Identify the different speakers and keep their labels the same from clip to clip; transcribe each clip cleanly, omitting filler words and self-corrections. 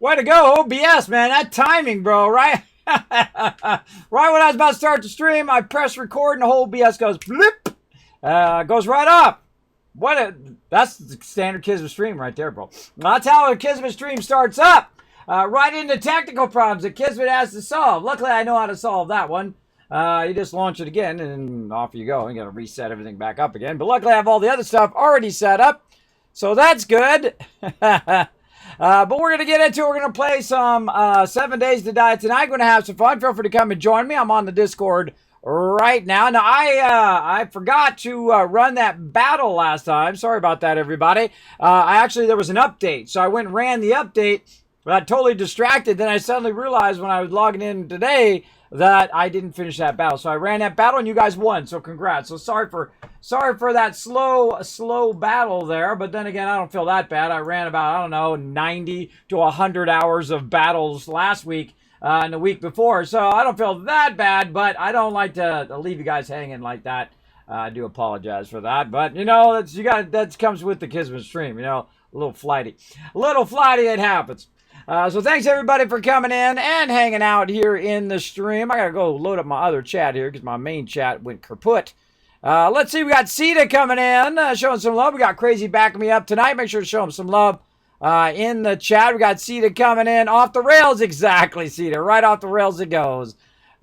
Speaker 1: Way to go, OBS, man. That timing, bro, right? Right when I was about to start the stream, I press record and the whole OBS goes blip. Goes right up. That's the standard Kismet stream right there, bro. That's how a Kismet stream starts up. Right into technical problems that Kismet has to solve. Luckily, I know how to solve that one. You just launch it again and off you go. You got to reset everything back up again. But luckily, I have all the other stuff already set up. So that's good. But we're going to get into it. We're going to play some 7 Days to Die tonight. Going to have some fun. Feel free to come and join me. I'm on the Discord right now. Now, I forgot to run that battle last time. Sorry about that, everybody. There was an update. So I went and ran the update. I got totally distracted. Then I suddenly realized when I was logging in today that I didn't finish that battle. So I ran that battle and you guys won. So congrats. So sorry for that slow battle there. But then again, I don't feel that bad. I ran about, I don't know, 90 to 100 hours of battles last week and the week before. So I don't feel that bad, but I don't like to leave you guys hanging like that. I do apologize for that. But, you know, that comes with the Kismet stream, you know, a little flighty. It happens. So thanks everybody for coming in and hanging out here in the stream. I gotta go load up my other chat here because my main chat went kaput. Let's see, we got Sita coming in, showing some love. We got Crazy backing me up tonight. Make sure to show him some love in the chat. We got Sita coming in off the rails. Exactly, Sita. Right off the rails it goes.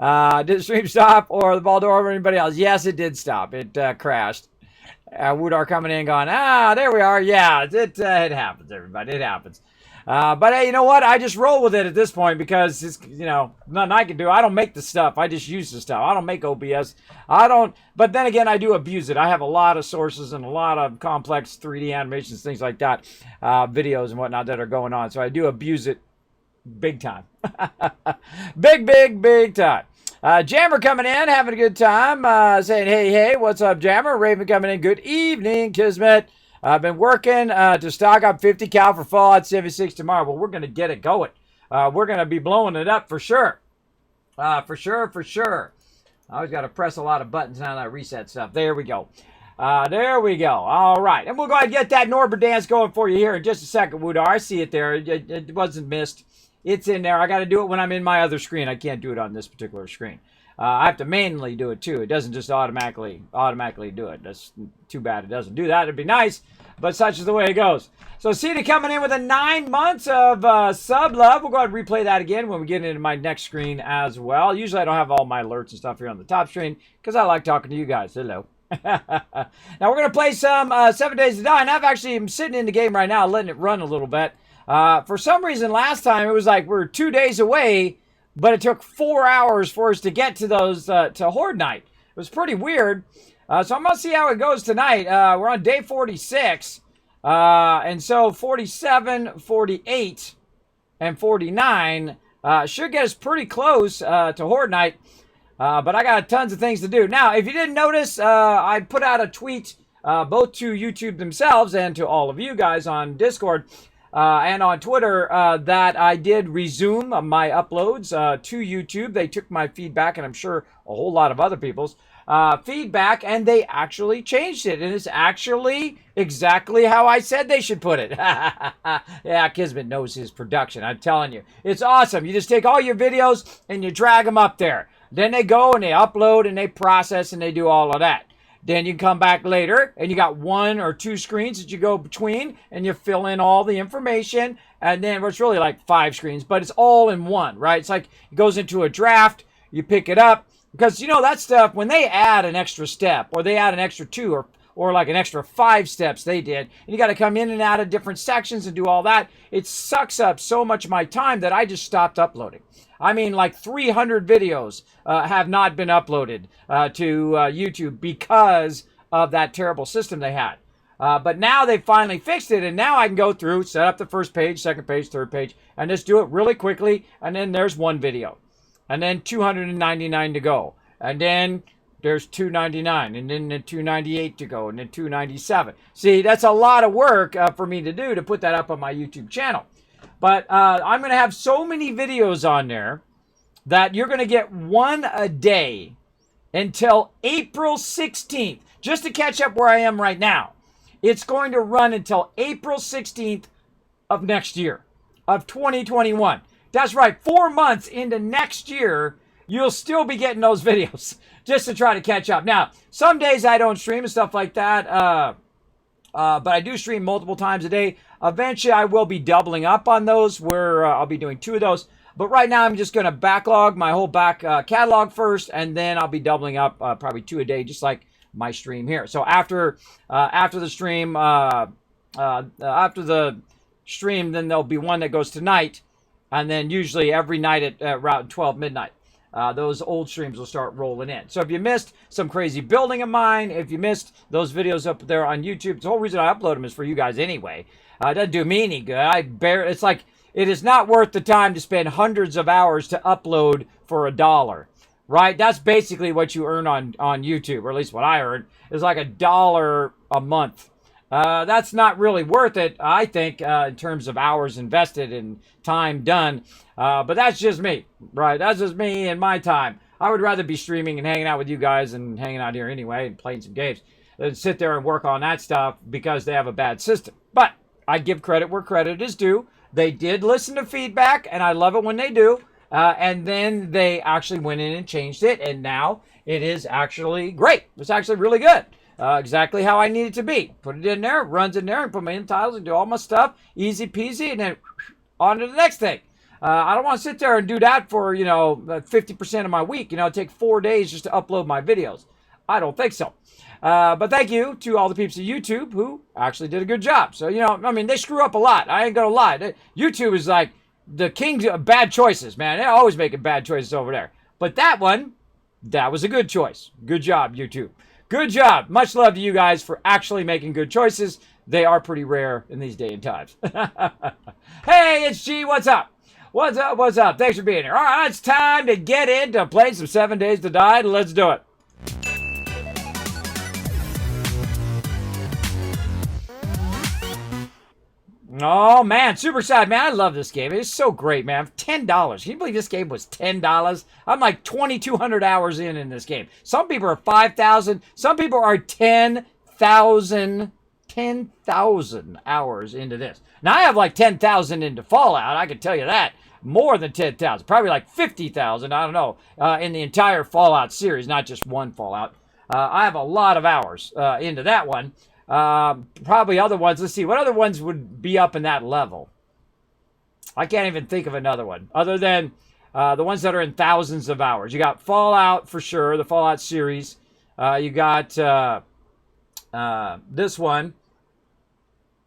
Speaker 1: Did the stream stop or the ball door or anybody else? Yes, it did stop. It crashed. Woodar coming in going, there we are. Yeah, it happens, everybody. It happens. But hey, you know what? I just roll with it at this point because it's, you know, nothing I can do. I don't make the stuff. I just use the stuff. I don't make OBS. But then again, I do abuse it. I have a lot of sources and a lot of complex 3D animations, things like that, videos and whatnot that are going on. So I do abuse it big time. Big time. Jammer coming in, having a good time, saying, hey, what's up, Jammer? Raven coming in, good evening, Kismet. I've been working to stock up 50 cal for Fallout 76 tomorrow. Well, we're going to get it going. We're going to be blowing it up for sure. For sure. I always got to press a lot of buttons on that reset stuff. There we go. All right. And we'll go ahead and get that Norbert dance going for you here in just a second, Woodar. I see it there. It wasn't missed. It's in there. I got to do it when I'm in my other screen. I can't do it on this particular screen. I have to manually do it too. It doesn't just automatically do it. That's too bad it doesn't do that. It'd be nice, but such is the way it goes. So Cita coming in with 9 months of sub love. We'll go ahead and replay that again when we get into my next screen as well. Usually I don't have all my alerts and stuff here on the top screen because I like talking to you guys. Hello. Now we're going to play some 7 Days to Die, and I've actually am sitting in the game right now letting it run a little bit. For some reason last time it was like we're 2 days away, but it took 4 hours for us to get to those, to Horde Night. It was pretty weird. So I'm going to see how it goes tonight. We're on day 46. And so 47, 48, and 49 should get us pretty close to Horde Night. But I got tons of things to do. Now, if you didn't notice, I put out a tweet both to YouTube themselves and to all of you guys on Discord. And on Twitter, that I did resume my uploads to YouTube. They took my feedback, and I'm sure a whole lot of other people's feedback, and they actually changed it. And it's actually exactly how I said they should put it. Yeah, Kismet knows his production. I'm telling you. It's awesome. You just take all your videos and you drag them up there. Then they go and they upload and they process and they do all of that. Then you come back later and you got 1 or 2 screens that you go between and you fill in all the information. And then it's really like 5 screens, but it's all in one, right? It's like it goes into a draft, you pick it up. Because, you know, that stuff, when they add an extra step or they add an extra 2 or like an extra 5 steps they did, and you got to come in and out of different sections and do all that, it sucks up so much of my time that I just stopped uploading. I mean, like 300 videos have not been uploaded to YouTube because of that terrible system they had. But now they finally fixed it, and now I can go through, set up the first page, second page, third page, and just do it really quickly, and then there's 1 video. And then 299 to go. And then there's 299, and then 298 to go, and then 297. See, that's a lot of work for me to do to put that up on my YouTube channel. But I'm going to have so many videos on there that you're going to get 1 a day until April 16th. Just to catch up where I am right now. It's going to run until April 16th of next year. of 2021. That's right, 4 months into next year, you'll still be getting those videos just to try to catch up. Now, some days I don't stream and stuff like that, but I do stream multiple times a day. Eventually, I will be doubling up on those where I'll be doing 2 of those. But right now, I'm just going to backlog my whole back catalog first, and then I'll be doubling up probably 2 a day, just like my stream here. So after the stream, then there'll be one that goes tonight, and then usually every night at around 12 midnight. Those old streams will start rolling in. So if you missed some crazy building of mine, if you missed those videos up there on YouTube, the whole reason I upload them is for you guys anyway. It doesn't do me any good. It's like, it is not worth the time to spend hundreds of hours to upload for $1, right? That's basically what you earn on YouTube, or at least what I earn, is like $1 a month. That's not really worth it, I think, in terms of hours invested and time done. But that's just me, right? That's just me and my time. I would rather be streaming and hanging out with you guys and hanging out here anyway and playing some games than sit there and work on that stuff because they have a bad system. But I give credit where credit is due. They did listen to feedback, and I love it when they do. And then they actually went in and changed it, and now it is actually great. It's actually really good. Exactly how I need it to be. Put it in there, runs in there, and put my end titles and do all my stuff. Easy peasy, and then on to the next thing. I don't want to sit there and do that for, 50% of my week. Take 4 days just to upload my videos. I don't think so. But thank you to all the peeps at YouTube who actually did a good job. So, they screw up a lot. I ain't going to lie. YouTube is like the king of bad choices, man. They're always making bad choices over there. But that was a good choice. Good job, YouTube. Good job. Much love to you guys for actually making good choices. They are pretty rare in these day and times. Hey, it's G. What's up? What's up? What's up? Thanks for being here. All right, it's time to get into playing some 7 Days to Die. Let's do it. Oh, man. Super excited, man. I love this game. It's so great, man. $10. Can you believe this game was $10? I'm like 2,200 hours in this game. Some people are 5,000. Some people are 10,000 hours into this. Now, I have like 10,000 into Fallout. I can tell you that. More than 10,000. Probably like 50,000. I don't know. In the entire Fallout series, not just one Fallout. I have a lot of hours into that one. Probably other ones. Let's see. What other ones would be up in that level? I can't even think of another one. Other than the ones that are in thousands of hours. You got Fallout for sure. The Fallout series. You got this one.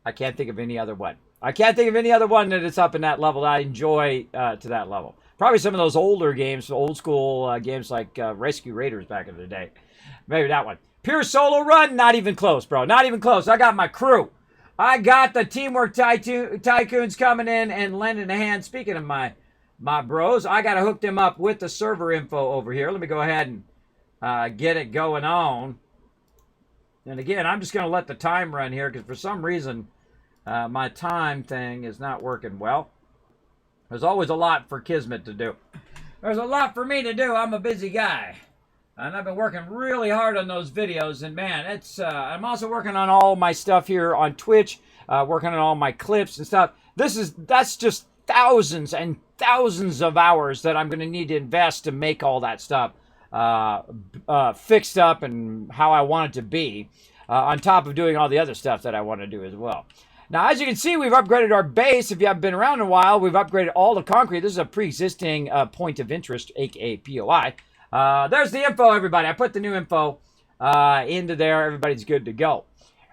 Speaker 1: I can't think of any other one. I can't think of any other one that is up in that level that I enjoy to that level. Probably some of those older games, old school games like Rescue Raiders back in the day. Maybe that one. Pure solo run, not even close, bro. Not even close. I got my crew. I got the Teamwork Tycoons coming in and lending a hand. Speaking of my bros, I got to hook them up with the server info over here. Let me go ahead and get it going on. And again, I'm just going to let the time run here because for some reason my time thing is not working well. There's always a lot for Kismet to do. There's a lot for me to do. I'm a busy guy. And I've been working really hard on those videos. And man, I'm also working on all my stuff here on Twitch. Working on all my clips and stuff. That's just thousands and thousands of hours that I'm going to need to invest to make all that stuff fixed up and how I want it to be. On top of doing all the other stuff that I want to do as well. Now, as you can see, we've upgraded our base. If you haven't been around in a while, we've upgraded all the concrete. This is a pre-existing point of interest, aka POI. There's the info, everybody. I put the new info into there. Everybody's good to go.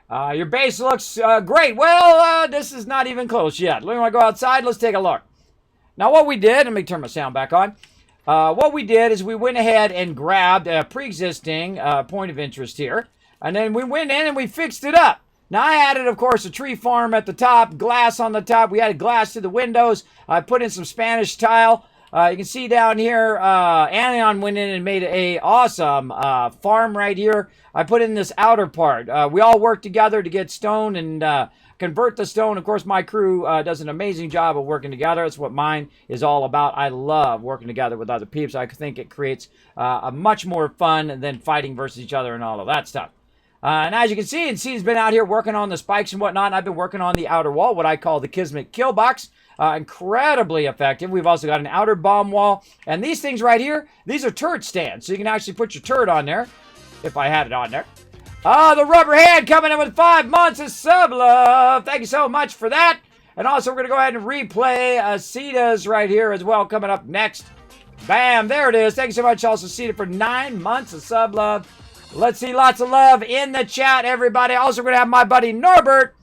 Speaker 1: Your base looks great. Well, this is not even close yet. We want to go outside. Let's take a look. Now, what we did, let me turn my sound back on. What we did is we went ahead and grabbed a pre-existing point of interest here. And then we went in and we fixed it up. Now, I added, of course, a tree farm at the top, glass on the top. We added glass to the windows. I put in some Spanish tile. You can see down here, Anion went in and made a awesome farm right here. I put in this outer part. We all worked together to get stone and convert the stone. Of course, my crew does an amazing job of working together. That's what mine is all about. I love working together with other peeps. I think it creates a much more fun than fighting versus each other and all of that stuff. And as you can see, C's been out here working on the spikes and whatnot. And I've been working on the outer wall, what I call the Kismet kill box. Incredibly effective. We've also got an outer bomb wall. And these things right here, these are turret stands. So you can actually put your turret on there, if I had it on there. The rubber hand coming in with 5 months of sub love. Thank you so much for that. And also, we're going to go ahead and replay Aceita's right here as well, coming up next. Bam, there it is. Thank you so much, also, Aceita, for 9 months of sub love. Let's see lots of love in the chat, everybody. Also, we're going to have my buddy Norbert.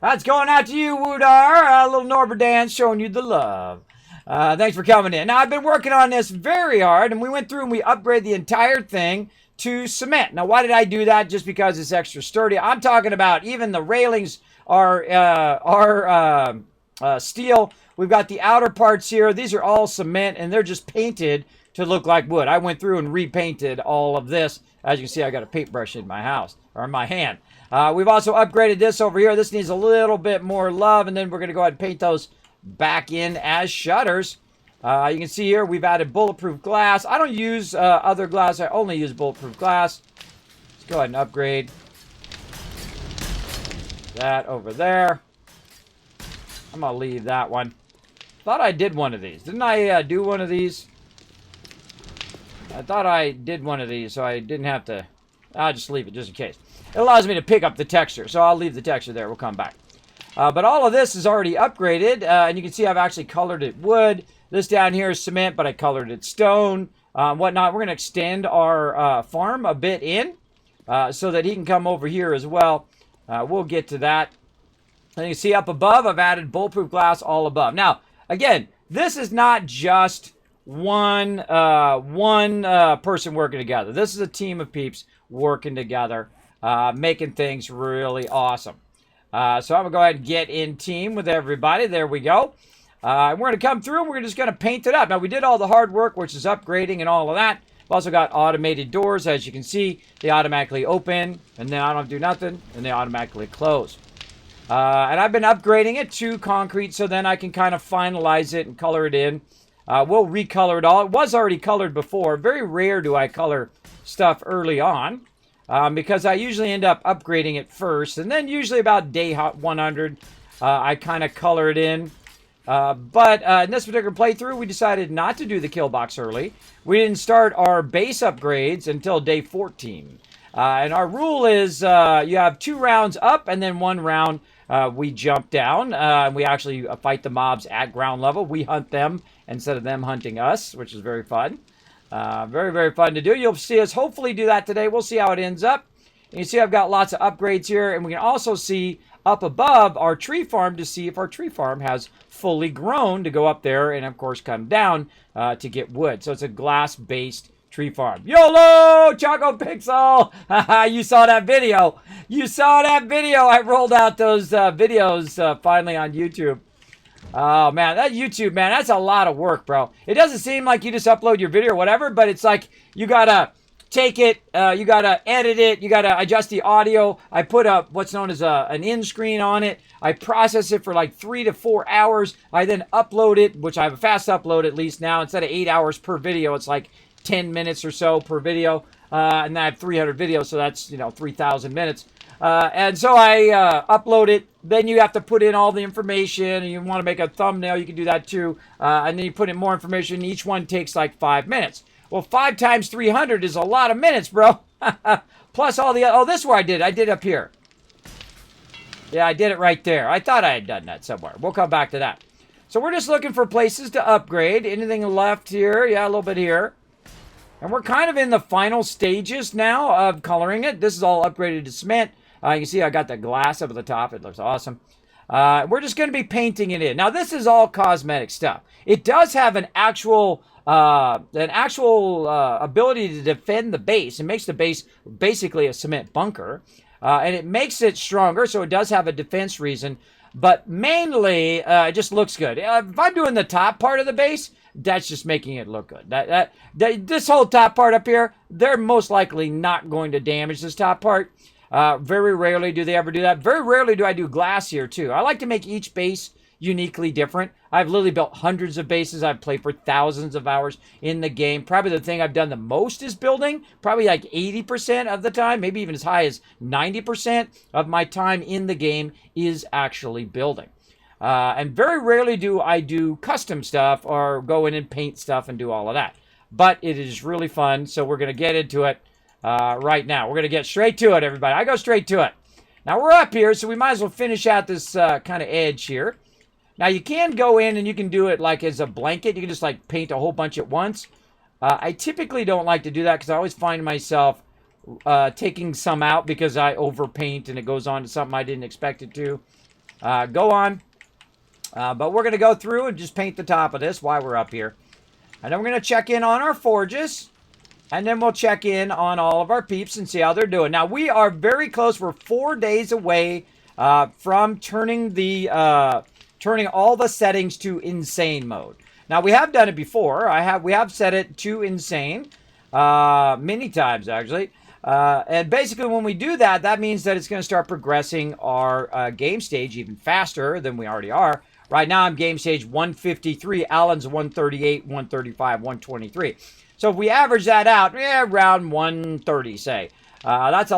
Speaker 1: That's going out to you, Woodar. Little Norbert dance showing you the love. Thanks for coming in. Now, I've been working on this very hard, and we went through and we upgraded the entire thing to cement. Now, why did I do that? Just because it's extra sturdy. I'm talking about even the railings are steel. We've got the outer parts here. These are all cement, and they're just painted to look like wood. I went through and repainted all of this. As you can see, I got a paintbrush in my house, or in my hand. We've also upgraded this over here. This needs a little bit more love, and then we're going to go ahead and paint those back in as shutters. You can see here we've added bulletproof glass. I don't use other glass. I only use bulletproof glass. Let's go ahead and upgrade that over there. I'm going to leave that one. Thought I did one of these. Didn't I do one of these? I thought I did one of these, so I didn't have to. I'll just leave it just in case. It allows me to pick up the texture, so I'll leave the texture there. We'll come back. But all of this is already upgraded, and you can see I've actually colored it wood. This down here is cement, but I colored it stone, whatnot. We're going to extend our farm a bit in so that he can come over here as well. We'll get to that. And you can see up above, I've added bulletproof glass all above. Now, again, this is not just one person working together. This is a team of peeps working together, making things really awesome. So I'm going to go ahead and get in team with everybody. There we go. We're going to come through and we're just going to paint it up. Now, we did all the hard work, which is upgrading and all of that. We've also got automated doors. As you can see, they automatically open, and then I don't do nothing, and they automatically close. And I've been upgrading it to concrete so then I can kind of finalize it and color it in. We'll recolor it all. It was already colored before. Very rare do I color stuff early on because I usually end up upgrading it first. And then usually about day 100, I kind of color it in. But in this particular playthrough, we decided not to do the kill box early. We didn't start our base upgrades until day 14. And our rule is you have 2 rounds up and then 1 round we jump down. We actually fight the mobs at ground level. We hunt them instead of them hunting us, which is very fun. Very, very fun to do. You'll see us hopefully do that today. We'll see how it ends up. And you see I've got lots of upgrades here. And we can also see up above our tree farm to see if our tree farm has fully grown to go up there and, of course, come down to get wood. So it's a glass-based tree farm. YOLO! Choco Pixel! You saw that video. You saw that video. I rolled out those videos finally on YouTube. Oh, man. That YouTube, man, that's a lot of work, bro. It doesn't seem like you just upload your video or whatever, but it's like you got to take it, you got to edit it, you got to adjust the audio. I put up what's known as an in screen on it. I process it for like 3 to 4 hours. I then upload it, which I have a fast upload at least now. Instead of 8 hours per video, it's like 10 minutes or so per video. And I have 300 videos, so that's, 3,000 minutes. And so I upload it. Then you have to put in all the information, and you want to make a thumbnail, you can do that too. And then you put in more information. Each one takes like 5 minutes. Well, 5 times 300 is a lot of minutes, bro. Plus all the... Oh, this is where I did. I did up here. Yeah, I did it right there. I thought I had done that somewhere. We'll come back to that. So we're just looking for places to upgrade. Anything left here? Yeah, a little bit here. And we're kind of in the final stages now of coloring it. This is all upgraded to cement. You can see I got the glass up at the top. It looks awesome. We're just going to be painting it in. Now, this is all cosmetic stuff. It does have an actual ability to defend the base. It makes the base basically a cement bunker. And it makes it stronger, so it does have a defense reason. But mainly, it just looks good. If I'm doing the top part of the base, that's just making it look good. This whole top part up here, they're most likely not going to damage this top part. Very rarely do they ever do that. Very rarely do I do glass here, too. I like to make each base uniquely different. I've literally built hundreds of bases. I've played for thousands of hours in the game. Probably the thing I've done the most is building. Probably like 80% of the time, maybe even as high as 90% of my time in the game is actually building. And very rarely do I do custom stuff or go in and paint stuff and do all of that. But it is really fun, so we're going to get into it right now. We're going to get straight to it, everybody. I go straight to it. Now, we're up here, so we might as well finish out this kind of edge here. Now, you can go in and you can do it like as a blanket. You can just like paint a whole bunch at once. I typically don't like to do that because I always find myself taking some out because I overpaint and it goes on to something I didn't expect it to. Go on. But we're going to go through and just paint the top of this while we're up here. And then we're going to check in on our forges. And then we'll check in on all of our peeps and see how they're doing. Now, we are very close. We're 4 days away from turning all the settings to insane mode. Now, we have done it before. We have set it to insane many times, actually. And basically, when we do that, that means that it's going to start progressing our game stage even faster than we already are. Right now, I'm game stage 153. Alan's 138, 135, 123. So if we average that out, around 130, say. That's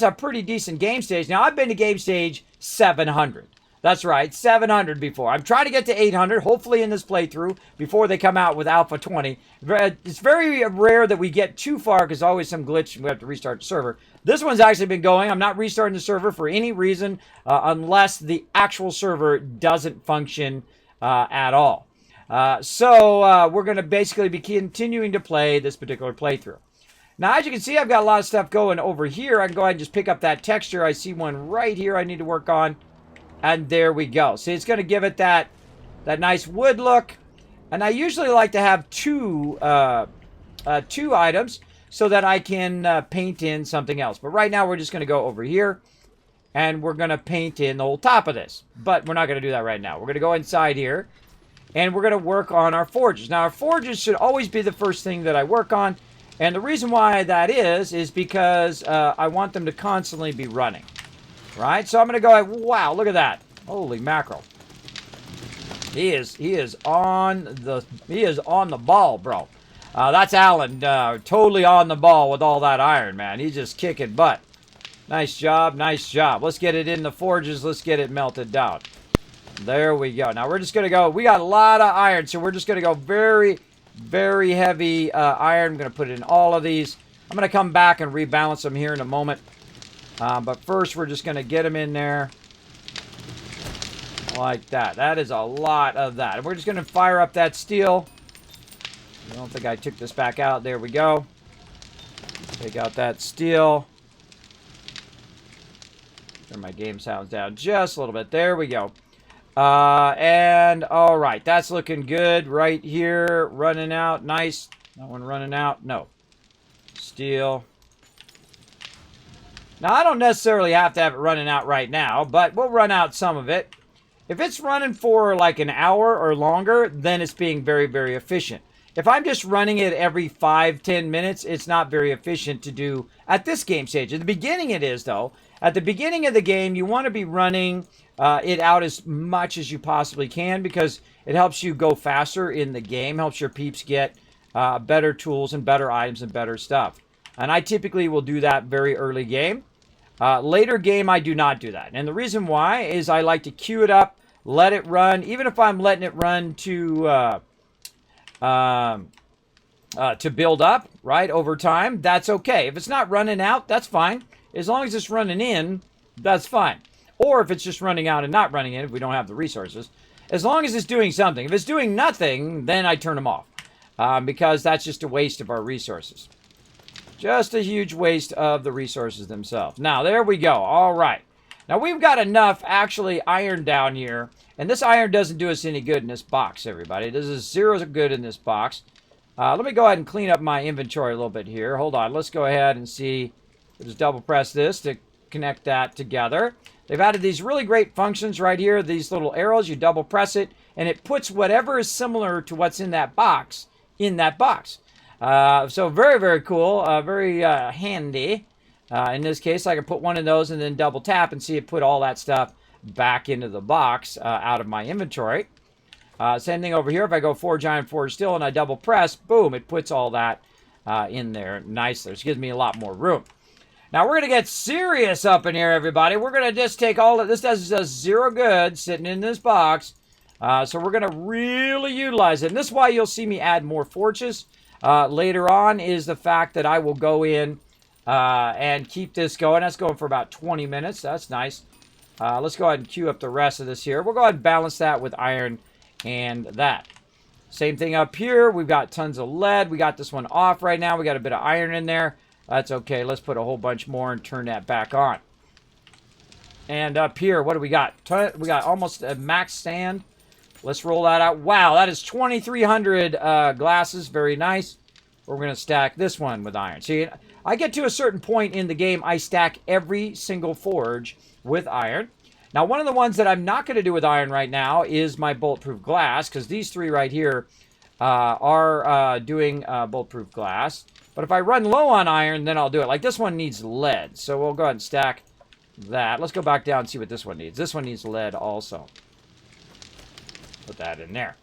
Speaker 1: a pretty decent game stage. Now, I've been to game stage 700. That's right, 700 before. I'm trying to get to 800, hopefully in this playthrough, before they come out with Alpha 20. It's very rare that we get too far, because always some glitch and we have to restart the server. This one's actually been going. I'm not restarting the server for any reason, unless the actual server doesn't function at all. So we're going to basically be continuing to play this particular playthrough. Now, as you can see, I've got a lot of stuff going over here. I can go ahead and just pick up that texture. I see one right here I need to work on. And there we go. See, it's going to give it that nice wood look. And I usually like to have two items so that I can paint in something else. But right now, we're just going to go over here. And we're going to paint in the whole top of this. But we're not going to do that right now. We're going to go inside here. And we're going to work on our forges. Now, our forges should always be the first thing that I work on. And the reason why that is because I want them to constantly be running. Right? So I'm going to go, wow, look at that. Holy mackerel. He is on the ball, bro. That's Alan, totally on the ball with all that iron, man. He's just kicking butt. Nice job, nice job. Let's get it in the forges. Let's get it melted down. There we go. Now we're just going to go, we got a lot of iron, so we're just going to go very, very heavy iron. I'm going to put it in all of these. I'm going to come back and rebalance them here in a moment. But first, we're just going to get them in there like that. That is a lot of that. And we're just going to fire up that steel. I don't think I took this back out. There we go. Take out that steel. Turn my game sounds down just a little bit. There we go. And all right, that's looking good right here. Running out. Nice. That one running out. No. Steel. Now, I don't necessarily have to have it running out right now, but we'll run out some of it. If it's running for like an hour or longer, then it's being very, very efficient. If I'm just running it every 5-10 minutes, it's not very efficient to do at this game stage. At the beginning it is, though. At the beginning of the game, you want to be running it out as much as you possibly can because it helps you go faster in the game, helps your peeps get better tools and better items and better stuff. And I typically will do that very early game. Later game, I do not do that. And the reason why is I like to queue it up, let it run. Even if I'm letting it run to build up, right, over time, that's okay. If it's not running out, that's fine. As long as it's running in, that's fine. Or if it's just running out and not running in, if we don't have the resources. As long as it's doing something. If it's doing nothing, then I turn them off. Because that's just a waste of our resources. Just a huge waste of the resources themselves. Now, there we go. All right. Now, we've got enough, actually, iron down here. And this iron doesn't do us any good in this box, everybody. This is 0 good in this box. Let me go ahead and clean up my inventory a little bit here. Hold on. Let's go ahead and see. We'll just double press this to connect that together. They've added these really great functions right here. These little arrows. You double press it, and it puts whatever is similar to what's in that box in that box. So very, very cool, very handy. In this case, I can put one of those and then double tap and see it put all that stuff back into the box out of my inventory. Same thing over here. If I go forge iron, forge steel, and I double press, boom, it puts all that in there nicely. It gives me a lot more room. Now, we're going to get serious up in here, everybody. We're going to just take all of this. Does zero good sitting in this box. So we're going to really utilize it. And this is why you'll see me add more forges. Later on is the fact that I will go in and keep this going. That's going for about 20 minutes. That's nice. Let's go ahead and queue up the rest of this here. We'll go ahead and balance that with iron and that. Same thing up here. We've got tons of lead. We got this one off right now. We got a bit of iron in there. That's okay. Let's put a whole bunch more and turn that back on. And up here, what do we got? We got almost a max sand. Let's roll that out. Wow, that is 2,300 glasses. Very nice. We're going to stack this one with iron. See, I get to a certain point in the game, I stack every single forge with iron. Now, one of the ones that I'm not going to do with iron right now is my bulletproof glass, because these three right here are doing bulletproof glass. But if I run low on iron, then I'll do it. Like this one needs lead, so we'll go ahead and stack that. Let's go back down and see what this one needs. This one needs lead also. Put that in there.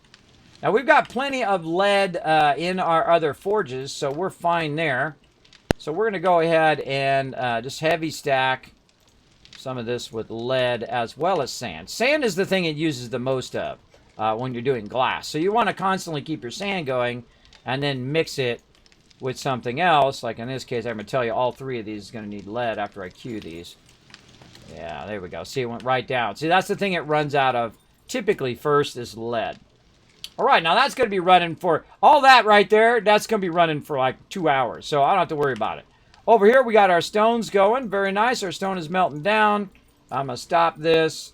Speaker 1: Now, we've got plenty of lead in our other forges, so we're fine there. So we're going to go ahead and just heavy stack some of this with lead as well as sand. Sand is the thing it uses the most of when you're doing glass. So you want to constantly keep your sand going and then mix it with something else. Like in this case, I'm going to tell you all three of these is going to need lead after I queue these. Yeah, there we go. See, it went right down. See, that's the thing it runs out of typically first is lead. All right, now that's going to be running for all that right there. That's going to be running for like 2 hours, so I don't have to worry about it. Over here, we got our stones going. Very nice. Our stone is melting down. I'm going to stop this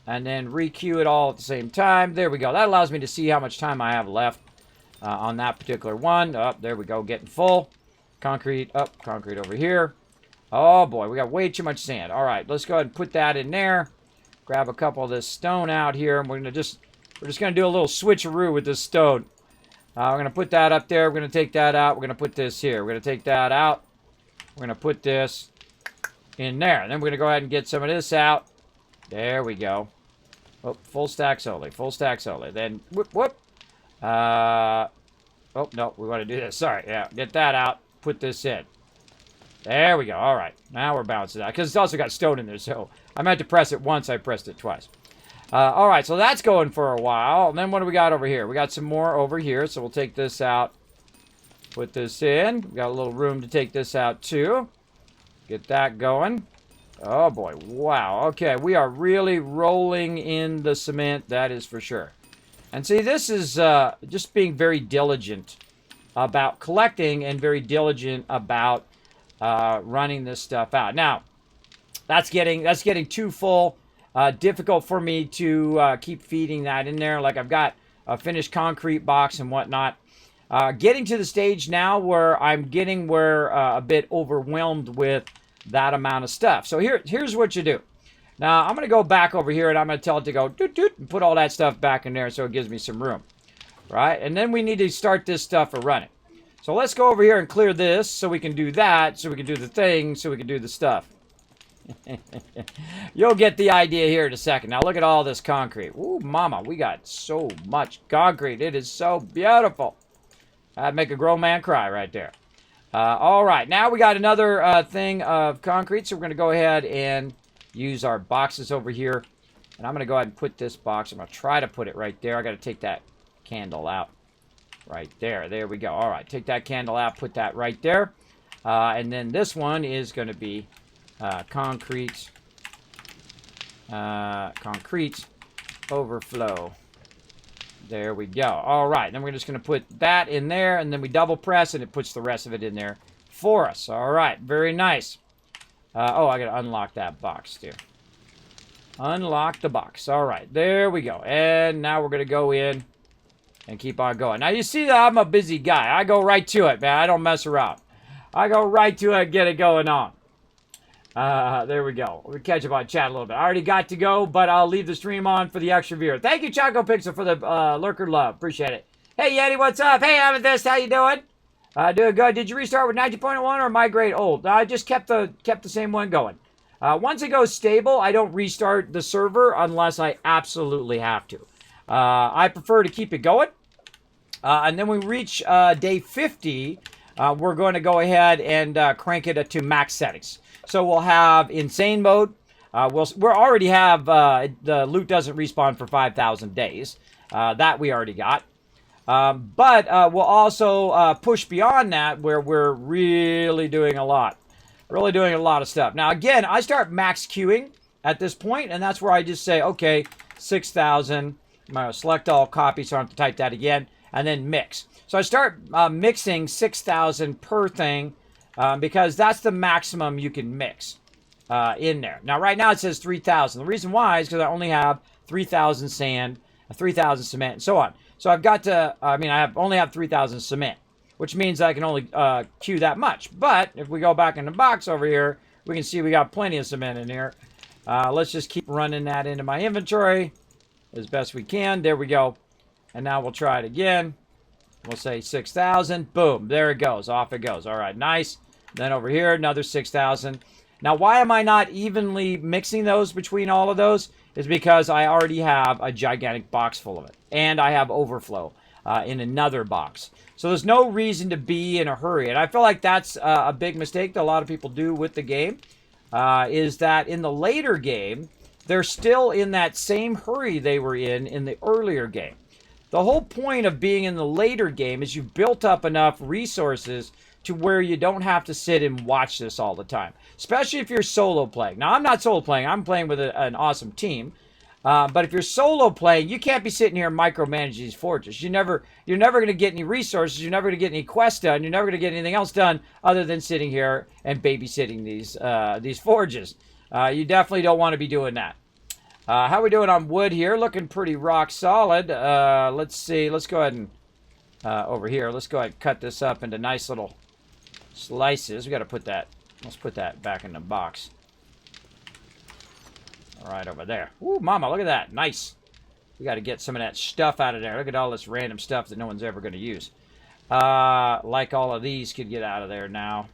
Speaker 1: and then re-queue it all at the same time. There we go. That allows me to see how much time I have left on that particular one. Oh, there we go. Getting full. Concrete. Oh, concrete over here. Oh, boy. We got way too much sand. All right. Let's go ahead and put that in there. Grab a couple of this stone out here. And we're just going to do a little switcheroo with this stone. We're going to put that up there. We're going to take that out. We're going to put this here. We're going to take that out. We're going to put this in there. And then we're going to go ahead and get some of this out. There we go. Oh, full stacks only. Full stacks only. Then, whoop, whoop. Oh, no. We want to do this. Sorry. Yeah. Get that out. Put this in. There we go. All right. Now we're balancing out. Because it's also got stone in there. So I meant to press it once. I pressed it twice. All right. So that's going for a while. And then what do we got over here? We got some more over here. So we'll take this out. Put this in. We got a little room to take this out too. Get that going. Oh boy. Wow. Okay. We are really rolling in the cement. That is for sure. And see, this is just being very diligent about collecting and very diligent about running this stuff out. Now, that's getting too full. Difficult for me to keep feeding that in there. Like I've got a finished concrete box and whatnot. Getting to the stage now where I'm getting a bit overwhelmed with that amount of stuff. So here's what you do. Now, I'm going to go back over here, and I'm going to tell it to go doot, doot, and put all that stuff back in there so it gives me some room. Right? And then we need to start this stuff running. So let's go over here and clear this so we can do that, so we can do the thing, so we can do the stuff. You'll get the idea here in a second. Now, look at all this concrete. Ooh, mama, we got so much concrete. It is so beautiful. That'd make a grown man cry right there. All right, now we got another thing of concrete, so we're going to go ahead and use our boxes over here. And I'm going to go ahead and put this box. I'm going to try to put it right there. I got to take that candle out right there. There we go. All right, take that candle out, put that right there. And then this one is going to be concrete overflow. There we go. All right, then we're just going to put that in there, and then we double press, and it puts the rest of it in there for us. All right, very nice. Oh, I got to unlock that box, too. Unlock the box. All right, there we go. And now we're going to go in and keep on going. Now, you see that I'm a busy guy. I go right to it, man. I don't mess around. I go right to it and get it going on. There we go. We'll catch up on chat a little bit. I already got to go, but I'll leave the stream on for the extra viewer. Thank you, Choco Pixel, for the lurker love. Appreciate it. Hey, Yeti, what's up? Hey, Amethyst, how you doing? Doing good. Did you restart with 19.1 or migrate old? I just kept the same one going. Once it goes stable, I don't restart the server unless I absolutely have to. I prefer to keep it going. And then we reach day 50, we're going to go ahead and crank it to max settings. So we'll have insane mode. We'll already have the loot doesn't respawn for 5,000 days. That we already got. But we'll also push beyond that where we're really doing a lot. Really doing a lot of stuff. Now, again, I start max queuing at this point, and that's where I just say, okay, 6,000. I'm going to select all copies, so I don't have to type that again, and then mix. So I start mixing 6,000 per thing because that's the maximum you can mix in there. Now, right now it says 3,000. The reason why is because I only have 3,000 sand, 3,000 cement, and so on. So I've got to, only have 3,000 cement, which means I can only queue that much. But if we go back in the box over here, we can see we got plenty of cement in here. Let's just keep running that into my inventory as best we can. There we go. And now we'll try it again. We'll say 6,000. Boom. There it goes. Off it goes. All right. Nice. Then over here, another 6,000. Now, why am I not evenly mixing those between all of those? Is because I already have a gigantic box full of it. And I have overflow in another box. So there's no reason to be in a hurry. And I feel like that's a big mistake that a lot of people do with the game. Is that in the later game, they're still in that same hurry they were in the earlier game. The whole point of being in the later game is you've built up enough resources to where you don't have to sit and watch this all the time. Especially if you're solo playing. Now, I'm not solo playing. I'm playing with an awesome team. But if you're solo playing, you can't be sitting here and micromanaging these forges. You're never going to get any resources. You're never going to get any quests done. You're never going to get anything else done other than sitting here and babysitting these forges. You definitely don't want to be doing that. How are we doing on wood here? Looking pretty rock solid. Let's see. Let's go ahead and over here. Let's go ahead and cut this up into nice little slices. We got to put that. Let's put that back in the box. Right over there. Ooh, mama, look at that. Nice. We got to get some of that stuff out of there. Look at all this random stuff that no one's ever going to use. Like all of these could get out of there now.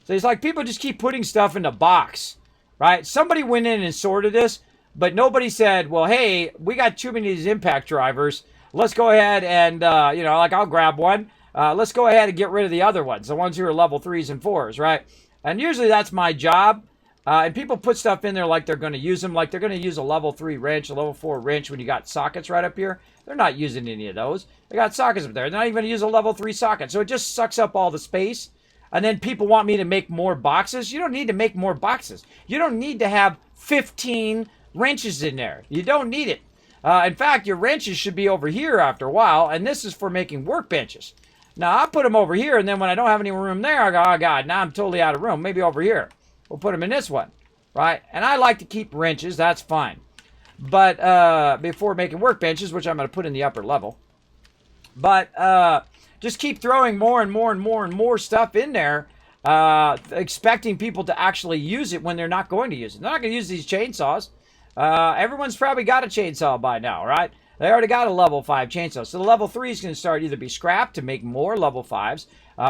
Speaker 1: So it's like people just keep putting stuff in the box, right? Somebody went in and sorted this, but nobody said, well, hey, we got too many of these impact drivers. Let's go ahead and, like I'll grab one. Let's go ahead and get rid of the other ones, the ones who are level 3s and 4s, right? And usually that's my job. And people put stuff in there like they're going to use them, like they're going to use a level 3 wrench, a level 4 wrench when you got sockets right up here. They're not using any of those. They got sockets up there. They're not even going to use a level 3 socket. So it just sucks up all the space. And then people want me to make more boxes. You don't need to make more boxes. You don't need to have 15 wrenches in there. You don't need it. In fact, your wrenches should be over here after a while. And this is for making workbenches. Now, I put them over here. And then when I don't have any room there, I go, oh, God, now I'm totally out of room. Maybe over here. We'll put them in this one, right? And I like to keep wrenches. That's fine. But before making workbenches, which I'm going to put in the upper level. But just keep throwing more and more and more and more stuff in there, expecting people to actually use it when they're not going to use it. They're not going to use these chainsaws. Everyone's probably got a chainsaw by now, right? They already got a level 5 chainsaw. So the level 3 is going to start either be scrapped to make more level 5s,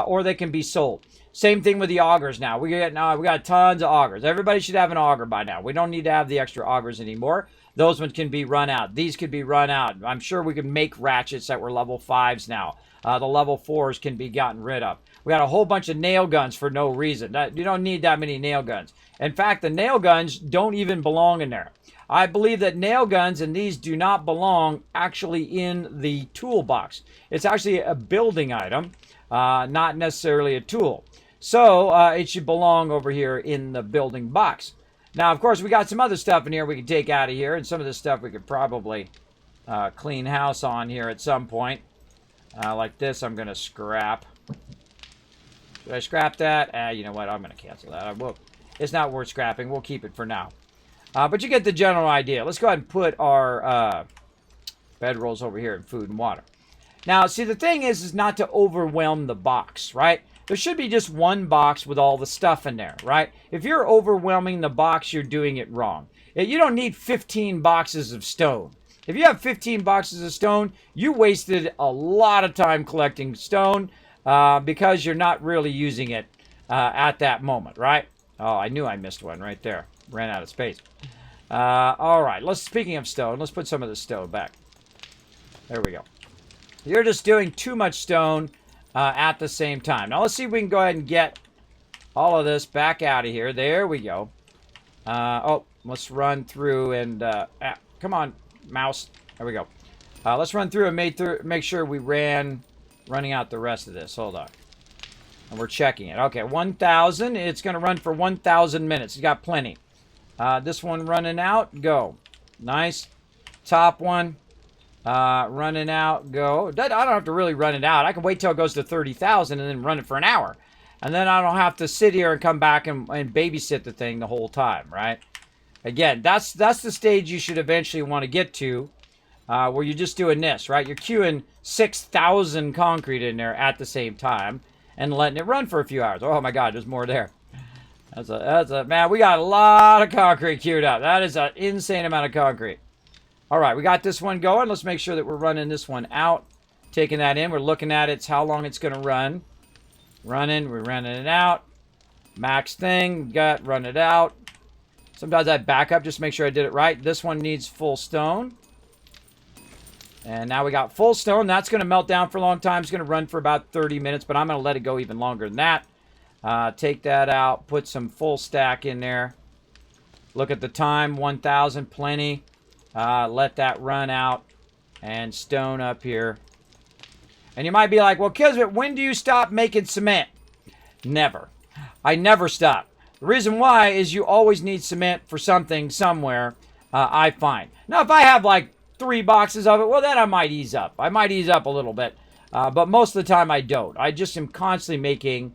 Speaker 1: or they can be sold. Same thing with the augers now. We got tons of augers. Everybody should have an auger by now. We don't need to have the extra augers anymore. Those ones can be run out. These could be run out. I'm sure we can make ratchets that were level 5s now. The level 4s can be gotten rid of. We got a whole bunch of nail guns for no reason. You don't need that many nail guns. In fact, the nail guns don't even belong in there. I believe that nail guns and these do not belong actually in the toolbox. It's actually a building item, not necessarily a tool. So it should belong over here in the building box. Now, of course, we got some other stuff in here we can take out of here. And some of this stuff we could probably clean house on here at some point. Like this, I'm going to scrap. Should I scrap that? You know what? I'm going to cancel that. It's not worth scrapping. We'll keep it for now. But you get the general idea. Let's go ahead and put our bedrolls over here in food and water. Now, see, the thing is not to overwhelm the box, right? There should be just one box with all the stuff in there, right? If you're overwhelming the box, you're doing it wrong. You don't need 15 boxes of stone. If you have 15 boxes of stone, you wasted a lot of time collecting stone because you're not really using it at that moment, right? Oh, I knew I missed one right there. ran out of space. All right. Speaking of stone, let's put some of the stone back. There we go. You're just doing too much stone at the same time. Now let's see if we can go ahead and get all of this back out of here. There we go. Oh, let's run through and come on, mouse. There we go. Let's run through and make sure we running out the rest of this. Hold on. And we're checking it. Okay, 1,000. It's going to run for 1,000 minutes. It's got plenty. This one running out. Go. Nice. Top one. Running out. Go. I don't have to really run it out. I can wait till it goes to 30,000 and then run it for an hour. And then I don't have to sit here and come back and babysit the thing the whole time, right? Again, that's the stage you should eventually want to get to, where you're just doing this, right? You're queuing 6,000 concrete in there at the same time and letting it run for a few hours. Oh my God, there's more there. Man, we got a lot of concrete queued up. That is an insane amount of concrete. All right, we got this one going. Let's make sure that we're running this one out. Taking that in, we're looking at it's how long it's going to run. We're running it out. Max thing, run it out. Sometimes I back up just to make sure I did it right. This one needs full stone. And now we got full stone. That's going to melt down for a long time. It's going to run for about 30 minutes, but I'm going to let it go even longer than that. Take that out. Put some full stack in there. Look at the time. 1,000, plenty. Let that run out. And stone up here. And you might be like, well, Kismet, when do you stop making cement? Never. I never stop. The reason why is you always need cement for something somewhere, I find. Now, if I have like 3 boxes of it, well, then I might ease up. I might ease up a little bit. But most of the time, I don't. I just am constantly making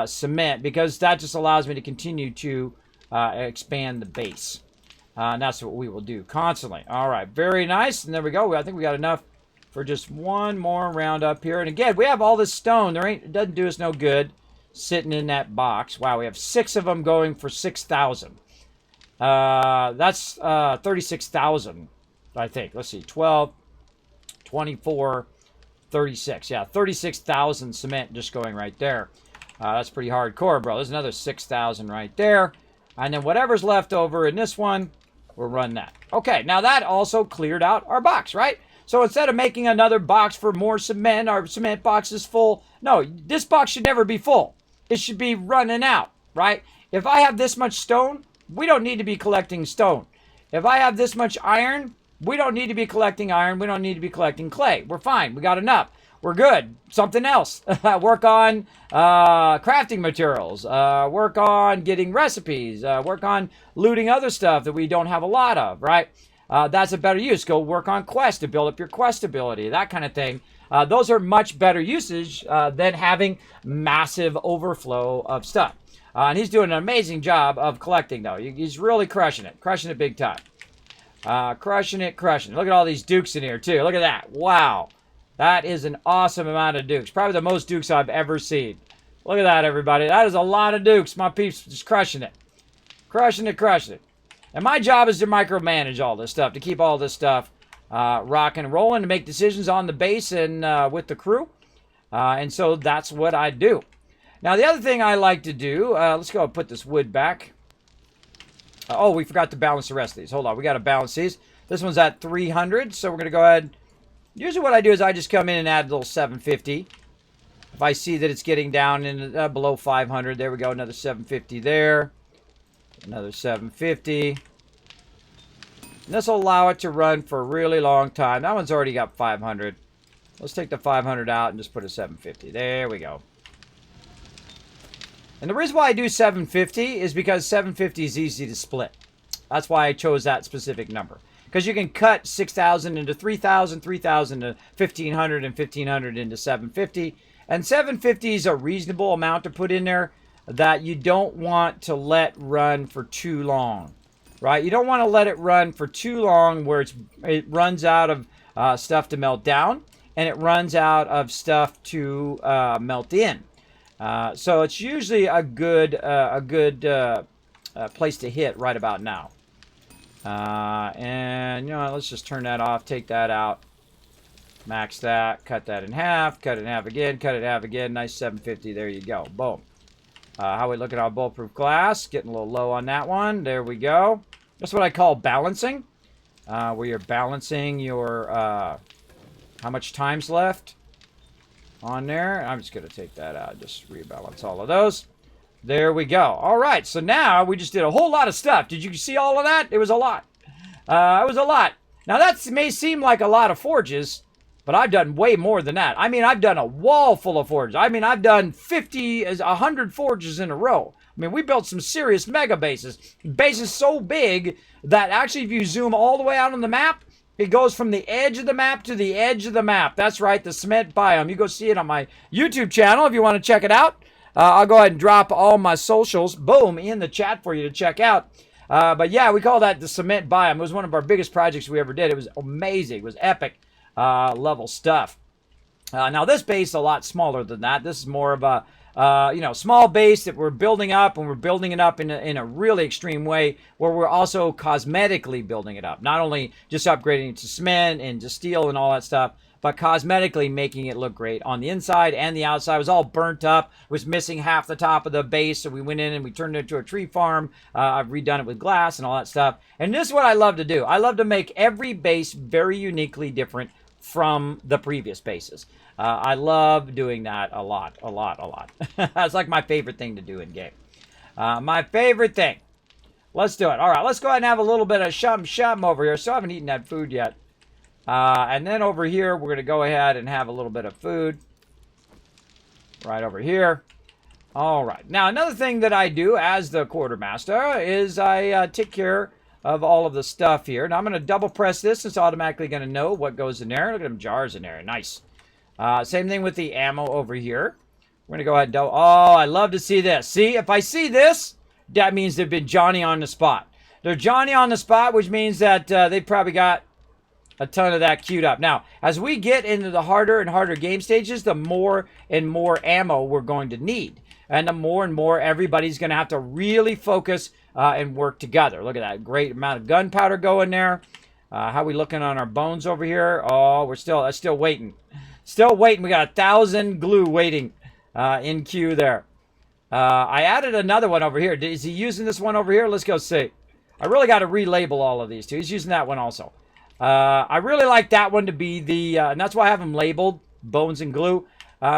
Speaker 1: cement because that just allows me to continue to expand the base. And that's what we will do constantly. All right, very nice. And there we go. I think we got enough for just one more round up here. And again, we have all this stone. It doesn't do us no good sitting in that box. Wow, we have 6 of them going for 6,000. That's 36,000, I think. Let's see, 12, 24, 36. Yeah, 36,000 cement just going right there. That's pretty hardcore, bro. There's another 6,000 right there. And then whatever's left over in this one, we'll run that. Okay, now that also cleared out our box, right? So instead of making another box for more cement, our cement box is full. No, this box should never be full. It should be running out, right? If I have this much stone, we don't need to be collecting stone. If I have this much iron, we don't need to be collecting iron. We don't need to be collecting clay. We're fine. We got enough. We're good. Something else. Work on crafting materials. Work on getting recipes. Work on looting other stuff that we don't have a lot of, right? That's a better use. Go work on quests to build up your quest ability, that kind of thing. Those are much better usage than having massive overflow of stuff. And he's doing an amazing job of collecting, though. He's really crushing it big time. Crushing it. Look at all these dukes in here, too. Look at that. Wow. That is an awesome amount of dukes. Probably the most dukes I've ever seen. Look at that, everybody. That is a lot of dukes. My peeps just crushing it. Crushing it. And my job is to micromanage all this stuff, to keep all this stuff rocking and rolling, to make decisions on the base and with the crew. And so that's what I do. Now, the other thing I like to do, let's go and put this wood back. Oh, we forgot to balance the rest of these. Hold on, we got to balance these. This one's at 300, so we're going to go ahead. Usually what I do is I just come in and add a little 750. If I see that it's getting down in below 500, there we go, another 750 there. Another 750. And this will allow it to run for a really long time. That one's already got 500. Let's take the 500 out and just put a 750. There we go. And the reason why I do 750 is because 750 is easy to split. That's why I chose that specific number. Because you can cut 6,000 into 3,000, 3,000 to 1,500, and 1,500 into 750. And 750 is a reasonable amount to put in there that you don't want to let run for too long, right? You don't want to let it run for too long where it runs out of stuff to melt down and it runs out of stuff to melt in. So it's usually a good place to hit right about now. And, you know, let's just turn that off, take that out, max that, cut that in half, cut it in half again, cut it in half again. Nice 750. There you go. Boom. How we look at our bulletproof glass? Getting a little low on that one. There we go. That's what I call balancing. Where you're balancing your how much time's left on there. I'm just going to take that out. Just rebalance all of those. There we go. All right. So now we just did a whole lot of stuff. Did you see all of that? It was a lot. It was a lot. Now that may seem like a lot of forges, but I've done way more than that. I mean, I've done a wall full of forges. I mean, I've done 50, 100 forges in a row. I mean, we built some serious mega bases. Bases so big that actually if you zoom all the way out on the map, it goes from the edge of the map to the edge of the map. That's right, the cement biome. You go see it on my YouTube channel if you want to check it out. I'll go ahead and drop all my socials, boom, in the chat for you to check out. But yeah, we call that the cement biome. It was one of our biggest projects we ever did. It was amazing. It was epic level stuff. Now this base is a lot smaller than that. This is more of a small base that we're building up, and we're building it up in a really extreme way where we're also cosmetically building it up. Not only just upgrading it to cement and to steel and all that stuff, but cosmetically making it look great on the inside and the outside. It was all burnt up, was missing half the top of the base, so we went in and we turned it into a tree farm. I've redone it with glass and all that stuff. And this is what I love to do. I love to make every base very uniquely different from the previous bases. I love doing that a lot. That's like my favorite thing to do in game. My favorite thing. Let's do it. All right, let's go ahead and have a little bit of shum over here. Still haven't eaten that food yet. And then over here, we're going to go ahead and have a little bit of food. Right over here. All right. Now, another thing that I do as the quartermaster is I take care of all of the stuff here. Now, I'm going to double press this. It's automatically going to know what goes in there. Look at them jars in there. Nice. Same thing with the ammo over here. We're going to go ahead and double. Oh, I love to see this. See, if I see this, that means they've been Johnny on the spot. They're Johnny on the spot, which means that they've probably got a ton of that queued up. Now, as we get into the harder and harder game stages, the more and more ammo we're going to need. And the more and more everybody's going to have to really focus and work together. Look at that great amount of gunpowder going there. How we looking on our bones over here? Oh, we're still waiting. Still waiting. We got 1,000 glue waiting in queue there. I added another one over here. Is he using this one over here? Let's go see. I really got to relabel all of these two. He's using that one also. I really like that one to be the, and that's why I have them labeled, bones and glue,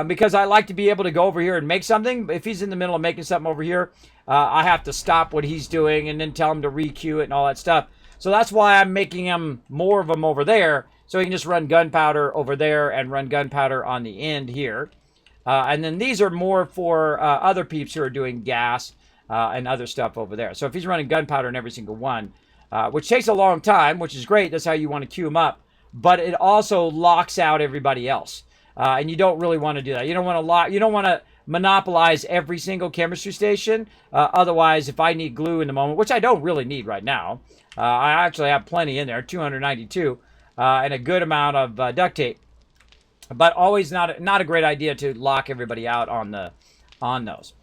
Speaker 1: because I like to be able to go over here and make something. If he's in the middle of making something over here, I have to stop what he's doing and then tell him to re-queue it and all that stuff. So that's why I'm making him more of them over there, so he can just run gunpowder over there and run gunpowder on the end here. And then these are more for other peeps who are doing gas and other stuff over there. So if he's running gunpowder in every single one, which takes a long time, which is great. That's how you want to queue them up. But it also locks out everybody else. And you don't really want to do that. You don't want to monopolize every single chemistry station. Otherwise, if I need glue in the moment, which I don't really need right now, I actually have plenty in there, 292, and a good amount of duct tape. But always not a great idea to lock everybody out on those.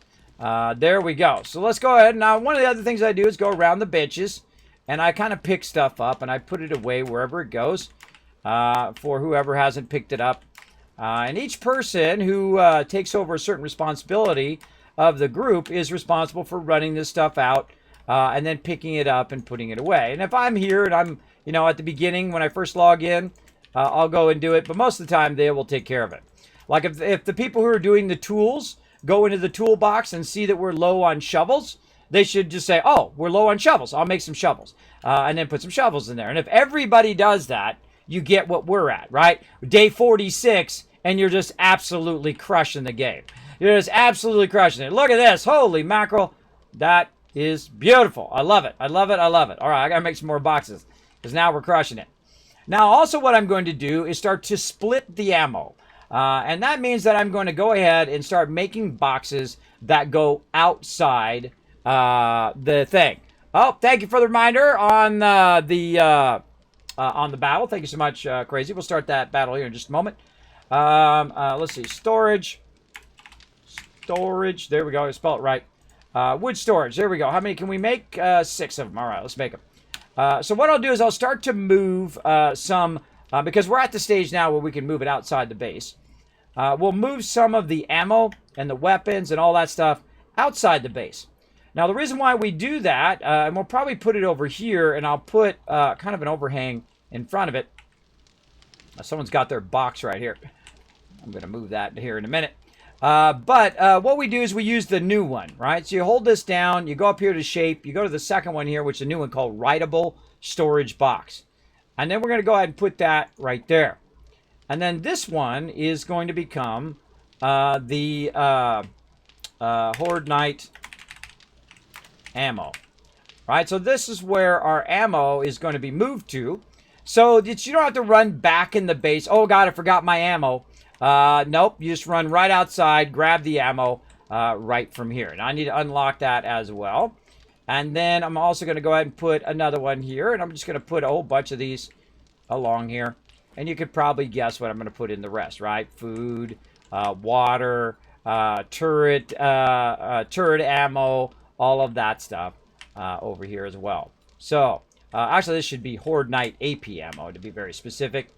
Speaker 1: There we go. So let's go ahead. Now, one of the other things I do is go around the benches, and I kind of pick stuff up, and I put it away wherever it goes for whoever hasn't picked it up. And each person who takes over a certain responsibility of the group is responsible for running this stuff out and then picking it up and putting it away. And if I'm here and I'm, at the beginning when I first log in, I'll go and do it. But most of the time, they will take care of it. Like if the people who are doing the tools go into the toolbox and see that we're low on shovels, they should just say, oh, we're low on shovels. I'll make some shovels. And then put some shovels in there. And if everybody does that, you get what we're at, right? Day 46, and you're just absolutely crushing the game. You're just absolutely crushing it. Look at this. Holy mackerel. That is beautiful. I love it. I love it. I love it. All right, I got to make some more boxes because now we're crushing it. Now, also what I'm going to do is start to split the ammo. And that means that I'm going to go ahead and start making boxes that go outside the thing. Oh, thank you for the reminder on the battle. Thank you so much, Crazy. We'll start that battle here in just a moment. Let's see. Storage. There we go. I spelled it right. Wood storage. There we go. How many can we make? 6 of them. All right, let's make them. So what I'll do is I'll start to move some, because we're at the stage now where we can move it outside the base. We'll move some of the ammo and the weapons and all that stuff outside the base. Now, the reason why we do that, and we'll probably put it over here, and I'll put kind of an overhang in front of it. Someone's got their box right here. I'm going to move that here in a minute. But what we do is we use the new one, right? So you hold this down, you go up here to shape, you go to the second one here, which is a new one called Writeable Storage Box. And then we're going to go ahead and put that right there. And then this one is going to become the Horde Night ammo. Right? So this is where our ammo is going to be moved to. So that you don't have to run back in the base. Oh, God, I forgot my ammo. Nope, you just run right outside, grab the ammo right from here. And I need to unlock that as well. And then I'm also going to go ahead and put another one here. And I'm just going to put a whole bunch of these along here. And you could probably guess what I'm going to put in the rest, right? Food, water, turret ammo, all of that stuff over here as well. So, actually, this should be Horde Night AP ammo, to be very specific.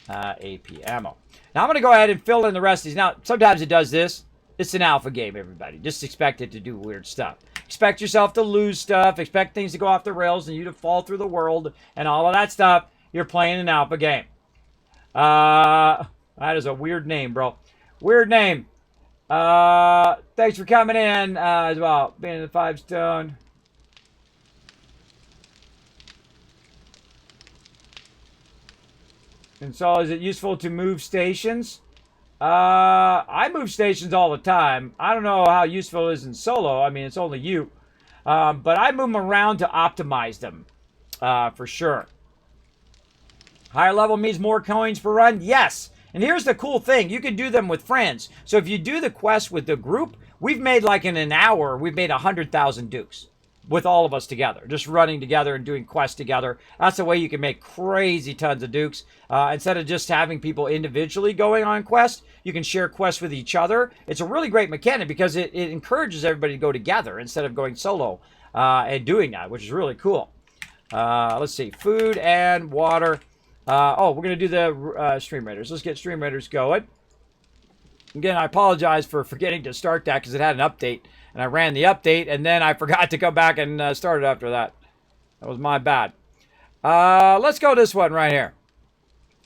Speaker 1: AP ammo. Now, I'm going to go ahead and fill in the rest of these. Now, sometimes it does this. It's an alpha game, everybody. Just expect it to do weird stuff. Expect yourself to lose stuff. Expect things to go off the rails and you to fall through the world and all of that stuff. You're playing an alpha game. That is a weird name, bro. Weird name. Thanks for coming in as well. Being in the 5 stone. And so is it useful to move stations? I move stations all the time. I don't know how useful it is in solo. I mean, it's only you. But I move them around to optimize them. For sure. Higher level means more coins per run? Yes. And here's the cool thing. You can do them with friends. So if you do the quest with the group, we've made like in an hour, we've made 100,000 dukes. With all of us together, just running together and doing quests together. That's the way you can make crazy tons of dukes. Instead of just having people individually going on quests, you can share quests with each other. It's a really great mechanic because it encourages everybody to go together instead of going solo and doing that, which is really cool. Let's see, food and water. Oh, we're going to do the stream raiders. Let's get stream raiders going. Again, I apologize for forgetting to start that because it had an update. And I ran the update, and then I forgot to come back and start it after that. That was my bad. Let's go this one right here.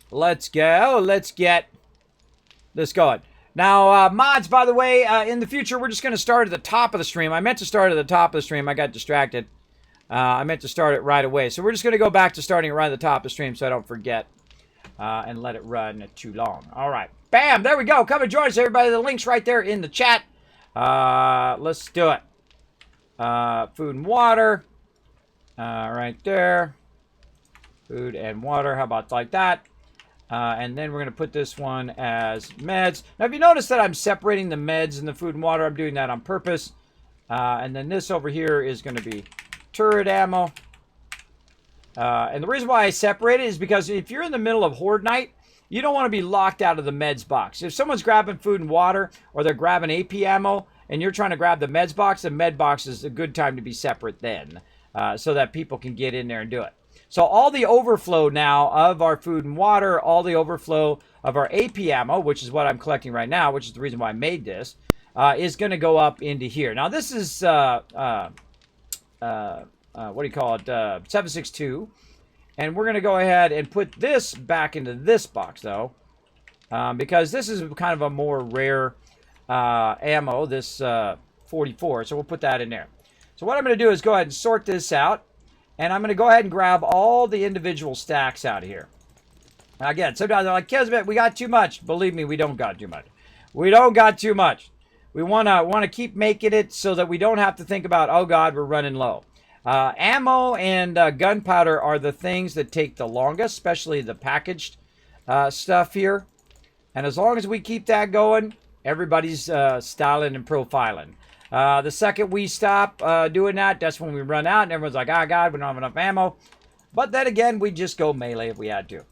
Speaker 1: Let's go. Let's get this going. Now, mods, by the way, in the future, we're just going to start at the top of the stream. I meant to start at the top of the stream. I got distracted. I meant to start it right away. So we're just going to go back to starting right at the top of the stream so I don't forget and let it run too long. All right. Bam. There we go. Come and join us, everybody. The link's right there in the chat. Let's do it. Food and water. Right there. Food and water. How about like that? And then we're going to put this one as meds. Now, if you notice that I'm separating the meds and the food and water, I'm doing that on purpose. And then this over here is going to be turret ammo. And the reason why I separate it is because if you're in the middle of Horde Night, you don't want to be locked out of the meds box. If someone's grabbing food and water, or they're grabbing AP ammo, and you're trying to grab the meds box, the med box is a good time to be separate then, so that people can get in there and do it. So all the overflow now of our food and water, all the overflow of our AP ammo, which is what I'm collecting right now, which is the reason why I made this, is going to go up into here. Now this is, what do you call it, 762. And we're going to go ahead and put this back into this box, though, because this is kind of a more rare ammo, this 44. So we'll put that in there. So what I'm going to do is go ahead and sort this out. And I'm going to go ahead and grab all the individual stacks out of here. Now, again, sometimes they're like, Kismet, we got too much. Believe me, we don't got too much. We don't got too much. We want to keep making it so that we don't have to think about, oh, God, we're running low. Ammo and gunpowder are the things that take the longest, especially the packaged stuff here. And as long as we keep that going, everybody's styling and profiling. The second we stop doing that, that's when we run out and everyone's like, oh God, we don't have enough ammo. But then again, we just go melee if we had to.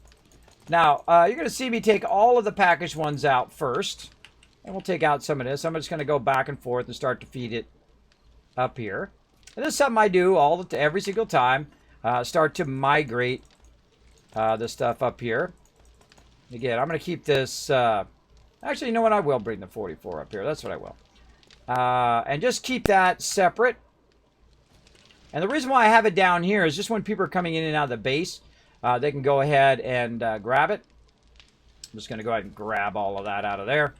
Speaker 1: Now, you're going to see me take all of the packaged ones out first. And we'll take out some of this. I'm just going to go back and forth and start to feed it up here. And this is something I do every single time. Start to migrate the stuff up here. Again, I'm going to keep this... actually, you know what? I will bring the 44 up here. That's what I will. And just keep that separate. And the reason why I have it down here is just when people are coming in and out of the base, they can go ahead and grab it. I'm just going to go ahead and grab all of that out of there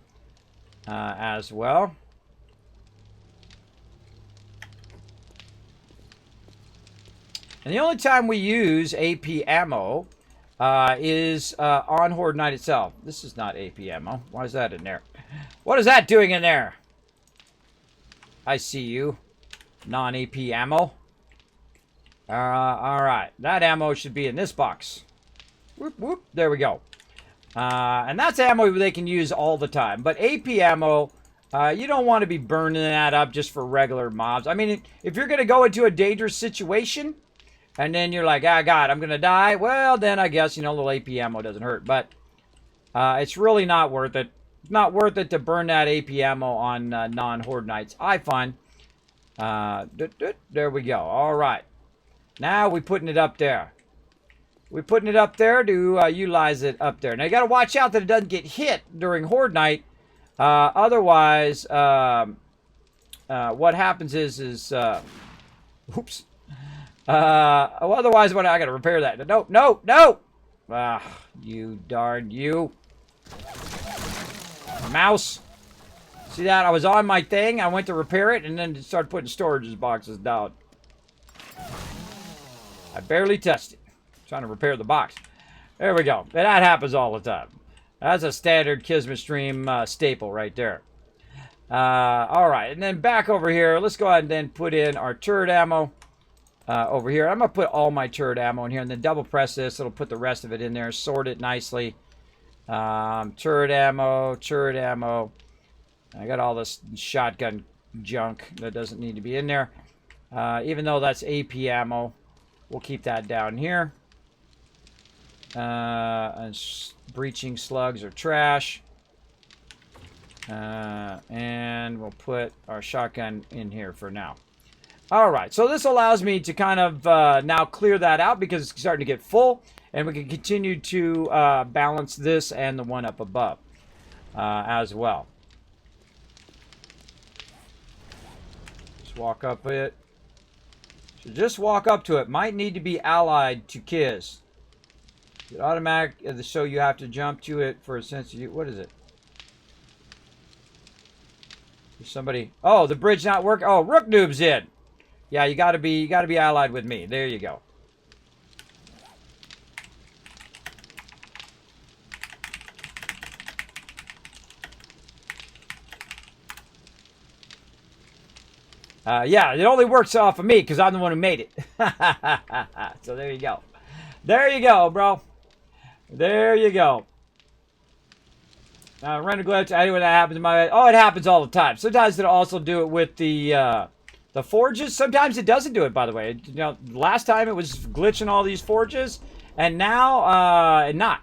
Speaker 1: as well. And the only time we use AP ammo is on Horde Night itself. This is not AP ammo. Why is that in there? What is that doing in there? I see you. Non-AP ammo. Alright. That ammo should be in this box. Whoop, whoop. There we go. And that's ammo they can use all the time. But AP ammo, you don't want to be burning that up just for regular mobs. I mean, if you're going to go into a dangerous situation, and then you're like, ah, God, I'm going to die. Well, then I guess, you know, a little AP ammo doesn't hurt. But it's really not worth it. Not worth it to burn that AP ammo on non-Horde nights, I find. There we go. All right. Now we're putting it up there. We're putting it up there to utilize it up there. Now, you got to watch out that it doesn't get hit during Horde night. Otherwise, what happens is oops. Otherwise, what I got to repair that. No, no, no! Ah, you darn you. Mouse. See that? I was on my thing. I went to repair it and then started putting storage boxes down. I barely touched it. Trying to repair the box. There we go. And that happens all the time. That's a standard Kismet stream staple right there. Alright, and then back over here, let's go ahead and then put in our turret ammo over here. I'm going to put all my turret ammo in here and then double press this. It'll put the rest of it in there, sort it nicely. Turret ammo, turret ammo. I got all this shotgun junk that doesn't need to be in there. Even though that's AP ammo, we'll keep that down here. And breaching slugs are trash. And we'll put our shotgun in here for now. Alright, so this allows me to kind of now clear that out because it's starting to get full. And we can continue to balance this and the one up above as well. Just walk up it. So just walk up to it. Might need to be allied to Kiz. It automatic, so you have to jump to it for a sense of you. What is it? There's somebody. Oh, the bridge not working. Oh, Rook Noob's in. Yeah, you gotta be allied with me. There you go. Yeah, it only works off of me because I'm the one who made it. So there you go. There you go, bro. There you go. Render glitch. I know when that happens in my... Oh, it happens all the time. Sometimes it'll also do it with the forges. Sometimes it doesn't do it, by the way. You know, last time it was glitching all these forges, and now not.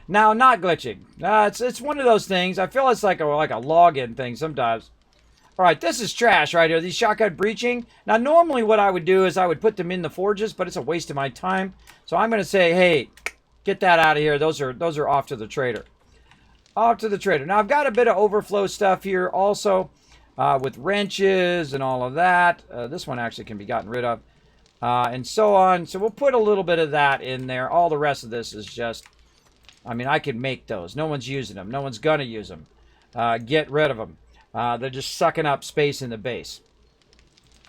Speaker 1: Now not glitching. It's one of those things. I feel it's like a login thing sometimes. All right, this is trash right here. These shotgun breaching. Now, normally what I would do is I would put them in the forges, but it's a waste of my time. So I'm going to say, hey, get that out of here. Those are off to the trader. Off to the trader. Now, I've got a bit of overflow stuff here also with wrenches and all of that. This one actually can be gotten rid of and so on. So we'll put a little bit of that in there. All the rest of this is just, I mean, I can make those. No one's using them. No one's going to use them. Get rid of them. They're just sucking up space in the base.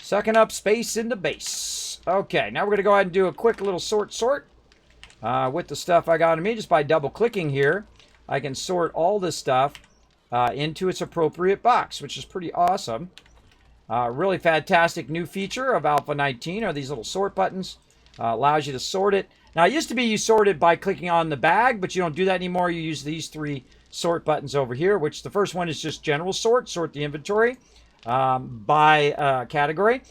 Speaker 1: Sucking up space in the base. Okay, now we're going to go ahead and do a quick little sort with the stuff I got on me. Just by double-clicking here, I can sort all this stuff into its appropriate box, which is pretty awesome. Really fantastic new feature of Alpha 19 are these little sort buttons. Allows you to sort it. Now, it used to be you sort it by clicking on the bag, but you don't do that anymore. You use these three sort buttons over here, which the first one is just general sort the inventory by category.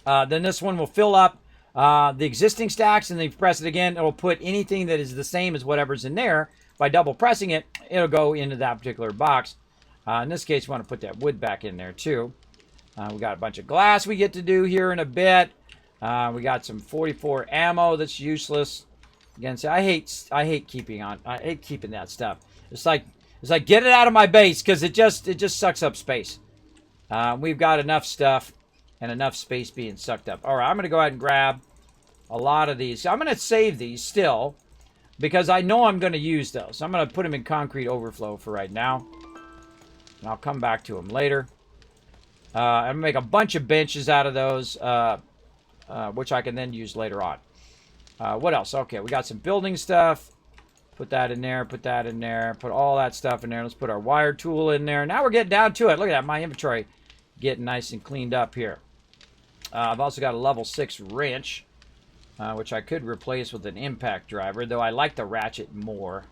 Speaker 1: Then this one will fill up the existing stacks, and then if you press it again, it'll put anything that is the same as whatever's in there. By double pressing it, it'll go into that particular box. In this case, we want to put that wood back in there too. We got a bunch of glass we get to do here in a bit. We got some 44 ammo that's useless. Again, see, I hate keeping that stuff. It's like get it out of my base because it just sucks up space. We've got enough stuff and enough space being sucked up. All right, I'm going to go ahead and grab a lot of these. I'm going to save these still because I know I'm going to use those. I'm going to put them in concrete overflow for right now. And I'll come back to them later. I'm going to make a bunch of benches out of those, which I can then use later on. What else? Okay, we got some building stuff. Put that in there, put that in there, put all that stuff in there. Let's put our wire tool in there. Now we're getting down to it. Look at that, my inventory getting nice and cleaned up here. I've also got a level 6 wrench, which I could replace with an impact driver, though I like the ratchet more.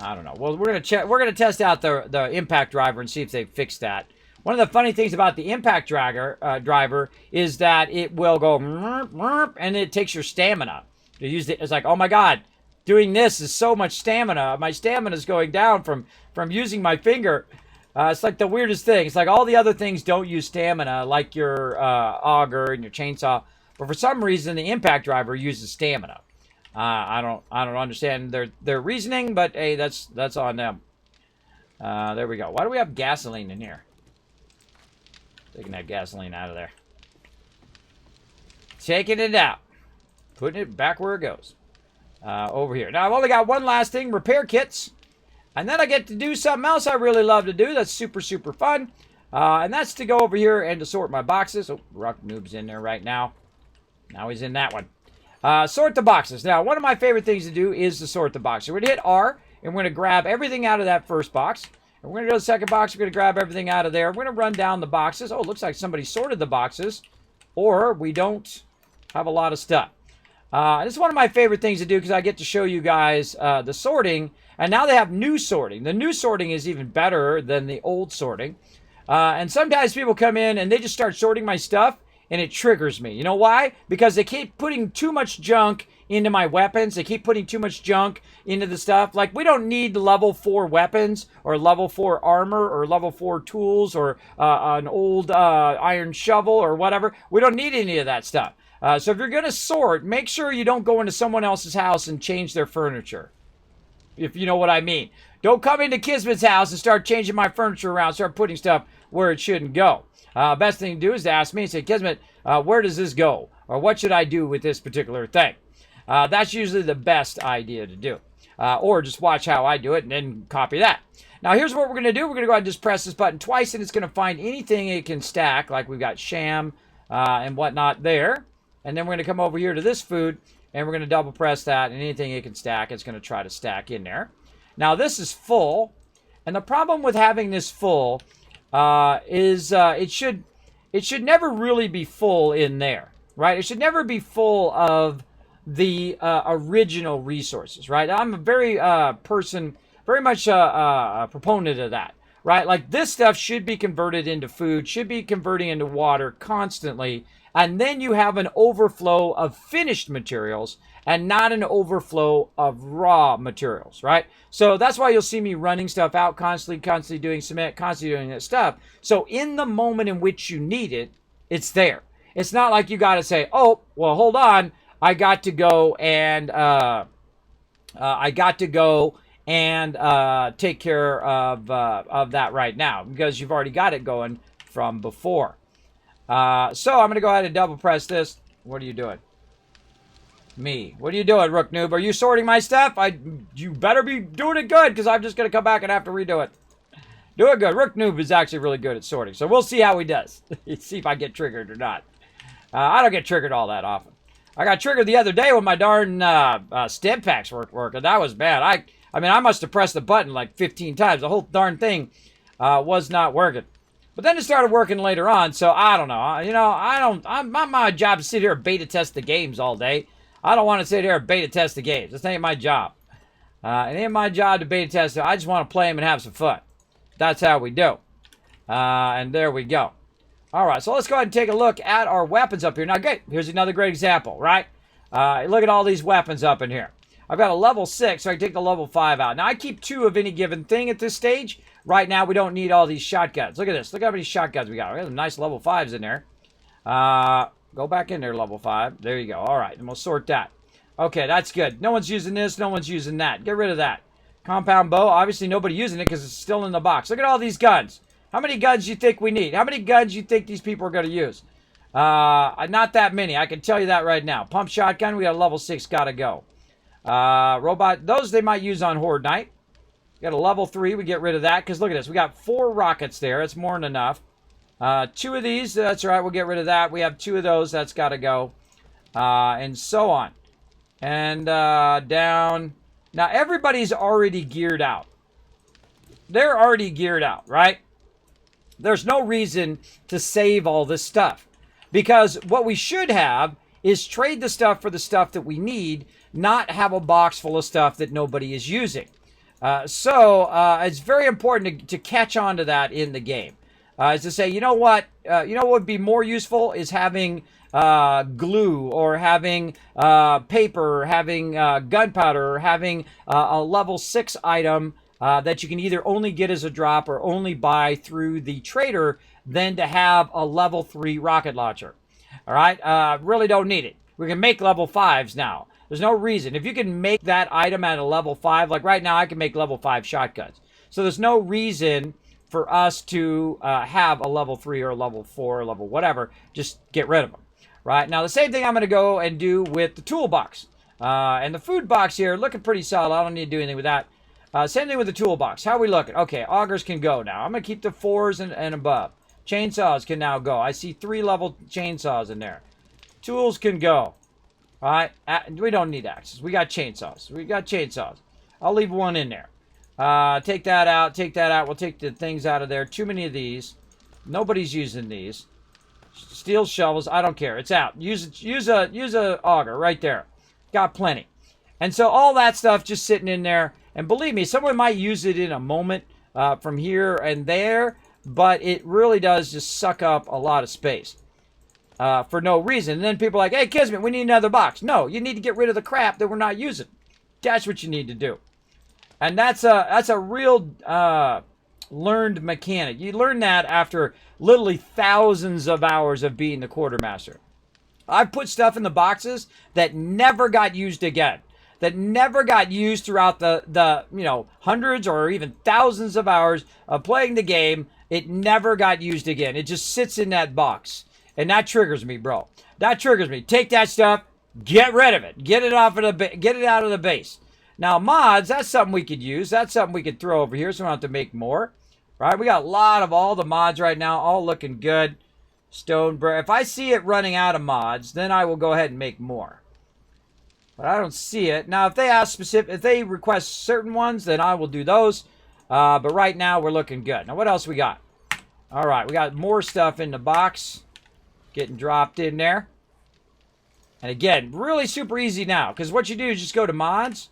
Speaker 1: I don't know. Well, we're gonna check. We're gonna test out the impact driver and see if they fixed that. One of the funny things about the impact driver is that it will go and it takes your stamina. You use it. It's like, oh my god, doing this is so much stamina. My stamina is going down from using my finger. It's like the weirdest thing. It's like all the other things don't use stamina, like your auger and your chainsaw, but for some reason the impact driver uses stamina. I don't understand their reasoning, but hey, that's on them. There we go. Why do we have gasoline in here? Taking that gasoline out of there. Taking it out. Putting it back where it goes. Over here. Now, I've only got one last thing. Repair kits. And then I get to do something else I really love to do. That's super, super fun. And that's to go over here and to sort my boxes. Oh, Rock Noob's in there right now. Now he's in that one. Sort the boxes. Now, one of my favorite things to do is to sort the box. So we're going to hit R, and we're going to grab everything out of that first box. And we're going to go to the second box. We're going to grab everything out of there. We're going to run down the boxes. Oh, it looks like somebody sorted the boxes. Or we don't have a lot of stuff. This is one of my favorite things to do because I get to show you guys the sorting. And now they have new sorting. The new sorting is even better than the old sorting. And sometimes people come in and they just start sorting my stuff. And it triggers me. You know why? Because they keep putting too much junk into my weapons. They keep putting too much junk into the stuff. Like, we don't need level 4 weapons or level 4 armor or level 4 tools or an old iron shovel or whatever. We don't need any of that stuff. So if you're going to sort, make sure you don't go into someone else's house and change their furniture. If you know what I mean. Don't come into Kismet's house and start changing my furniture around, start putting stuff where it shouldn't go. Best thing to do is to ask me and say, Kismet, where does this go? Or what should I do with this particular thing? That's usually the best idea to do. Or just watch how I do it and then copy that. Now, here's what we're going to do. We're going to go ahead and just press this button twice, and it's going to find anything it can stack, like we've got sham and whatnot there. And then we're going to come over here to this food, and we're going to double press that, and anything it can stack, it's going to try to stack in there. Now, this is full, and the problem with having this full is it should never really be full in there, right? It should never be full of the original resources, right? I'm a very much a proponent of that, right? Like, this stuff should be converted into food, should be converting into water constantly, and then you have an overflow of finished materials and not an overflow of raw materials, right? So that's why you'll see me running stuff out constantly doing cement, constantly doing that stuff. So in the moment in which you need it, it's there. It's not like you got to say, oh, well, hold on, I got to go and take care of that right now because you've already got it going from before. So I'm going to go ahead and double press this. What are you doing? Me. What are you doing, Rook Noob? Are you sorting my stuff? You better be doing it good because I'm just going to come back and have to redo it. Do it good. Rook Noob is actually really good at sorting. So we'll see how he does. See if I get triggered or not. I don't get triggered all that often. I got triggered the other day when my darn stem packs weren't working. That was bad. I mean, I must have pressed the button like 15 times. The whole darn thing was not working. But then it started working later on, so I don't know. You know, I'm not my job to sit here and beta test the games all day. I don't want to sit here and beta test the games. This ain't my job. It ain't my job to beta test it. I just want to play them and have some fun. That's how we do. And there we go. All right, so let's go ahead and take a look at our weapons up here. Now, great. Here's another great example, right? Look at all these weapons up in here. I've got a level 6, so I can take the level 5 out. Now, I keep 2 of any given thing at this stage. Right now, we don't need all these shotguns. Look at this. Look how many shotguns we got. We got some nice level 5s in there. Go back in there, level 5. There you go. All right, and we'll sort that. Okay, that's good. No one's using this. No one's using that. Get rid of that. Compound bow. Obviously, nobody using it because it's still in the box. Look at all these guns. How many guns do you think we need? How many guns do you think these people are going to use? Not that many. I can tell you that right now. Pump shotgun, we got a level 6, got to go. Robot, those they might use on Horde Night. Got a level 3, we get rid of that, because look at this. We got 4 rockets there. That's more than enough. 2 of these, that's right, we'll get rid of that. We have 2 of those, that's got to go. And so on. And down. Now, everybody's already geared out. They're already geared out, right? There's no reason to save all this stuff. Because what we should have is trade the stuff for the stuff that we need, not have a box full of stuff that nobody is using. So it's very important to catch on to that in the game. Is to say, you know what would be more useful is having glue, or having paper, or having gunpowder, or having a level 6 item that you can either only get as a drop or only buy through the trader, than to have a level 3 rocket launcher. All right, really don't need it. We can make level 5s now. There's no reason. If you can make that item at a level 5, like right now I can make level 5 shotguns. So there's no reason for us to have a level 3 or a level 4 or level whatever. Just get rid of them. Right, now the same thing I'm going to go and do with the toolbox. And the food box here, looking pretty solid. I don't need to do anything with that. Same thing with the toolbox. How are we looking? Okay, augers can go now. I'm going to keep the 4s and above. Chainsaws can now go. I see 3 level chainsaws in there. Tools can go. All right, we don't need axes. We got chainsaws. We got chainsaws. I'll leave 1 in there. Take that out. Take that out. We'll take the things out of there. Too many of these. Nobody's using these. Steel shovels. I don't care. It's out. Use a auger right there. Got plenty. And so all that stuff just sitting in there. And believe me, someone might use it in a moment from here and there, but it really does just suck up a lot of space for no reason. And then people are like, hey, Kismet, we need another box. No, you need to get rid of the crap that we're not using. That's what you need to do. And that's a real learned mechanic. You learn that after literally thousands of hours of being the quartermaster. I've put stuff in the boxes that never got used again. That never got used throughout the hundreds or even thousands of hours of playing the game. It never got used again. It just sits in that box. And that triggers me, bro. That triggers me. Take that stuff, get rid of it. Get it out of the base. Now, mods, that's something we could use. That's something we could throw over here so we don't have to make more. Right? We got a lot of all the mods right now, all looking good. Stone brick. If I see it running out of mods, then I will go ahead and make more. But I don't see it. Now, if they ask if they request certain ones, then I will do those. But right now, we're looking good. Now, what else we got? All right, we got more stuff in the box. Getting dropped in there. And again, really super easy now. Because what you do is just go to mods.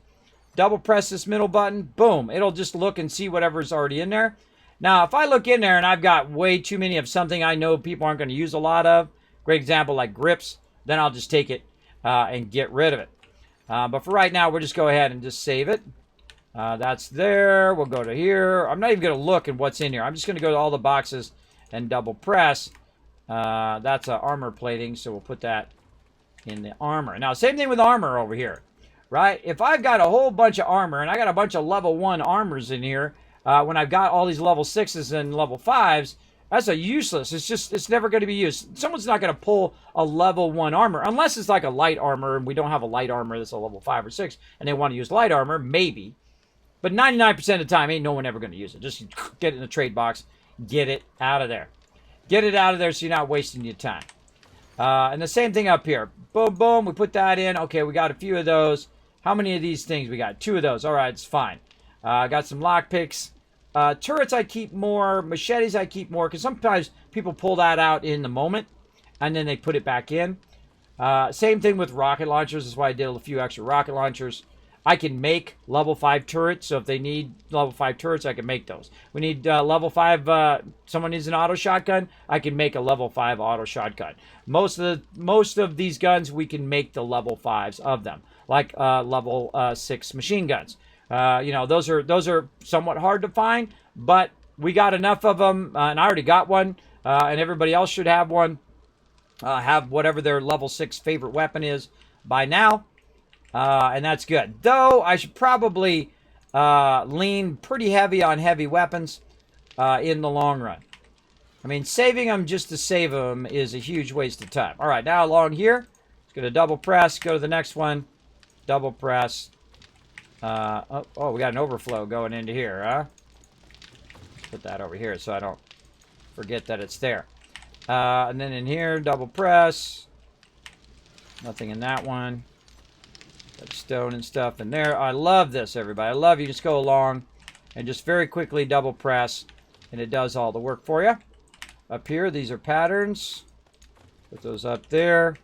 Speaker 1: Double press this middle button. Boom. It'll just look and see whatever's already in there. Now, if I look in there and I've got way too many of something I know people aren't going to use a lot of. Great example like grips. Then I'll just take it and get rid of it. But for right now, we'll just go ahead and just save it. That's there. We'll go to here. I'm not even going to look at what's in here. I'm just going to go to all the boxes and double press. That's armor plating, so we'll put that in the armor. Now, same thing with armor over here, right? If I've got a whole bunch of armor, and I got a bunch of level 1 armors in here, when I've got all these level 6s and level 5s, that's a useless. It's never going to be used. Someone's not going to pull a level 1 armor, unless it's like a light armor, and we don't have a light armor that's a level 5 or 6, and they want to use light armor, maybe. But 99% of the time, ain't no one ever going to use it. Just get it in the trade box, get it out of there. Get it out of there so you're not wasting your time. And the same thing up here. Boom, boom, we put that in. Okay, we got a few of those. How many of these things we got? 2 of those. All right, it's fine. Got some lockpicks. Turrets I keep more. Machetes I keep more. Because sometimes people pull that out in the moment. And then they put it back in. Same thing with rocket launchers. That's why I did a few extra rocket launchers. I can make level 5 turrets. So if they need level 5 turrets, I can make those. We need level 5. Someone needs an auto shotgun. I can make a level 5 auto shotgun. Most of these guns, we can make the level 5s of them. Like level 6 machine guns. Those are somewhat hard to find, but we got enough of them, and I already got one, and everybody else should have one. Have whatever their level 6 favorite weapon is by now, and that's good. Though I should probably lean pretty heavy on heavy weapons in the long run. I mean, saving them just to save them is a huge waste of time. All right, now along here, it's going to double press, go to the next one, double press. Oh, we got an overflow going into here, huh? Put that over here so I don't forget that it's there. And then in here, double press. Nothing in that one. Got stone and stuff in there. I love this, everybody. I love you just go along and just very quickly double press, and it does all the work for you. Up here, these are patterns. Put those up there.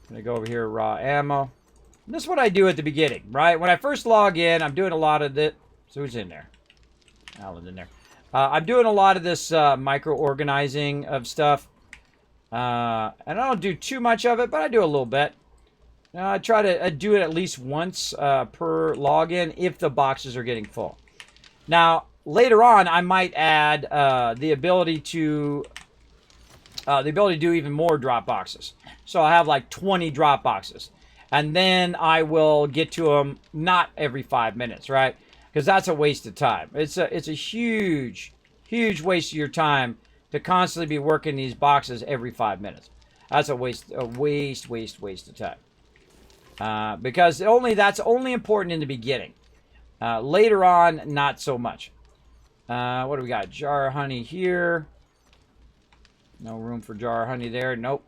Speaker 1: I'm going to go over here, raw ammo. And this is what I do at the beginning, right? When I first log in, I'm doing a lot of this. So who's in there? Alan's in there. I'm doing a lot of this micro-organizing of stuff. And I don't do too much of it, but I do a little bit. I try to do it at least once per login if the boxes are getting full. Now, later on, I might add the ability to do even more drop boxes. So I have like 20 drop boxes. And then I will get to them not every 5 minutes, right? Because that's a waste of time. It's a huge, huge waste of your time to constantly be working these boxes every 5 minutes. That's a waste of time. Because that's only important in the beginning. Later on, not so much. What do we got? Jar of honey here. No room for jar of honey there. Nope.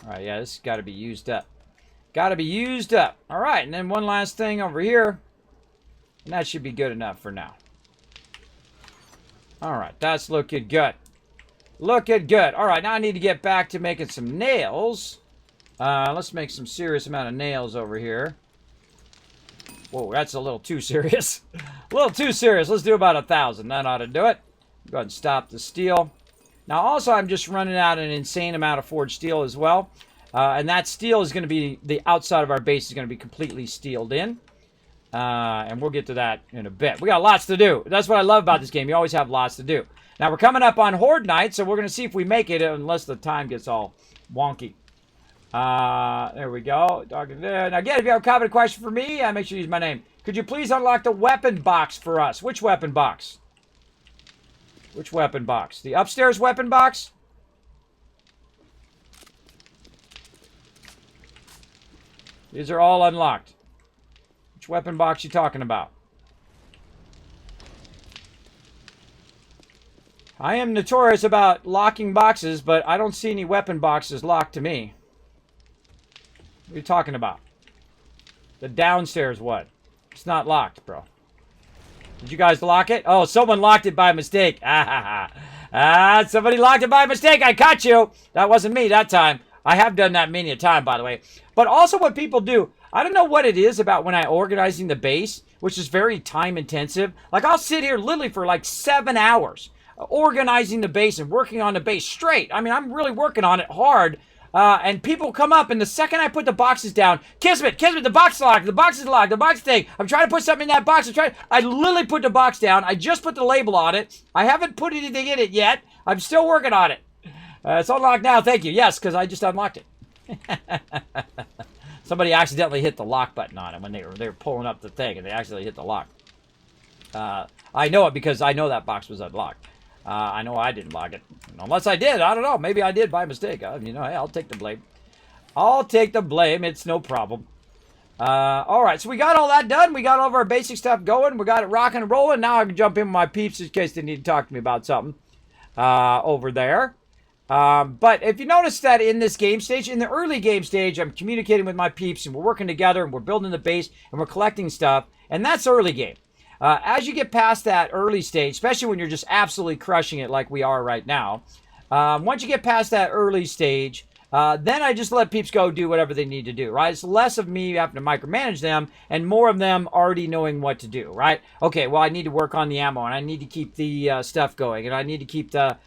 Speaker 1: All right, yeah, this has got to be used up. Got to be used up. All right, and then one last thing over here. And that should be good enough for now. All right, that's looking good. Looking good. All right, now I need to get back to making some nails. Let's make some serious amount of nails over here. Whoa, that's a little too serious. A little too serious. Let's do about 1,000. That ought to do it. Go ahead and stop the steel. Now, also, I'm just running out an insane amount of forged steel as well. And that steel is going to be, the outside of our base is going to be completely steeled in. And we'll get to that in a bit. We got lots to do. That's what I love about this game. You always have lots to do. Now, we're coming up on Horde Night, so we're going to see if we make it, unless the time gets all wonky. There we go. Talking there. Now, again, if you have a comment or question for me, make sure you use my name. Could you please unlock the weapon box for us? Which weapon box? Which weapon box? The upstairs weapon box? These are all unlocked. Which weapon box you talking about? I am notorious about locking boxes, but I don't see any weapon boxes locked to me. What are you talking about? The downstairs one. It's not locked, bro. Did you guys lock it? Oh, someone locked it by mistake. Somebody locked it by mistake. I caught you. That wasn't me that time. I have done that many a time, by the way. But also what people do, I don't know what it is about when I'm organizing the base, which is very time intensive. Like, I'll sit here literally for like 7 hours organizing the base and working on the base straight. I mean, I'm really working on it hard. And people come up, and the second I put the boxes down, Kismet, the box is locked, the box is locked, the box thing. I'm trying to put something in that box. I literally put the box down. I just put the label on it. I haven't put anything in it yet. I'm still working on it. It's unlocked now. Thank you. Yes, because I just unlocked it. Somebody accidentally hit the lock button on it when they were pulling up the thing, and they accidentally hit the lock. I know it because I know that box was unlocked. I know I didn't lock it. Unless I did. I don't know. Maybe I did by mistake. Hey, I'll take the blame. I'll take the blame. It's no problem. All right. So we got all that done. We got all of our basic stuff going. We got it rocking and rolling. Now I can jump in with my peeps in case they need to talk to me about something over there. But if you notice that in this game stage, in the early game stage, I'm communicating with my peeps and we're working together and we're building the base and we're collecting stuff. And that's early game. As you get past that early stage, especially when you're just absolutely crushing it like we are right now, once you get past that early stage, then I just let peeps go do whatever they need to do, right? It's less of me having to micromanage them and more of them already knowing what to do, right? Okay, well, I need to work on the ammo and I need to keep the stuff going and I need to keep the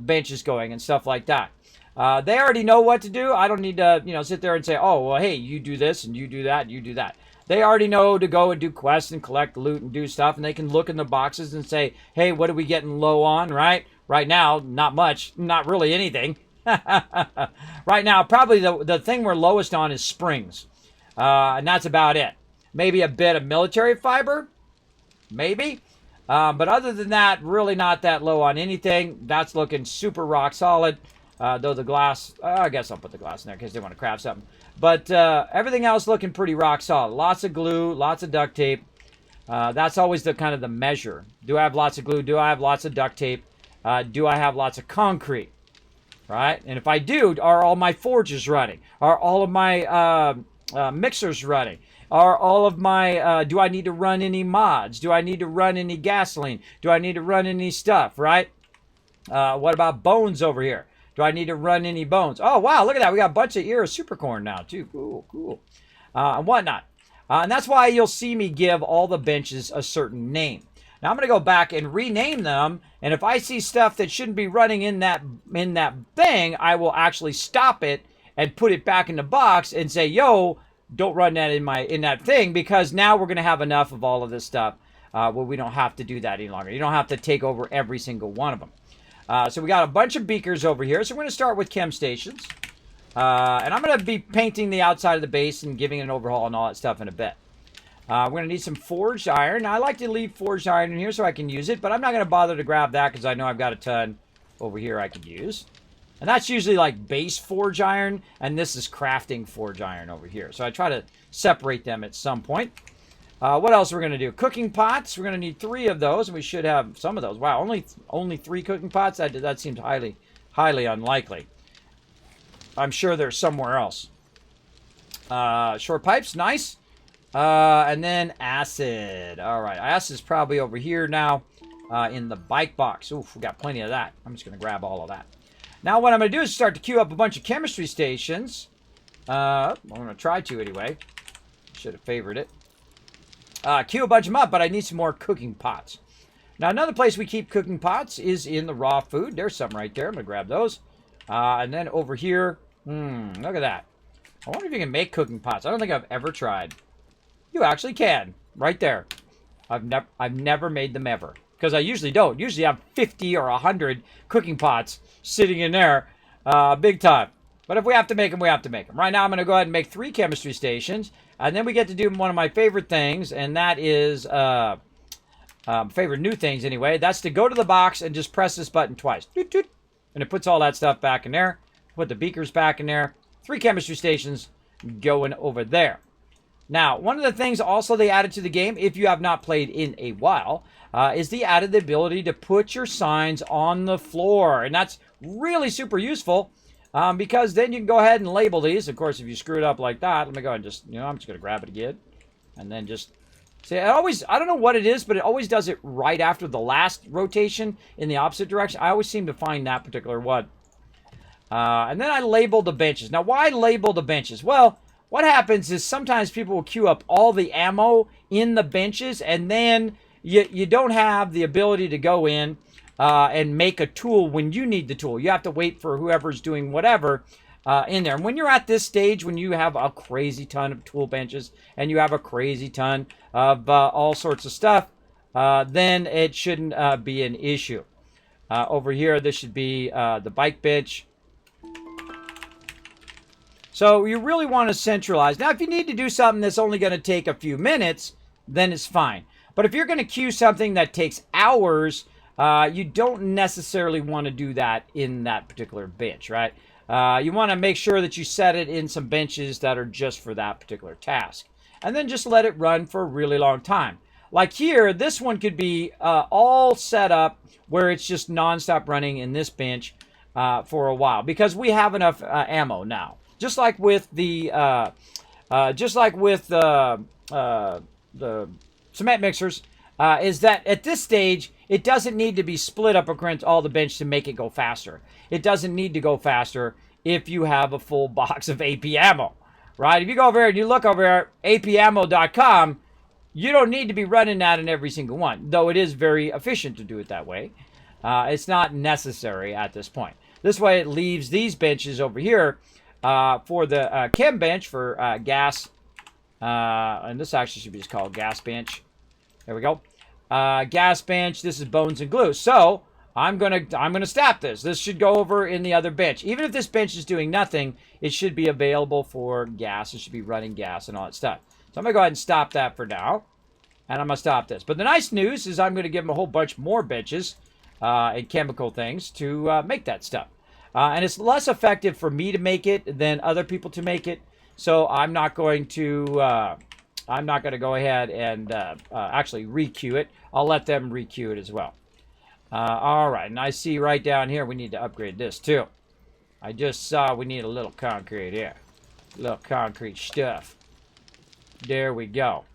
Speaker 1: benches going and stuff like that. They already know what to do. I don't need to, sit there and say, oh, well, hey, you do this and you do that and you do that. They already know to go and do quests and collect loot and do stuff, and they can look in the boxes and say, hey, what are we getting low on, right? Right now, not much, not really anything. Right now, probably the thing we're lowest on is springs, and that's about it. Maybe a bit of military fiber, maybe. But other than that, really not that low on anything. That's looking super rock solid. Though the glass, I guess I'll put the glass in there because they want to craft something. But everything else looking pretty rock solid. Lots of glue, lots of duct tape. That's always the kind of the measure. Do I have lots of glue? Do I have lots of duct tape? Do I have lots of concrete? Right? And if I do, are all my forges running? Are all of my mixers running? Are all of my, do I need to run any mods? Do I need to run any gasoline? Do I need to run any stuff, right? What about bones over here? Do I need to run any bones? Oh, wow, look at that. We got a bunch of ear of supercorn now, too. Cool, cool. And whatnot. And that's why you'll see me give all the benches a certain name. Now, I'm going to go back and rename them. And if I see stuff that shouldn't be running in that thing, I will actually stop it and put it back in the box and say, yo, don't run that in that thing, because now we're going to have enough of all of this stuff where we don't have to do that any longer. You don't have to take over every single one of them. So we got a bunch of beakers over here. So we're going to start with Chem Stations. And I'm going to be painting the outside of the base and giving it an overhaul and all that stuff in a bit. We're going to need some forged iron. Now, I like to leave forged iron in here so I can use it, but I'm not going to bother to grab that because I know I've got a ton over here I could use. And that's usually like base forge iron, and this is crafting forge iron over here. So I try to separate them at some point. What else we're going to do? Cooking pots. We're going to need 3 of those, and we should have some of those. Wow, only 3 cooking pots? That seems highly unlikely. I'm sure they're somewhere else. Short pipes, nice. And then acid. All right, acid is probably over here now in the bike box. Oof, we got plenty of that. I'm just going to grab all of that. Now what I'm going to do is start to queue up a bunch of chemistry stations. I'm going to try to anyway. Should have favored it. Queue a bunch of them up, but I need some more cooking pots. Now another place we keep cooking pots is in the raw food. There's some right there. I'm going to grab those. And then over here, look at that. I wonder if you can make cooking pots. I don't think I've ever tried. You actually can. Right there. I've never made them ever. Because I usually don't. Usually I have 50 or 100 cooking pots sitting in there. Big time. But if we have to make them, we have to make them. Right now I'm going to go ahead and make 3 chemistry stations. And then we get to do one of my favorite things. And that is, favorite new things anyway. That's to go to the box and just press this button twice. Doot, doot. And it puts all that stuff back in there. Put the beakers back in there. 3 chemistry stations going over there. Now, one of the things also they added to the game, if you have not played in a while, is they added the ability to put your signs on the floor. And that's really super useful because then you can go ahead and label these. Of course, if you screw it up like that, let me go ahead and just, I'm just going to grab it again. And then just, see, I don't know what it is, but it always does it right after the last rotation in the opposite direction. I always seem to find that particular one. And then I label the benches. Now, why label the benches? Well, what happens is sometimes people will queue up all the ammo in the benches, and then you don't have the ability to go in and make a tool when you need the tool. You have to wait for whoever's doing whatever in there. And when you're at this stage, when you have a crazy ton of tool benches and you have a crazy ton of all sorts of stuff, then it shouldn't be an issue. Over here, this should be the bike bench. So you really want to centralize. Now, if you need to do something that's only going to take a few minutes, then it's fine. But if you're going to queue something that takes hours, you don't necessarily want to do that in that particular bench, right? You want to make sure that you set it in some benches that are just for that particular task. And then just let it run for a really long time. Like here, this one could be all set up where it's just nonstop running in this bench for a while. Because we have enough ammo now. Just like with the cement mixers, is that at this stage, it doesn't need to be split up across all the bench to make it go faster. It doesn't need to go faster if you have a full box of AP ammo, right? If you go over here and you look over here, apammo.com, you don't need to be running that in every single one, though it is very efficient to do it that way. It's not necessary at this point. This way it leaves these benches over here for the chem bench for gas, and this actually should be just called gas bench. There we go. Gas bench. This is bones and glue. So I'm gonna stop this. This should go over in the other bench. Even if this bench is doing nothing, it should be available for gas. It should be running gas and all that stuff. So I'm gonna go ahead and stop that for now. And I'm going to stop this. But the nice news is I'm going to give them a whole bunch more benches and chemical things to make that stuff. And it's less effective for me to make it than other people to make it. So I'm not going to go ahead and actually re-queue it. I'll let them re-queue it as well. All right, and I see right down here we need to upgrade this too. I just saw we need a little concrete here. A little concrete stuff. There we go.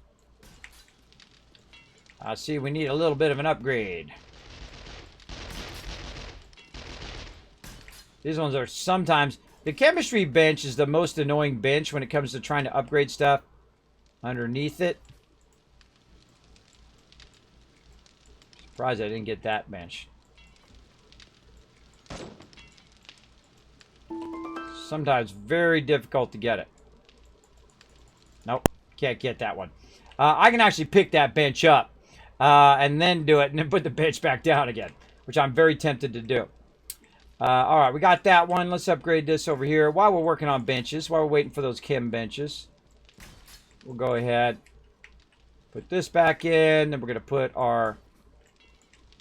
Speaker 1: I see we need a little bit of an upgrade. These ones are sometimes... The chemistry bench is the most annoying bench when it comes to trying to upgrade stuff underneath it. Surprised I didn't get that bench. Sometimes very difficult to get it. Nope, can't get that one. I can actually pick that bench up and then do it and then put the bench back down again, which I'm very tempted to do. All right, we got that one. Let's upgrade this over here while we're working on benches, while we're waiting for those chem benches. We'll go ahead, put this back in, then we're going to put our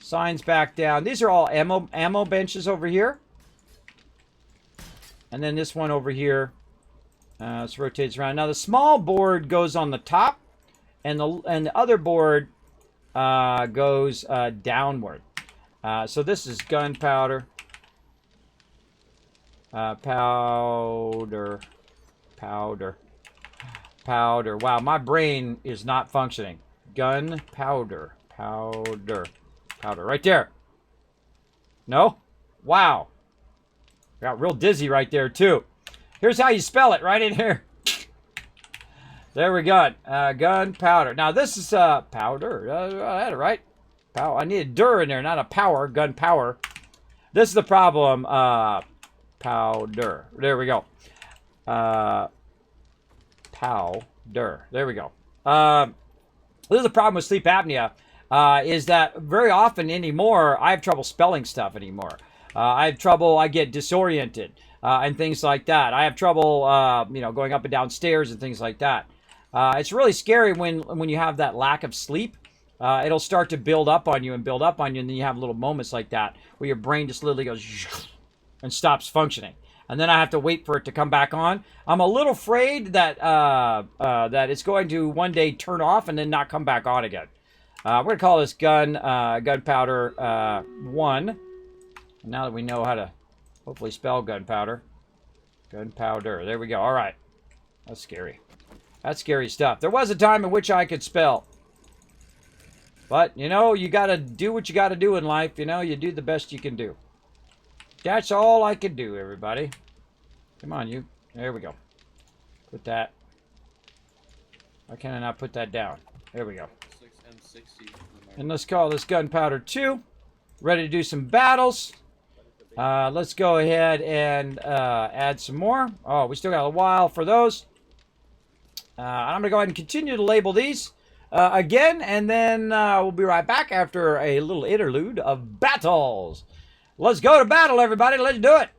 Speaker 1: signs back down. These are all ammo benches over here. And then this one over here. This rotates around. Now the small board goes on the top, and the other board goes downward. So this is gunpowder. Powder. Wow, my brain is not functioning. Gunpowder. Powder. Right there. No? Wow. Got real dizzy right there, too. Here's how you spell it, right in here. There we go. Gunpowder. Now, this is powder. I had it right. I need a dur in there, not a power. Gunpowder. This is the problem. Powder. There we go. Powder. There we go. This is the problem with sleep apnea. Is that very often anymore, I have trouble spelling stuff anymore. I have trouble, I get disoriented and things like that. I have trouble, going up and down stairs and things like that. It's really scary when you have that lack of sleep. It'll start to build up on you, and then you have little moments like that where your brain just literally goes and stops functioning. And then I have to wait for it to come back on. I'm a little afraid that that it's going to one day turn off and then not come back on again. We're going to call this gunpowder 1. And now that we know how to hopefully spell gunpowder. Gunpowder. There we go. All right. That's scary. That's scary stuff. There was a time in which I could spell. But, you got to do what you got to do in life. You do the best you can do. That's all I can do, everybody. Come on, you. There we go. Put that. Why can't I not put that down? There we go. And let's call this gunpowder 2. Ready to do some battles. Let's go ahead and add some more. Oh, we still got a while for those. I'm going to go ahead and continue to label these again, and then we'll be right back after a little interlude of battles. Let's go to battle, everybody. Let's do it.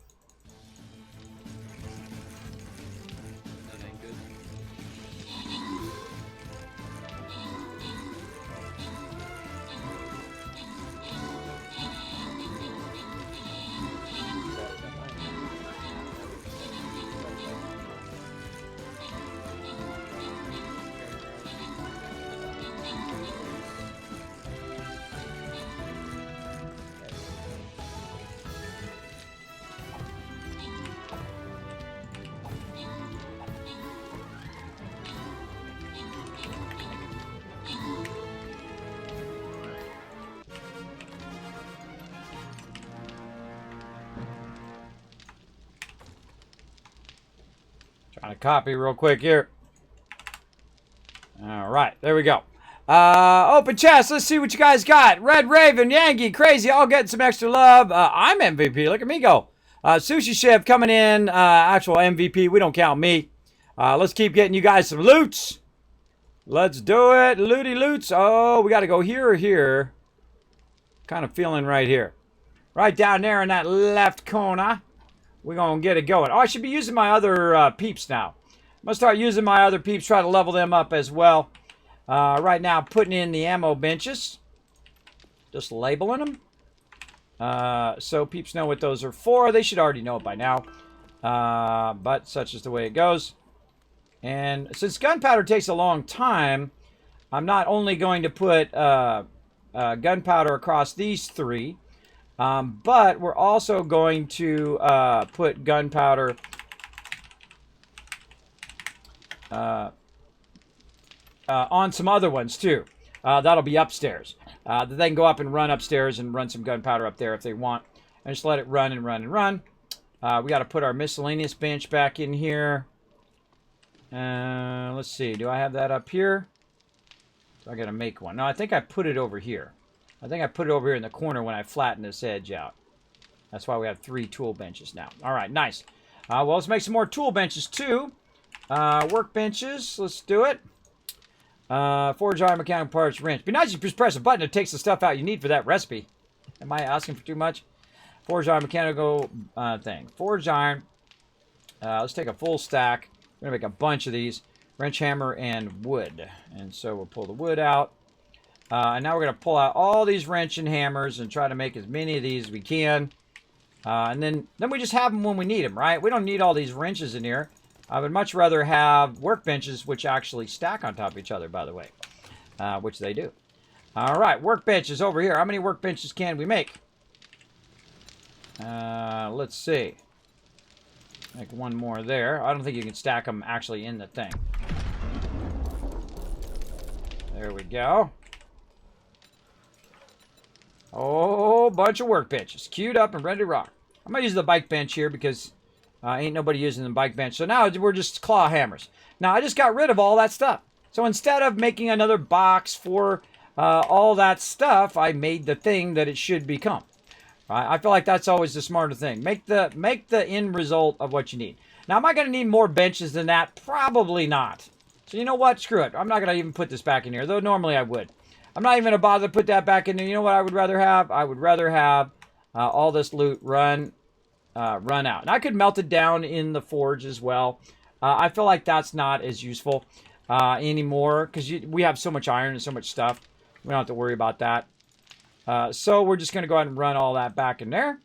Speaker 1: Trying to copy real quick here. All right, there we go. Open chest. Let's see what you guys got. Red Raven, Yankee, Crazy, all getting some extra love. I'm MVP. Look at me go. Sushi Chef coming in. Actual MVP. We don't count me. Let's keep getting you guys some loots. Let's do it. Looty loots. Oh, we got to go here or here. Kind of feeling right here. Right down there in that left corner. We're going to get it going. Oh, I should be using my other peeps now. I'm going to start using my other peeps, try to level them up as well. Right now, putting in the ammo benches. Just labeling them. So peeps know what those are for. They should already know it by now. But such is the way it goes. And since gunpowder takes a long time, I'm not only going to put gunpowder across these three, but we're also going to put gunpowder on some other ones too. That'll be upstairs. They can go up and run upstairs and run some gunpowder up there if they want. And just let it run and run and run. We got to put our miscellaneous bench back in here. Let's see. Do I have that up here? So I got to make one. No, I think I put it over here. I think I put it over here in the corner when I flattened this edge out. That's why we have 3 tool benches now. All right, nice. Well, let's make some more tool benches too. Workbenches. Let's do it. Forge iron, mechanical parts, wrench. Be nice if you just press a button. It takes the stuff out you need for that recipe. Am I asking for too much? Forge iron, mechanical thing. Forge iron. Let's take a full stack. We're going to make a bunch of these. Wrench, hammer, and wood. And so we'll pull the wood out. And now we're going to pull out all these wrench and hammers and try to make as many of these as we can. And then we just have them when we need them, right? We don't need all these wrenches in here. I would much rather have workbenches which actually stack on top of each other, by the way. Which they do. All right, workbenches over here. How many workbenches can we make? Let's see. Make one more there. I don't think you can stack them actually in the thing. There we go. Oh, bunch of workbenches. Queued up and ready to rock. I'm going to use the bike bench here because ain't nobody using the bike bench. So now we're just claw hammers. Now, I just got rid of all that stuff. So instead of making another box for all that stuff, I made the thing that it should become. I feel like that's always the smarter thing. Make the end result of what you need. Now, am I going to need more benches than that? Probably not. So you know what? Screw it. I'm not going to even put this back in here, though normally I would. I'm not even going to bother to put that back in there. You know what I would rather have? I would rather have all this loot run out. And I could melt it down in the forge as well. I feel like that's not as useful anymore because we have so much iron and so much stuff. We don't have to worry about that. So we're just going to go ahead and run all that back in there.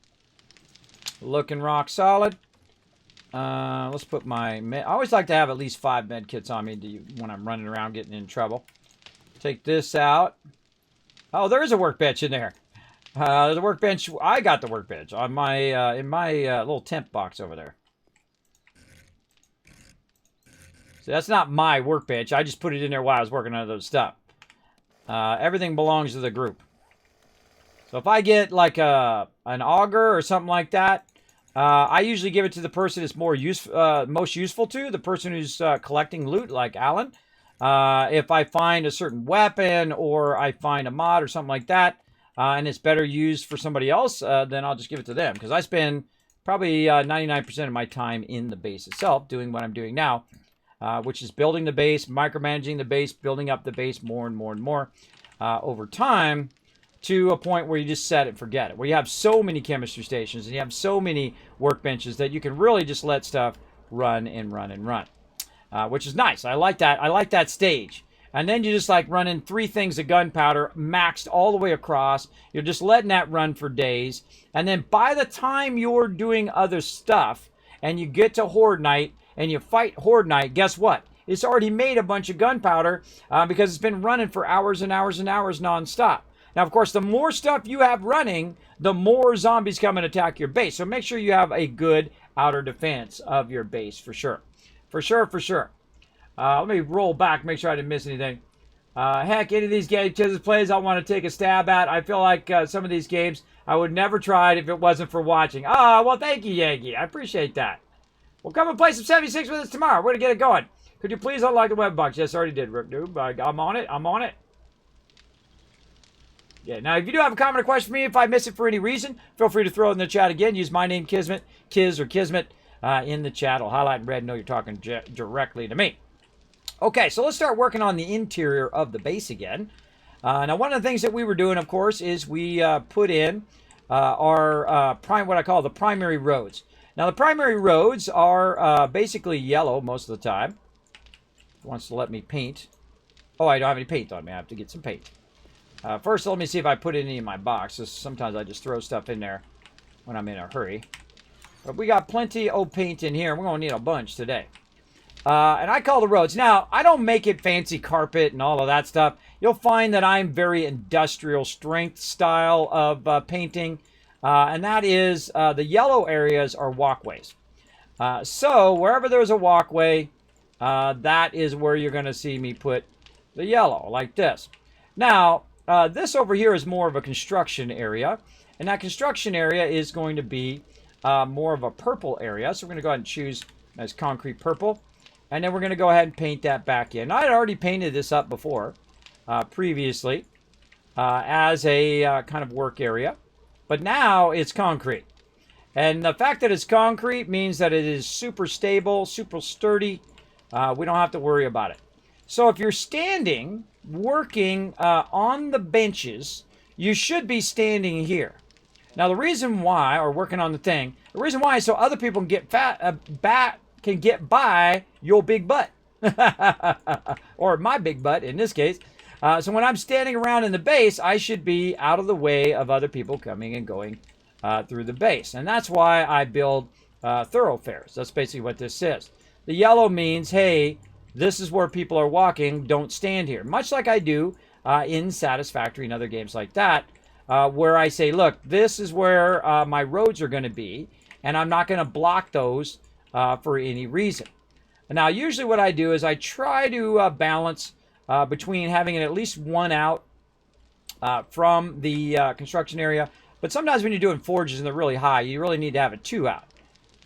Speaker 1: Looking rock solid. Let's put my... I always like to have at least 5 med kits on me when I'm running around getting in trouble. Take this out. Oh, there is a workbench in there. There's a workbench. I got the workbench on my in my little temp box over there. So that's not my workbench. I just put it in there while I was working on those stuff. Everything belongs to the group. So if I get like an auger or something like that, I usually give it to the person it's most useful to, the person who's collecting loot, like Alan. If I find a certain weapon or I find a mod or something like that, and it's better used for somebody else, then I'll just give it to them. Because I spend probably 99% of my time in the base itself doing what I'm doing now, which is building the base, micromanaging the base, building up the base more and more and more over time to a point where you just set it and forget it. Where you have so many chemistry stations and you have so many workbenches that you can really just let stuff run and run and run. Which is nice. I like that. I like that stage. And then you just like running 3 things of gunpowder maxed all the way across. You're just letting that run for days. And then by the time you're doing other stuff and you get to Horde Night and you fight Horde Night, guess what? It's already made a bunch of gunpowder because it's been running for hours and hours and hours nonstop. Now, of course, the more stuff you have running, the more zombies come and attack your base. So make sure you have a good outer defense of your base for sure. For sure, for sure. Let me roll back, make sure I didn't miss anything. Heck, any of these games plays I want to take a stab at. I feel like some of these games I would never try it if it wasn't for watching. Ah, well, thank you, Yankee. I appreciate that. Well, come and play some 76 with us tomorrow. We're going to get it going. Could you please unlock the web box? Yes, I already did, Rook Noob. I'm on it. I'm on it. Yeah, now, if you do have a comment or question for me, if I miss it for any reason, feel free to throw it in the chat again. Use my name, Kismet, Kiz or Kismet, in the chat. I'll highlight in red and know you're talking directly to me. Okay, so let's start working on the interior of the base again. Now, one of the things that we were doing, of course, is we put in our what I call the primary roads. Now, the primary roads are basically yellow most of the time. It wants to let me paint. Oh, I don't have any paint on me. I have to get some paint. First, let me see if I put any in my box. Sometimes I just throw stuff in there when I'm in a hurry. But we got plenty of paint in here. We're going to need a bunch today. And I call the roads. Now, I don't make it fancy carpet and all of that stuff. You'll find that I'm very industrial strength style of painting. And that is the yellow areas are walkways. So wherever there's a walkway, that is where you're going to see me put the yellow, like this. Now, this over here is more of a construction area. And that construction area is going to be more of a purple area. So we're going to go ahead and choose as concrete purple. And then we're going to go ahead and paint that back in. I had already painted this up before, previously, as a kind of work area. But now it's concrete. And the fact that it's concrete means that it is super stable, super sturdy. We don't have to worry about it. So if you're standing, working on the benches, you should be standing here. Now the reason why, or working on the thing, the reason why is so other people can get by your big butt. Or my big butt in this case. So when I'm standing around in the base, I should be out of the way of other people coming and going through the base. And that's why I build thoroughfares. That's basically what this is. The yellow means, hey, this is where people are walking. Don't stand here. Much like I do in Satisfactory and other games like that, where I say, look, this is where my roads are going to be, and I'm not going to block those for any reason. Now, usually what I do is I try to balance between having at least one out from the construction area. But sometimes when you're doing forges and they're really high, you really need to have a 2 out.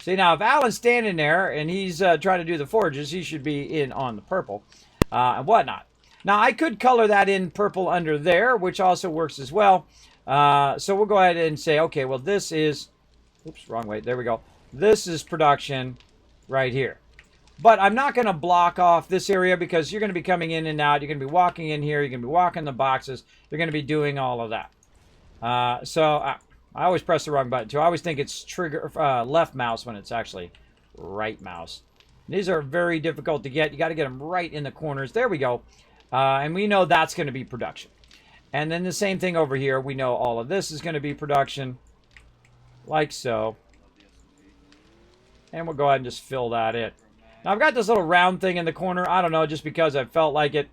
Speaker 1: See, now if Alan's standing there and he's trying to do the forges, he should be in on the purple and whatnot. Now, I could color that in purple under there, which also works as well. So we'll go ahead and say, okay, well, this is... Oops, wrong way. There we go. This is production right here. But I'm not going to block off this area because you're going to be coming in and out. You're going to be walking in here. You're going to be walking the boxes. You're going to be doing all of that. I always press the wrong button too. I always think it's trigger left mouse when it's actually right mouse. These are very difficult to get. You got to get them right in the corners. There we go. And we know that's going to be production. And then the same thing over here. We know all of this is going to be production. Like so. And we'll go ahead and just fill that in. Now I've got this little round thing in the corner. I don't know, just because I felt like it.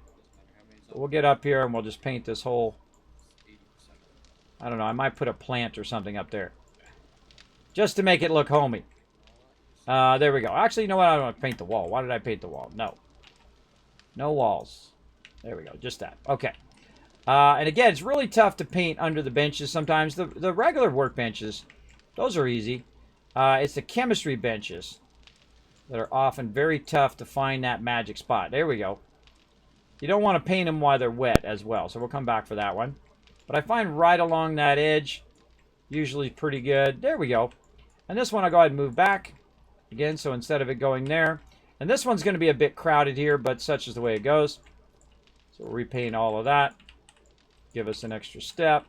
Speaker 1: So we'll get up here and we'll just paint this whole... I don't know, I might put a plant or something up there. Just to make it look homey. There we go. Actually, you know what? I don't want to paint the wall. Why did I paint the wall? No. No walls. There we go. Just that. Okay. And again, it's really tough to paint under the benches sometimes. The regular workbenches, those are easy. It's the chemistry benches that are often very tough to find that magic spot. There we go. You don't want to paint them while they're wet as well. So we'll come back for that one. But I find right along that edge, usually pretty good. There we go. And this one I'll go ahead and move back. Again, so instead of it going there. And this one's going to be a bit crowded here, but such is the way it goes. So we'll repaint all of that. Give us an extra step.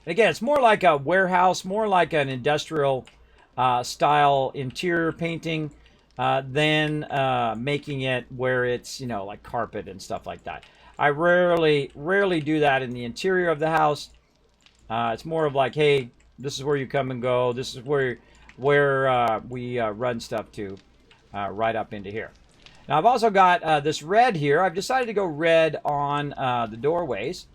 Speaker 1: And again, it's more like a warehouse, more like an industrial style interior painting than making it where it's, you know, like carpet and stuff like that. I rarely do that in the interior of the house. It's more of like, hey, this is where you come and go. This is where we run stuff to right up into here. Now, I've also got this red here. I've decided to go red on the doorways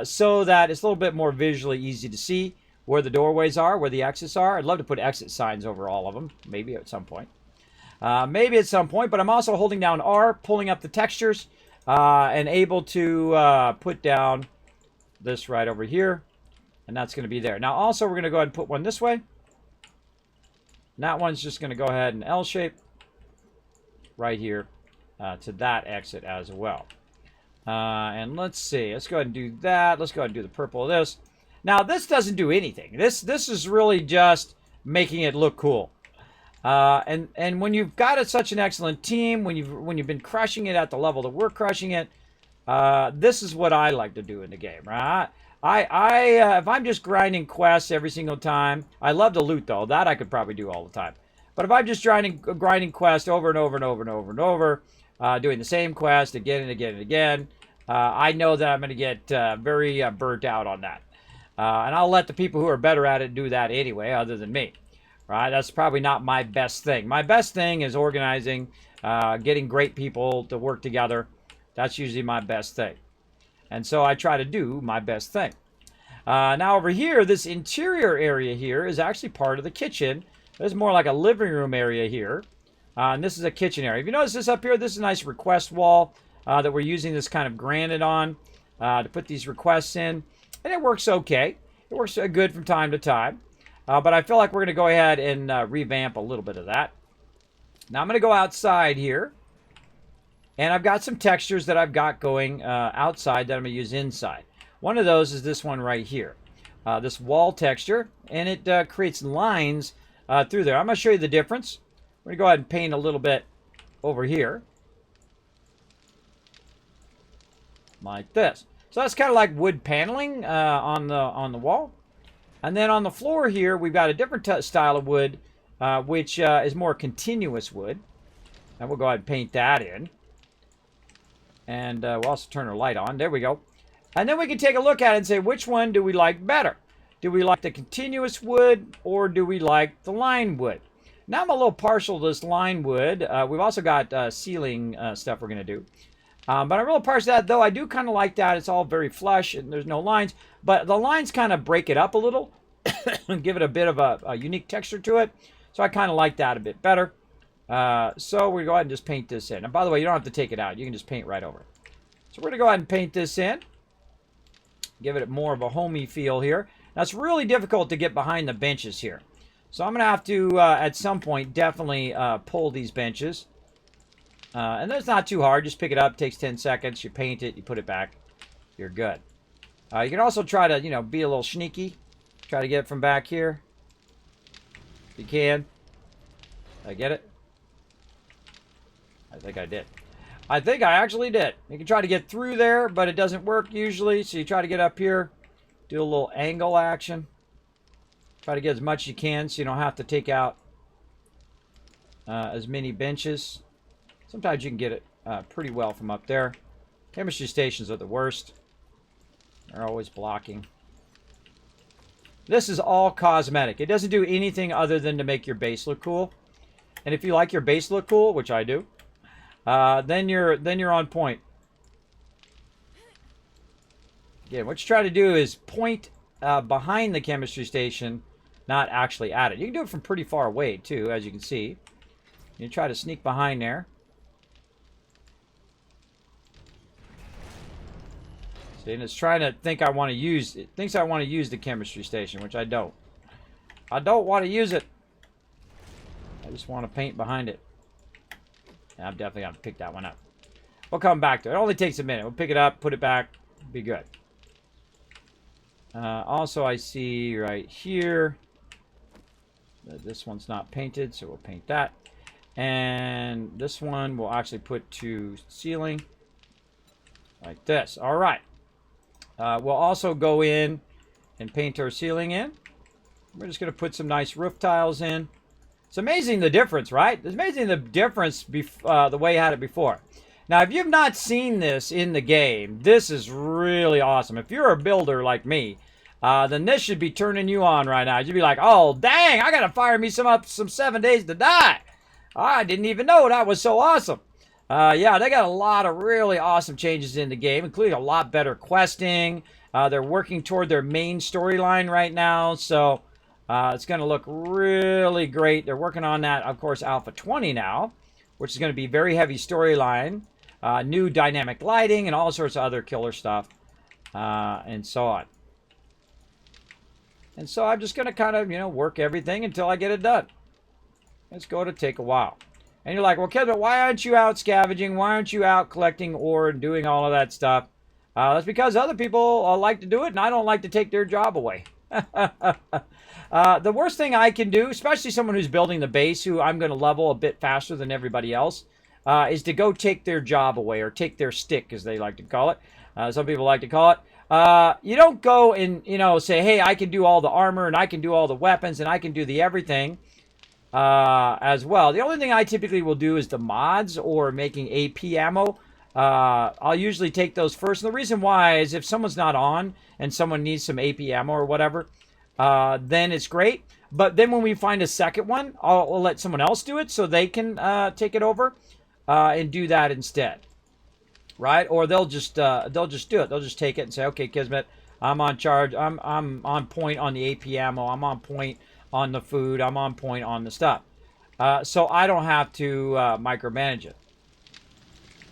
Speaker 1: so that it's a little bit more visually easy to see where the doorways are, where the exits are. I'd love to put exit signs over all of them, maybe at some point. But I'm also holding down R, pulling up the textures, and able to put down this right over here. And that's going to be there. Now, also, we're going to go ahead and put one this way. And that one's just going to go ahead and L-shape right here to that exit as well. And let's see. Let's go ahead and do that. Let's go ahead and do the purple of this. Now, this doesn't do anything. This is really just making it look cool. And when you've got such an excellent team, when you've been crushing it at the level that we're crushing it, this is what I like to do in the game, right? If I'm just grinding quests every single time, I love to loot though. That I could probably do all the time. But if I'm just grinding quests over and over and over and over and over, doing the same quest again and again and again. I know that I'm going to get very burnt out on that. And I'll let the people who are better at it do that anyway, other than me. Right? That's probably not my best thing. My best thing is organizing, getting great people to work together. That's usually my best thing. And so I try to do my best thing. Now over here, this interior area here is actually part of the kitchen. There's more like a living room area here. And this is a kitchen area. If you notice this up here, this is a nice request wall that we're using this kind of granite on to put these requests in. And it works okay. It works good from time to time. But I feel like we're going to go ahead and revamp a little bit of that. Now I'm going to go outside here. And I've got some textures that I've got going outside that I'm going to use inside. One of those is this one right here. This wall texture. And it creates lines through there. I'm going to show you the difference. I'm going to go ahead and paint a little bit over here. Like this. So that's kind of like wood paneling on the wall. And then on the floor here, we've got a different style of wood, which is more continuous wood. And we'll go ahead and paint that in. And we'll also turn our light on. There we go. And then we can take a look at it and say, which one do we like better? Do we like the continuous wood or do we like the line wood? Now I'm a little partial to this line wood. We've also got ceiling stuff we're going to do. But I'm real partial to that, though I do kind of like that. It's all very flush and there's no lines. But the lines kind of break it up a little and give it a bit of a unique texture to it. So I kind of like that a bit better. So we go ahead and just paint this in. And by the way, you don't have to take it out. You can just paint right over it. So we're going to go ahead and paint this in. Give it more of a homey feel here. Now it's really difficult to get behind the benches here. So I'm going to have to, at some point, definitely pull these benches. And that's not too hard. Just pick it up. It takes 10 seconds. You paint it. You put it back. You're good. You can also try to, be a little sneaky. Try to get it from back here. If you can. Did I get it? I think I did. I think I actually did. You can try to get through there, but it doesn't work usually. So you try to get up here. Do a little angle action. Try to get as much as you can so you don't have to take out as many benches. Sometimes you can get it pretty well from up there. Chemistry stations are the worst. They're always blocking. This is all cosmetic. It doesn't do anything other than to make your base look cool. And if you like your base look cool, which I do, then you're on point. Again, what you try to do is point behind the chemistry station, not actually at it. You can do it from pretty far away too, as you can see. You try to sneak behind there. See, and it's trying to think I want to use it. Thinks I want to use the chemistry station, which I don't. I don't want to use it. I just want to paint behind it. And I'm definitely going to pick that one up. We'll come back to it. It only takes a minute. We'll pick it up, put it back. Be good. Also, I see right here. This one's not painted, so we'll paint that. And this one we'll actually put to ceiling. Like this. All right. We'll also go in and paint our ceiling in. We're just going to put some nice roof tiles in. It's amazing the difference, right? It's amazing the difference the way you had it before. Now, if you've not seen this in the game, this is really awesome. If you're a builder like me, then this should be turning you on right now. You'd be like, oh, dang, I got to fire me some 7 days to die. I didn't even know that was so awesome. Yeah, they got a lot of really awesome changes in the game, including a lot better questing. They're working toward their main storyline right now, so it's going to look really great. They're working on that, of course, Alpha 20 now, which is going to be very heavy storyline, new dynamic lighting, and all sorts of other killer stuff, and so on. And so I'm just going to kind of, work everything until I get it done. It's going to take a while. And you're like, well, Kismet, why aren't you out scavenging? Why aren't you out collecting ore and doing all of that stuff? That's because other people like to do it, and I don't like to take their job away. The worst thing I can do, especially someone who's building the base, who I'm going to level a bit faster than everybody else, is to go take their job away, or take their stick, as they like to call it. Some people like to call it. You don't go and, say, hey, I can do all the armor, and I can do all the weapons, and I can do the everything. as well. The only thing I typically will do is the mods or making AP ammo. I'll usually take those first. And the reason why is if someone's not on and someone needs some AP ammo or whatever, then it's great. But then when we find a second one, I'll let someone else do it so they can take it over and do that instead, right? Or they'll just do it. They'll just take it and say, okay, Kismet, I'm on charge. I'm on point on the AP ammo. I'm on point on the food. I'm on point on the stuff. So I don't have to micromanage it.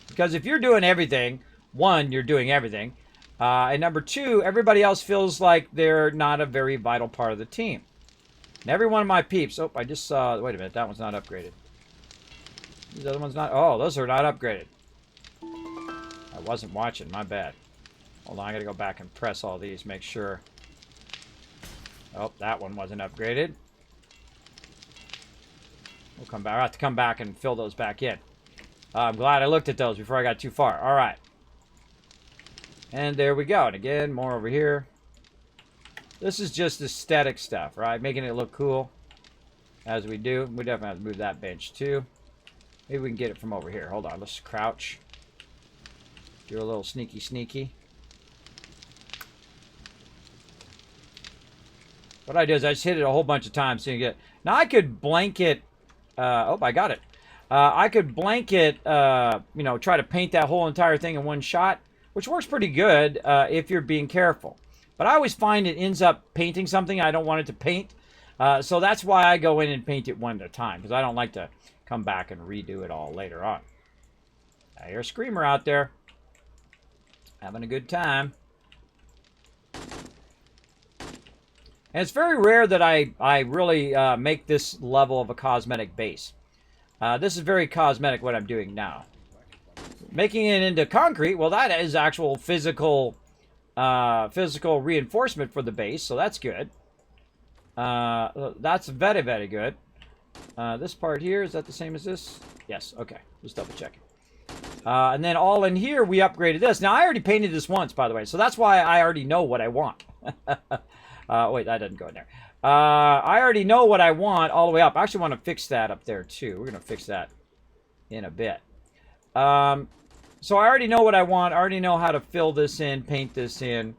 Speaker 1: Because if you're doing everything, one, you're doing everything. And number two, everybody else feels like they're not a very vital part of the team. And every one of my peeps, oh, I just saw, wait a minute, that one's not upgraded. These other ones not, oh, those are not upgraded. I wasn't watching, my bad. Hold on, I gotta go back and press all these, make sure. Oh, that one wasn't upgraded. We'll come back, I'll have to come back and fill those back in. I'm glad I looked at those before I got too far. All right. And there we go. And again, more over here. This is just aesthetic stuff, right? Making it look cool as we do. We definitely have to move that bench too. Maybe we can get it from over here. Hold on. Let's crouch. Do a little sneaky. What I do is I just hit it a whole bunch of times so you get... Now I could blanket... oh, I got it. I could blanket, you know, try to paint that whole entire thing in one shot, which works pretty good if you're being careful. But I always find it ends up painting something I don't want it to paint. So that's why I go in and paint it one at a time, because I don't like to come back and redo it all later on. I hear a screamer out there. Having a good time. And it's very rare that I really make this level of a cosmetic base. This is very cosmetic what I'm doing now. Making it into concrete, well, that is actual physical reinforcement for the base, so that's good. That's very, very good. This part here, is that the same as this? Yes, okay. Just double checking. And then all in here, we upgraded this. Now, I already painted this once, by the way, so that's why I already know what I want. Wait, that doesn't go in there. I already know what I want all the way up. I actually want to fix that up there, too. We're going to fix that in a bit. So I already know what I want. I already know how to fill this in, paint this in,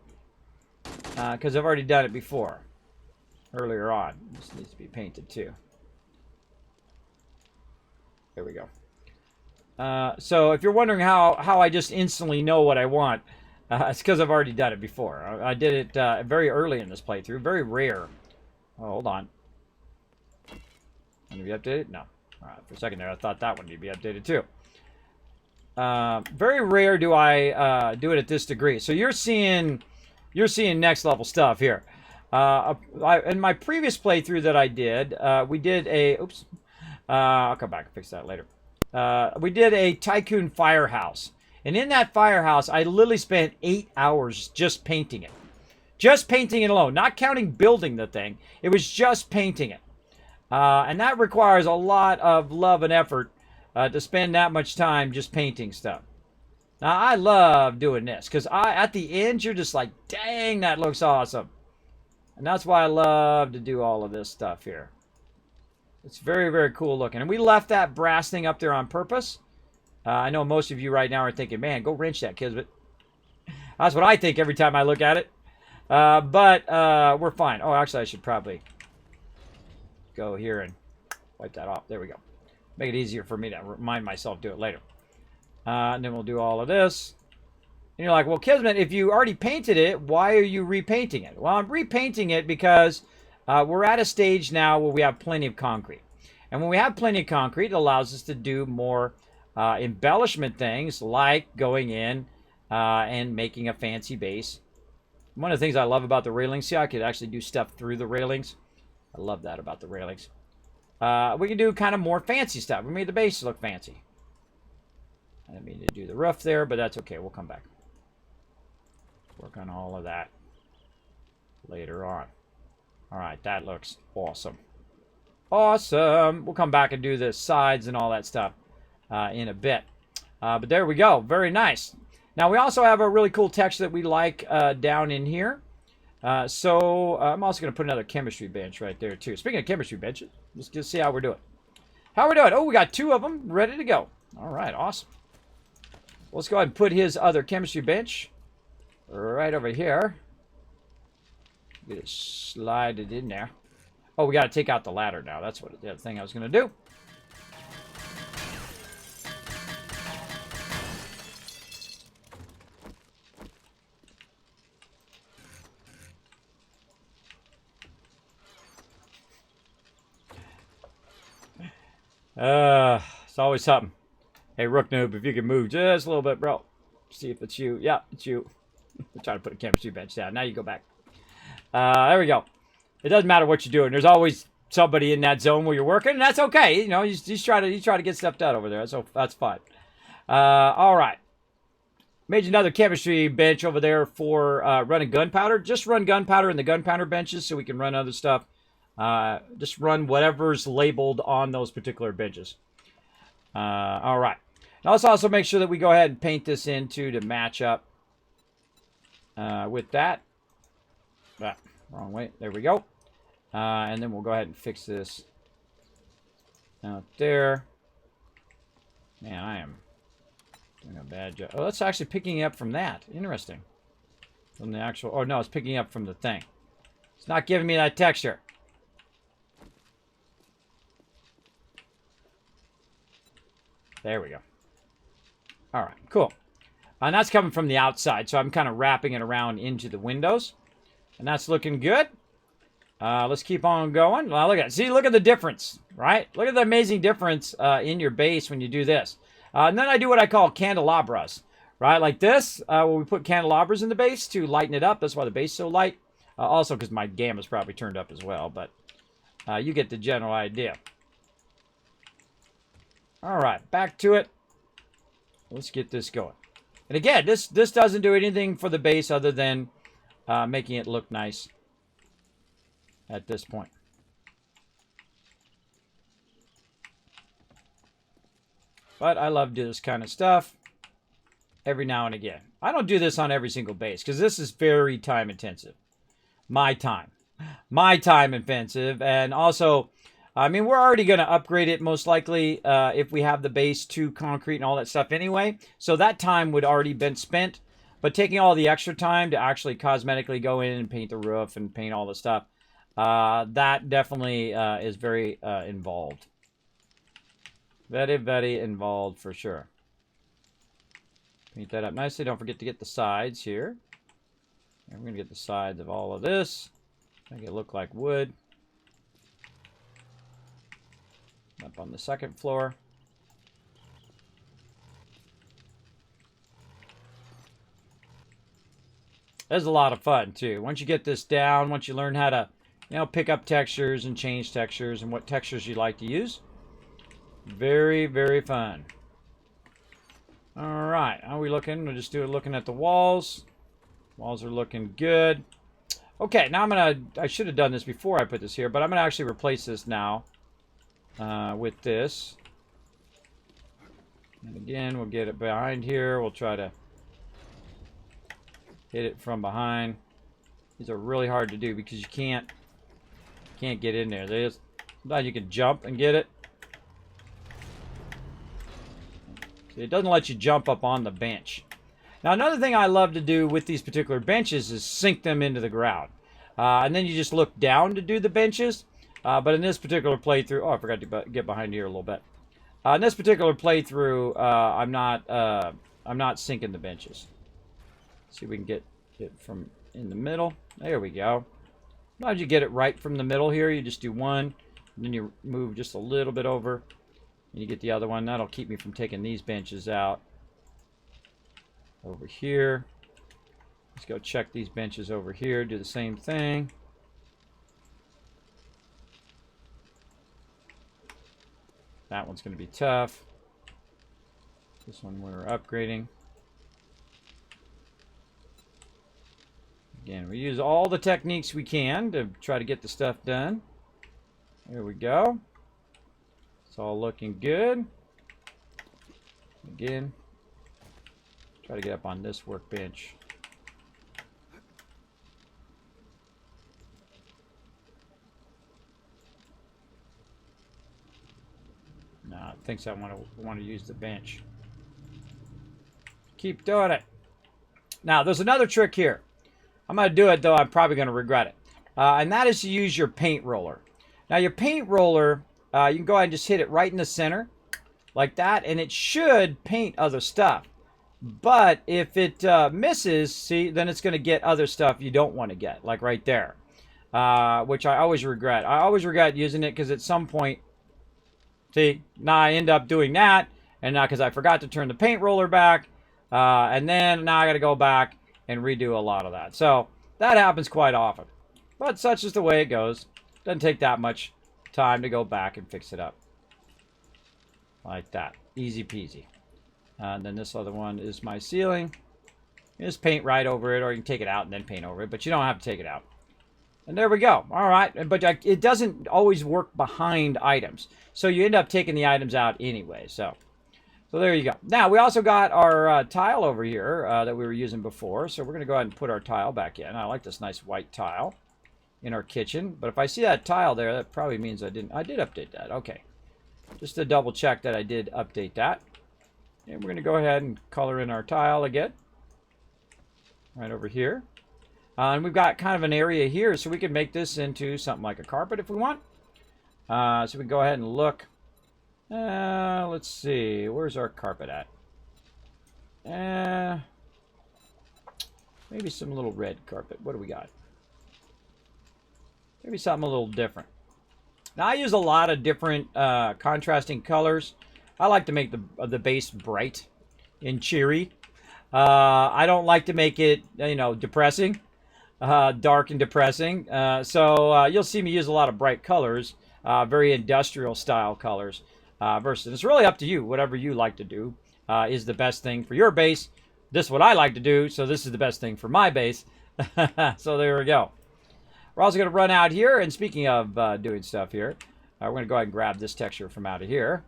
Speaker 1: because I've already done it before, earlier on. This needs to be painted, too. There we go. So if you're wondering how I just instantly know what I want, it's because I've already done it before. I did it very early in this playthrough. Very rare. Oh, hold on. Can it be updated? No. All right, for a second there, I thought that one would be updated too. Very rare do I do it at this degree. So you're seeing next level stuff here. In my previous playthrough that I did, we did a... Oops. I'll come back and fix that later. We did a Tycoon firehouse. And in that firehouse, I literally spent 8 hours just painting it. Just painting it alone. Not counting building the thing. It was just painting it. And that requires a lot of love and effort to spend that much time just painting stuff. Now, I love doing this. Because at the end, you're just like, dang, that looks awesome. And that's why I love to do all of this stuff here. It's very, very cool looking. And we left that brass thing up there on purpose. I know most of you right now are thinking, man, go wrench that, Kismet. That's what I think every time I look at it. But we're fine. Oh, actually, I should probably go here and wipe that off. There we go. Make it easier for me to remind myself to do it later. And then we'll do all of this. And you're like, well, Kismet, if you already painted it, why are you repainting it? Well, I'm repainting it because we're at a stage now where we have plenty of concrete. And when we have plenty of concrete, it allows us to do more embellishment things like going in and making a fancy base. One of the things I love about the railings, see, I could actually do stuff through the railings. I love that about the railings. We can do kind of more fancy stuff. We made the base look fancy. I didn't mean to do the roof there, but that's okay. We'll come back. Work on all of that later on. All right, that looks awesome. Awesome. We'll come back and do the sides and all that stuff in a bit. But there we go. Very nice. Now, we also have a really cool text that we like down in here. So I'm also going to put another chemistry bench right there, too. Speaking of chemistry benches, Let's just see how we're doing. How we doing? Oh, we got 2 of them ready to go. All right, awesome. Let's go ahead and put his other chemistry bench right over here. Get it slided in there. Oh, we got to take out the ladder now. That's what the other thing I was going to do. It's always something. Hey, Rook Noob, if you can move just a little bit, bro. See if it's you. Yeah, it's you. I'm trying to put a chemistry bench down. Now you go back. There we go. It doesn't matter what you're doing. There's always somebody in that zone where you're working, and that's okay. You know, you try to get stuff done over there. So that's fine. All right. Made another chemistry bench over there for running gunpowder. Just run gunpowder in the gunpowder benches so we can run other stuff. Just run whatever's labeled on those particular benches. All right. Now let's also make sure that we go ahead and paint this into to match up with that. Wrong way. There we go. And then we'll go ahead and fix this out there. Man, I am doing a bad job. Oh, that's actually picking up from that. Interesting. From the actual... Oh, no, it's picking up from the thing. It's not giving me that texture. There we go. All right, cool. And that's coming from the outside, so I'm kind of wrapping it around into the windows. And that's looking good. Let's keep on going. Well, look at it. See, look at the difference, right? Look at the amazing difference in your base when you do this. And then I do what I call candelabras, right? Like this, where we put candelabras in the base to lighten it up. That's why the base is so light. Also, because my gamma's probably turned up as well, but you get the general idea. All right, back to it. Let's get this going. And again, this doesn't do anything for the base other than making it look nice at this point. But I love this kind of stuff every now and again. I don't do this on every single base because this is very time intensive. My time intensive. And also, I mean, we're already going to upgrade it most likely if we have the base to concrete and all that stuff anyway. So that time would already been spent. But taking all the extra time to actually cosmetically go in and paint the roof and paint all the stuff, that definitely is very involved. Very, very involved for sure. Paint that up nicely. Don't forget to get the sides here. And we're going to get the sides of all of this. Make it look like wood. Up on the second floor. This is a lot of fun too. Once you get this down, once you learn how to, you know, pick up textures and change textures and what textures you like to use. Very, very fun. All right, how are we looking? We'll just do it looking at the walls. Walls are looking good. Okay, now I should have done this before I put this here, but I'm gonna actually replace this now with this. And again, we'll get it behind here. We'll try to hit it from behind. These are really hard to do because you can't get in there. Sometimes you can jump and get it. See, it doesn't let you jump up on the bench. Now, another thing I love to do with these particular benches is sink them into the ground. And then you just look down to do the benches. But in this particular playthrough... Oh, I forgot to get behind here a little bit. In this particular playthrough, I'm not sinking the benches. See if we can get it from in the middle. There we go. Sometimes you get it right from the middle here. You just do one. And then you move just a little bit over. And you get the other one. That'll keep me from taking these benches out. Over here. Let's go check these benches over here. Do the same thing. That one's going to be tough. This one we're upgrading. Again, we use all the techniques we can to try to get the stuff done. There we go. It's all looking good. Again, try to get up on this workbench. thinks I want to use the bench. Keep doing it. Now, there's another trick here. I'm going to do it, though I'm probably going to regret it. And that is to use your paint roller. Now, your paint roller, you can go ahead and just hit it right in the center, like that, and it should paint other stuff. But if it misses, see, then it's going to get other stuff you don't want to get, like right there, which I always regret. I always regret using it because at some point, see, now I end up doing that, and now because I forgot to turn the paint roller back, and then now I got to go back and redo a lot of that. So that happens quite often. But such is the way it goes. Doesn't take that much time to go back and fix it up. Like that. Easy peasy. And then this other one is my ceiling. You just paint right over it, or you can take it out and then paint over it, but you don't have to take it out. And there we go. All right. But it doesn't always work behind items. So you end up taking the items out anyway. So there you go. Now, we also got our tile over here that we were using before. So we're going to go ahead and put our tile back in. I like this nice white tile in our kitchen. But if I see that tile there, that probably means I did update that. Okay. Just to double check that I did update that. And we're going to go ahead and color in our tile again. Right over here. And we've got kind of an area here, so we can make this into something like a carpet if we want. So we can go ahead and look. Let's see. Where's our carpet at? Maybe some little red carpet. What do we got? Maybe something a little different. Now, I use a lot of different contrasting colors. I like to make the base bright and cheery. I don't like to make it, depressing, dark and depressing. So you'll see me use a lot of bright colors, very industrial style colors. Versus, it's really up to you. Whatever you like to do is the best thing for your base. This is what I like to do, so this is the best thing for my base. So there we go. We're also going to run out here, and speaking of doing stuff here, we're going to go ahead and grab this texture from out of here.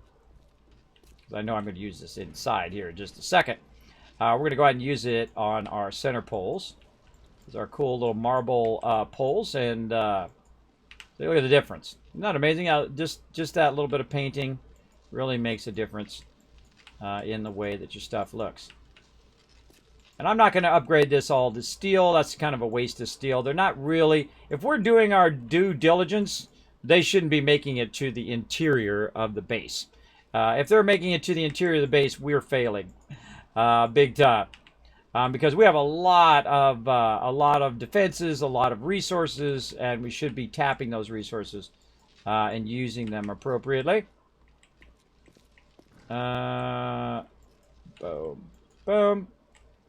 Speaker 1: I know I'm going to use this inside here in just a second. We're going to go ahead and use it on our center poles. These are our cool little marble poles, and look at the difference. Isn't that amazing? Just that little bit of painting really makes a difference in the way that your stuff looks. And I'm not going to upgrade this all to steel. That's kind of a waste of steel. They're not really... If we're doing our due diligence, they shouldn't be making it to the interior of the base. If they're making it to the interior of the base, we're failing big time, because we have a lot of defenses, a lot of resources, and we should be tapping those resources and using them appropriately. Boom, boom.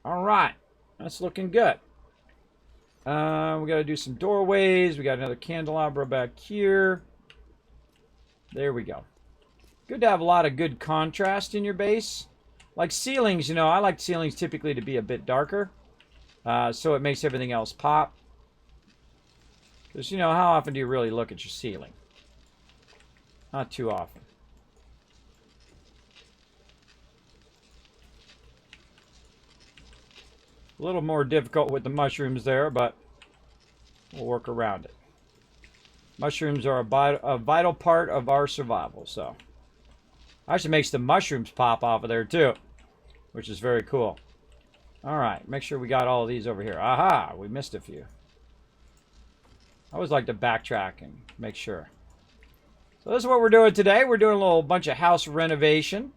Speaker 1: All right, that's looking good. We got to do some doorways. We got another candelabra back here. There we go. Good to have a lot of good contrast in your base. Like ceilings, I like ceilings typically to be a bit darker. So it makes everything else pop. Because, how often do you really look at your ceiling? Not too often. A little more difficult with the mushrooms there, but we'll work around it. Mushrooms are a vital part of our survival, so... Actually makes the mushrooms pop off of there too, which is very cool. All right, make sure we got all of these over here. Aha, we missed a few. I always like to backtrack and make sure. So this is what we're doing today. We're doing a little bunch of house renovation.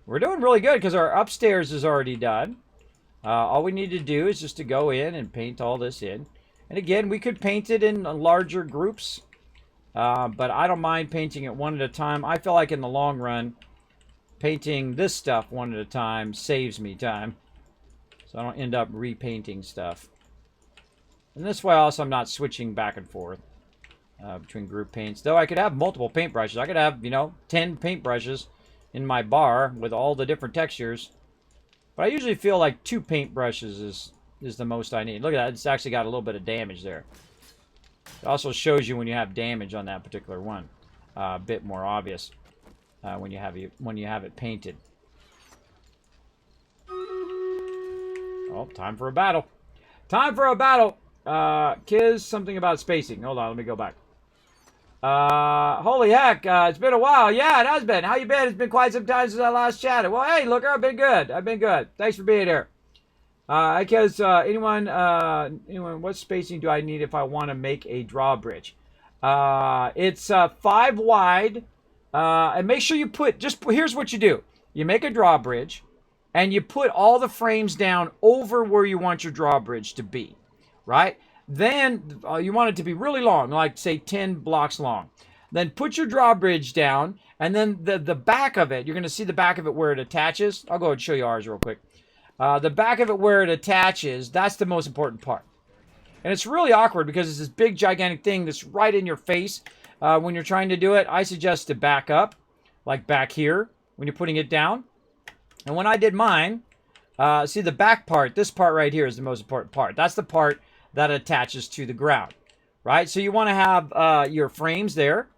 Speaker 1: We're doing really good because our upstairs is already done. All we need to do is just to go in and paint all this in. And again, we could paint it in larger groups. But I don't mind painting it one at a time. I feel like in the long run, painting this stuff one at a time saves me time. So I don't end up repainting stuff. And this way also I'm not switching back and forth between group paints. Though I could have multiple paintbrushes. I could have, 10 paintbrushes in my bar with all the different textures. But I usually feel like 2 paintbrushes is the most I need. Look at that. It's actually got a little bit of damage there. It also shows you when you have damage on that particular one. A bit more obvious when you have it painted. Oh, time for a battle. Time for a battle. Kiz, something about spacing. Hold on, let me go back. Holy heck, it's been a while. Yeah, it has been. How you been? It's been quite some time since I last chatted. Well, hey, Looker, I've been good. I've been good. Thanks for being here. Because anyone, what spacing do I need if I want to make a drawbridge? It's 5 wide, and make sure you put, here's what you do. You make a drawbridge, and you put all the frames down over where you want your drawbridge to be, right? Then you want it to be really long, like say 10 blocks long. Then put your drawbridge down, and then the back of it, you're going to see the back of it where it attaches. I'll go and show you ours real quick. The back of it where it attaches, that's the most important part. And it's really awkward because it's this big gigantic thing that's right in your face when you're trying to do it. I suggest to back up, like back here when you're putting it down. And when I did mine, see the back part, this part right here is the most important part. That's the part that attaches to the ground, right? So you want to have your frames there,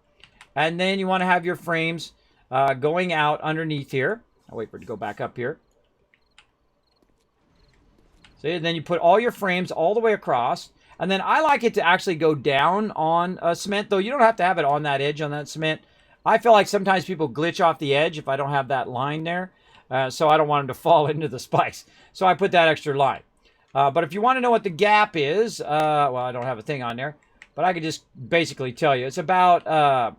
Speaker 1: and then you want to have your frames going out underneath here. I'll wait for it to go back up here. See, and then you put all your frames all the way across, and then I like it to actually go down on cement, though you don't have to have it on that edge on that cement. I feel like sometimes people glitch off the edge if I don't have that line there, so I don't want them to fall into the spikes. So I put that extra line. But if you want to know what the gap is, well, I don't have a thing on there, but I could just basically tell you. It's about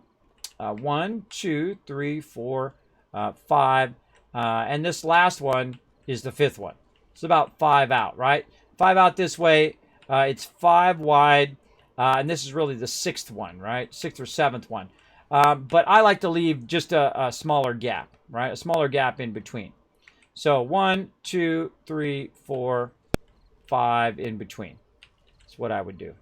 Speaker 1: 1, 2, 3, 4, 5, and this last one is the 5th one. It's about 5 out, right? 5 out this way. It's 5 wide, and this is really the 6th one, right? 6th or 7th one. But I like to leave just a smaller gap, right? A smaller gap in between. So 1, 2, 3, 4, 5 in between. That's what I would do.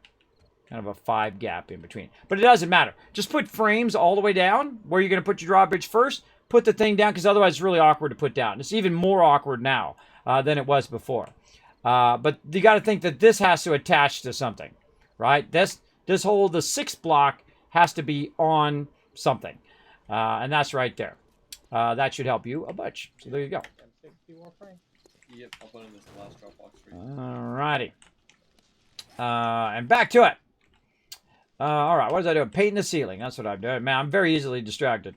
Speaker 1: Kind of a 5 gap in between. But it doesn't matter. Just put frames all the way down where you're going to put your drawbridge first. Put the thing down because otherwise it's really awkward to put down. It's even more awkward now than it was before. But you got to think that this has to attach to something, right? This whole, the 6th block has to be on something. And that's right there. That should help you a bunch. So there you go.
Speaker 2: Yep, I'll put in this last drop box for you.
Speaker 1: Alrighty. And back to it. Alright, what was I doing? Painting the ceiling. That's what I'm doing. Man, I'm very easily distracted.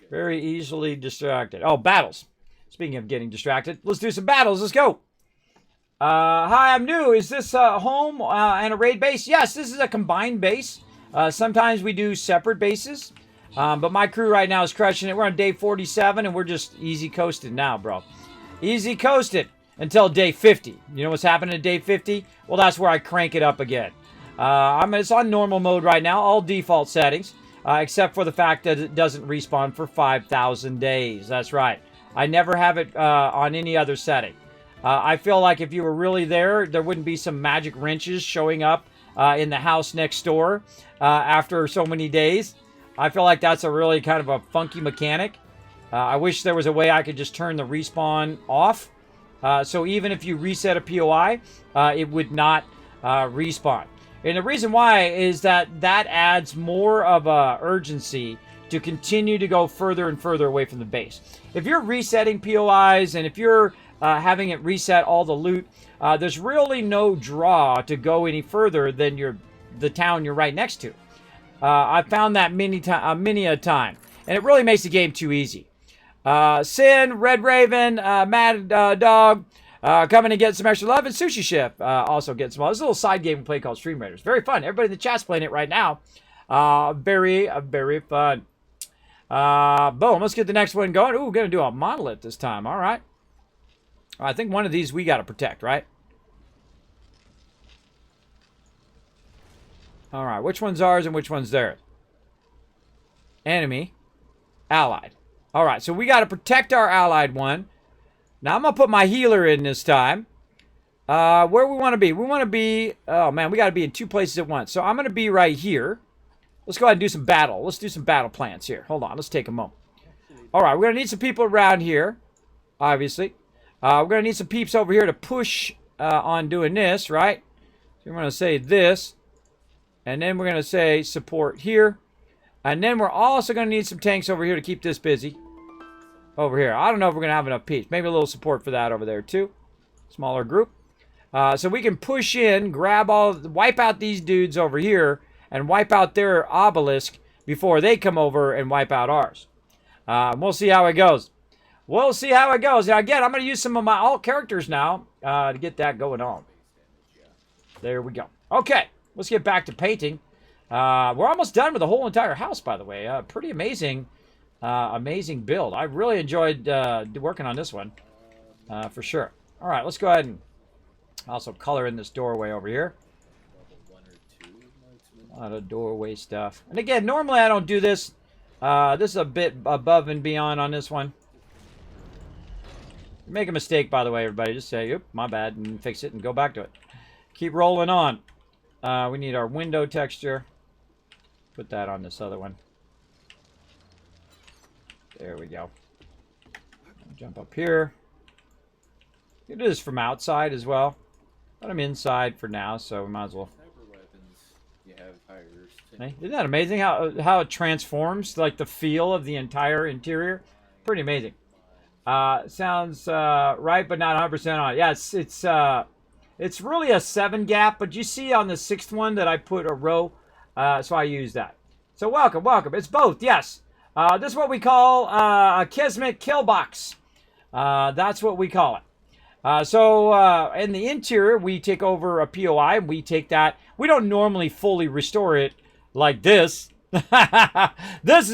Speaker 1: Very easily distracted. Oh, battles. Speaking of getting distracted, let's do some battles. Let's go. Hi, I'm new. Is this a home and a raid base? Yes, this is a combined base. Sometimes we do separate bases. But my crew right now is crushing it. We're on day 47, and we're just easy coasting now, bro. Easy coasted until day 50. You know what's happening at day 50? Well, that's where I crank it up again. It's on normal mode right now, all default settings, except for the fact that it doesn't respawn for 5,000 days. That's right. I never have it on any other setting. I feel like if you were really there wouldn't be some magic wrenches showing up in the house next door after so many days. I feel like that's a really kind of a funky mechanic. I wish there was a way I could just turn the respawn off. So even if you reset a POI, it would not respawn. And the reason why is that adds more of a urgency to continue to go further and further away from the base. If you're resetting POIs and if you're having it reset all the loot, there's really no draw to go any further than the town you're right next to. I've found that many a time. And it really makes the game too easy. Sin, Red Raven, Mad Dog, coming to get some extra love, and Sushi Chef also getting some love. This is a little side game we play called Stream Raiders. Very fun. Everybody in the chat's playing it right now. Very fun. Boom. Let's get the next one going. Ooh, we're going to do a monolith this time. All right. I think one of these we got to protect, right? All right. Which one's ours and which one's theirs? Enemy. Allied. All right. So we got to protect our allied one. Now I'm going to put my healer in this time. Where we want to be? We want to be... Oh, man. We got to be in 2 places at once. So I'm going to be right here. Let's go ahead and do some battle. Let's do some battle plans here. Hold on. Let's take a moment. All right. We're going to need some people around here. Obviously. We're going to need some peeps over here to push on doing this, right? So we're going to say this. And then we're going to say support here. And then we're also going to need some tanks over here to keep this busy. Over here. I don't know if we're going to have enough peeps. Maybe a little support for that over there too. Smaller group. So we can push in, grab wipe out these dudes over here. and wipe out their obelisk before they come over and wipe out ours. We'll see how it goes. We'll see how it goes. Now, again, I'm going to use some of my alt characters now to get that going on. There we go. Okay, let's get back to painting. We're almost done with the whole entire house, by the way. Pretty amazing, amazing build. I really enjoyed working on this one, for sure. All right, let's go ahead and also color in this doorway over here. A lot of doorway stuff. And again, normally I don't do this. This is a bit above and beyond on this one. Make a mistake, by the way, everybody. Just say, oop, my bad, and fix it and go back to it. Keep rolling on. We need our window texture. Put that on this other one. There we go. Jump up here. You can do this from outside as well. But I'm inside for now, so we might as well. Hey, isn't that amazing how it transforms, like the feel of the entire interior? Pretty amazing. Sounds right, but not 100% on it. Yeah, it's really a 7 gap, but you see on the 6th one that I put a row, so I use that. So welcome, welcome. It's both, yes. This is what we call a Kismet kill box. That's what we call it. So in the interior, we take over a POI. We take that. We don't normally fully restore it like this. This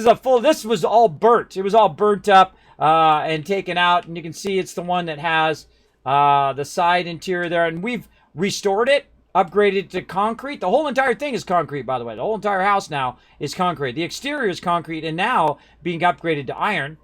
Speaker 1: was all burnt. It was all burnt up and taken out. And you can see it's the one that has the side interior there. And we've restored it, upgraded to concrete. The whole entire thing is concrete, by the way. The whole entire house now is concrete. The exterior is concrete and now being upgraded to iron.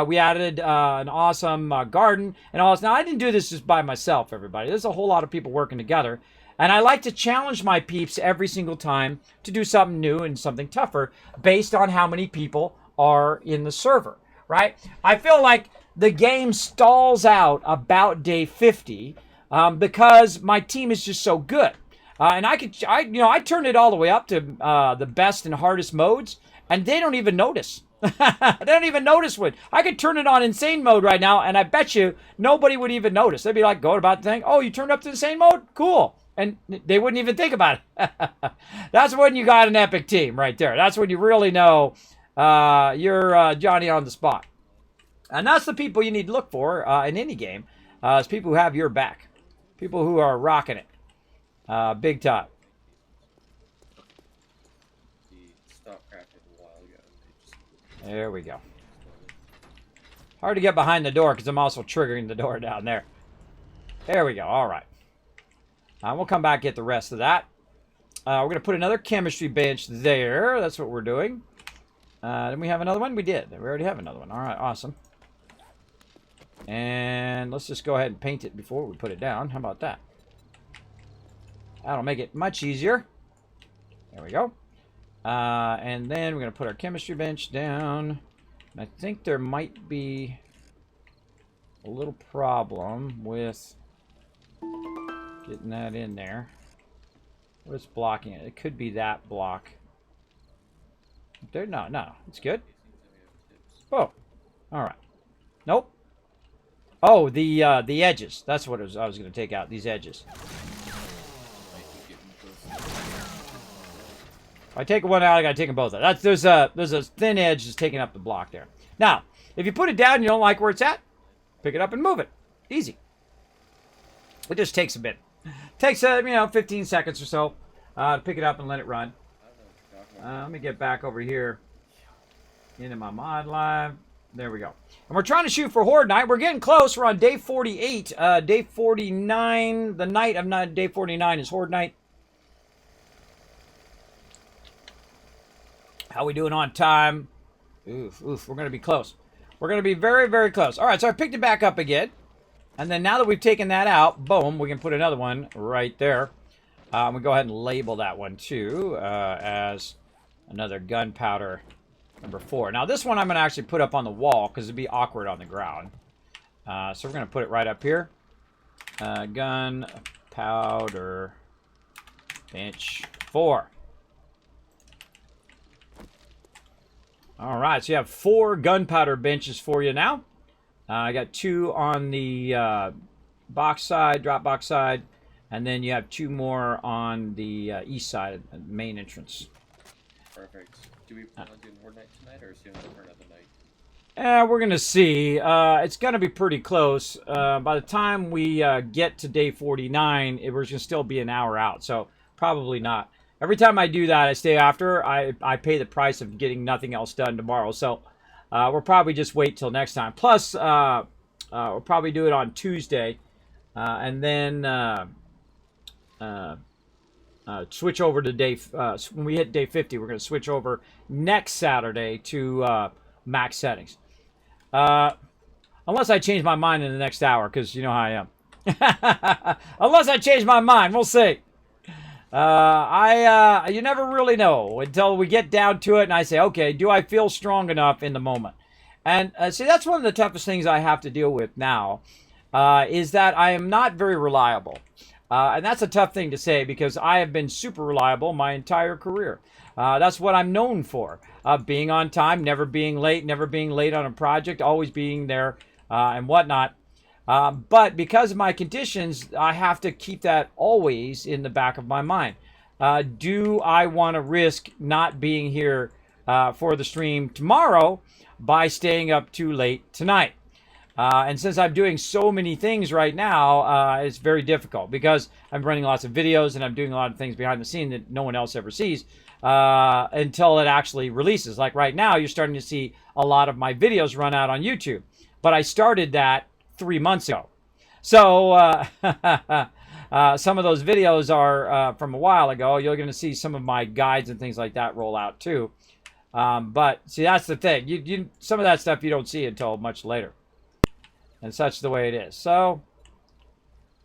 Speaker 1: We added an awesome garden and all this. Now, I didn't do this just by myself, everybody. There's a whole lot of people working together. And I like to challenge my peeps every single time to do something new and something tougher based on how many people are in the server, right? I feel like the game stalls out about day 50 because my team is just so good. And I turn it all the way up to the best and hardest modes, and they don't even notice. They don't even notice what. I could turn it on insane mode right now, and I bet you nobody would even notice. They'd be like, going about the thing, oh, you turned up to insane mode? Cool. And they wouldn't even think about it. That's when you got an epic team right there. That's when you really know you're Johnny on the spot. And that's the people you need to look for in any game. It's people who have your back. People who are rocking it. Big time. There we go. Hard to get behind the door because I'm also triggering the door down there. There we go. All right. We'll come back and get the rest of that. We're going to put another chemistry bench there. That's what we're doing. Didn't we have another one? We did. We already have another one. All right. Awesome. And let's just go ahead and paint it before we put it down. How about that? That'll make it much easier. There we go. And then we're going to put our chemistry bench down. And I think there might be a little problem with getting that in there. What's blocking it? It could be that block. There, no, it's good. Oh, all right. Nope. Oh, the edges. That's what I was going to take out. These edges. If I take one out, I got to take them both out. There's a thin edge that's taking up the block there. Now, if you put it down and you don't like where it's at, pick it up and move it. Easy. It just takes a bit. Takes 15 seconds or so to pick it up and let it run. Let me get back over here into my mod live. There we go. And we're trying to shoot for Horde Night. We're getting close. We're on day 48. Day 49, the night of day 49 is Horde Night. How we doing on time? Oof, we're going to be close. We're going to be very, very close. All right, so I picked it back up again. And then now that we've taken that out, boom, we can put another one right there. We'll go ahead and label that one too as another gunpowder number 4. Now this one I'm going to actually put up on the wall because it'd be awkward on the ground. So we're going to put it right up here. Gunpowder bench 4. All right, so you have 4 gunpowder benches for you now. I got 2 on the box side, drop box side, and then you have 2 more on the east side, the main entrance.
Speaker 2: Perfect. Do we plan on doing Horde Night tonight, or assuming for another night?
Speaker 1: We're going to see. It's going to be pretty close. By the time we get to day 49, we're going to still be an hour out. So probably not. Every time I do that, I stay after. I pay the price of getting nothing else done tomorrow. So we'll probably just wait till next time. Plus, we'll probably do it on Tuesday. And then switch over to day... when we hit day 50, we're going to switch over next Saturday to max settings. Unless I change my mind in the next hour, because you know how I am. Unless I change my mind, we'll see. You never really know until we get down to it and I say, okay, do I feel strong enough in the moment? And see, that's one of the toughest things I have to deal with now, is that I am not very reliable. And that's a tough thing to say because I have been super reliable my entire career. That's what I'm known for. Being on time, never being late on a project, always being there and whatnot. But because of my conditions, I have to keep that always in the back of my mind. Do I want to risk not being here for the stream tomorrow by staying up too late tonight? And since I'm doing so many things right now, it's very difficult because I'm running lots of videos and I'm doing a lot of things behind the scene that no one else ever sees until it actually releases. Like right now, you're starting to see a lot of my videos run out on YouTube. But I started that 3 months ago. So some of those videos are from a while ago. You're going to see some of my guides and things like that roll out too. But see, that's the thing. Some of that stuff you don't see until much later. And such the way it is. So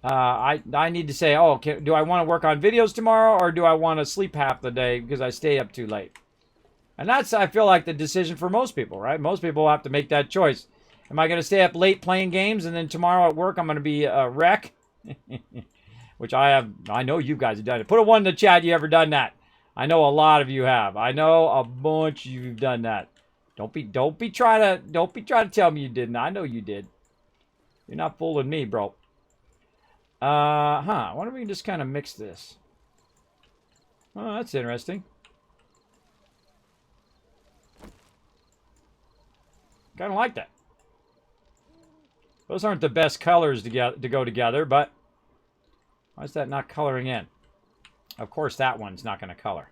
Speaker 1: I need to say, oh, do I want to work on videos tomorrow or do I want to sleep half the day because I stay up too late? And that's, I feel like, the decision for most people, right? Most people have to make that choice. Am I going to stay up late playing games and then tomorrow at work I'm going to be a wreck? Which I know you guys have done it. Put a 1 in the chat, you ever done that? I know a lot of you have. I know a bunch of you've done that. Don't be trying to tell me you didn't. I know you did. You're not fooling me, bro. I wonder if we can just kind of mix this. Oh, that's interesting. Kind of like that. Those aren't the best colors to go together, but why is that not coloring in? Of course, that one's not going to color.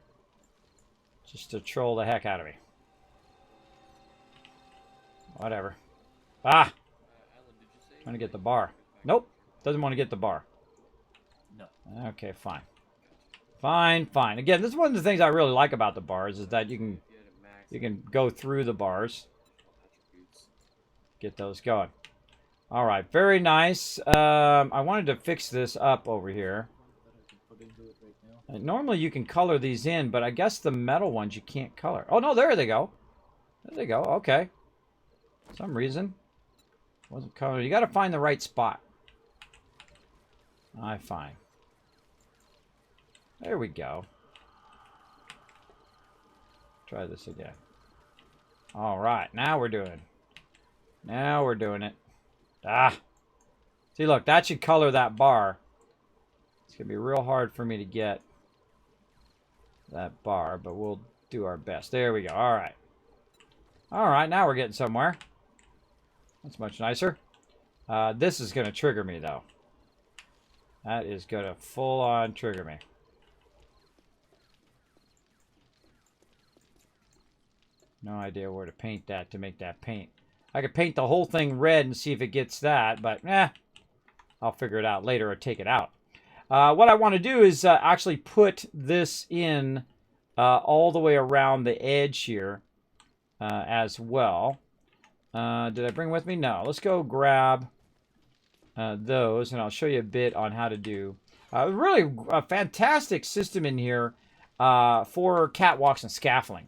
Speaker 1: Just to troll the heck out of me. Whatever. Ah! Trying to get the bar. Nope. Doesn't want to get the bar.
Speaker 3: No.
Speaker 1: Okay, fine. Fine. Again, this is one of the things I really like about the bars is that you can go through the bars. Get those going. All right, very nice. I wanted to fix this up over here. Normally you can color these in, but I guess the metal ones you can't color. Oh, no, there they go. There they go. Okay. For some reason. Wasn't colored. You got to find the right spot. I find. There we go. Try this again. All right, now we're doing it. Ah. See, look, that should color that bar. It's going to be real hard for me to get that bar, but we'll do our best. There we go. All right. All right, now we're getting somewhere. That's much nicer. This is going to trigger me, though. That is going to full-on trigger me. No idea where to paint that to make that paint. I could paint the whole thing red and see if it gets that, but I'll figure it out later or take it out. What I want to do is actually put this in all the way around the edge here as well. Did I bring with me? No. Let's go grab those, and I'll show you a bit on how to do. Really a fantastic system in here for catwalks and scaffolding.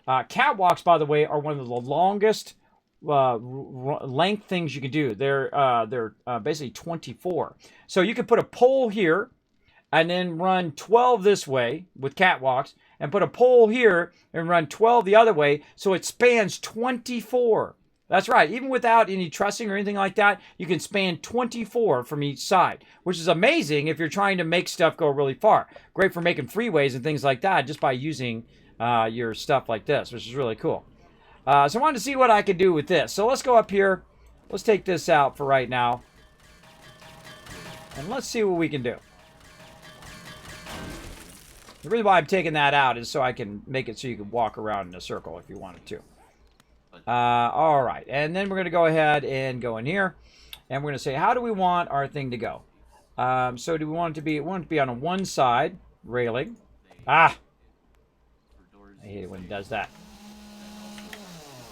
Speaker 1: Catwalks, by the way, are one of the longest length things you can do. They're basically 24. So you could put a pole here and then run 12 this way with catwalks and put a pole here and run 12 the other way. So it spans 24. That's right. Even without any trussing or anything like that, you can span 24 from each side, which is amazing if you're trying to make stuff go really far. Great for making freeways and things like that just by using your stuff like this, which is really cool. So I wanted to see what I could do with this. So let's go up here. Let's take this out for right now. And let's see what we can do. The reason why I'm taking that out is so I can make it so you can walk around in a circle if you wanted to. All right, and then we're going to go ahead and go in here, and we're going to say, how do we want our thing to go? So do we want it to be? We want it to be on a one side railing. Ah, I hate it when it does that.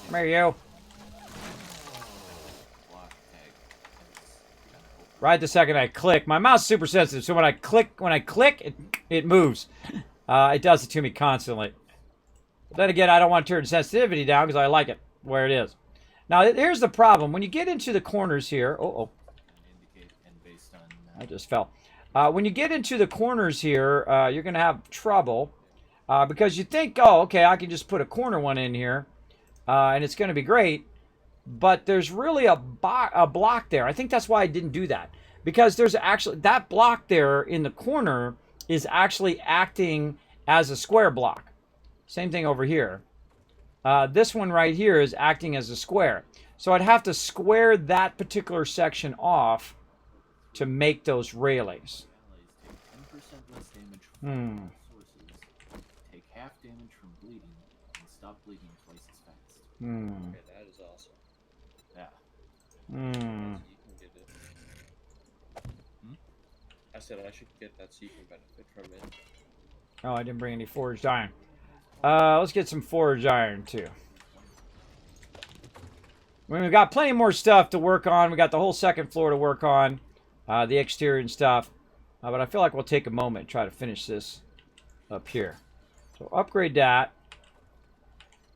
Speaker 1: Come here, you. Right the second I click, my mouse is super sensitive, so when I click, it moves. It does it to me constantly. But then again, I don't want to turn sensitivity down because I like it where it is. Now, here's the problem. When you get into the corners here... I just fell. When you get into the corners here, you're going to have trouble. Because you think, oh, okay, I can just put a corner one in here. And it's going to be great. But there's really a block there. I think that's why I didn't do that. Because there's actually... That block there in the corner is actually acting as a square block. Same thing over here. This one right here is acting as a square. So I'd have to square that particular section off to make those railings.
Speaker 3: Take half damage from bleeding and stop bleeding twice as fast.
Speaker 2: Okay, that is awesome.
Speaker 3: Yeah.
Speaker 2: I said I should get that so you can benefit from it.
Speaker 1: Oh, I didn't bring any forged iron. Let's get some forged iron, too. I mean, we've got plenty more stuff to work on. We got the whole second floor to work on. The exterior and stuff. But I feel like we'll take a moment and try to finish this up here. So upgrade that.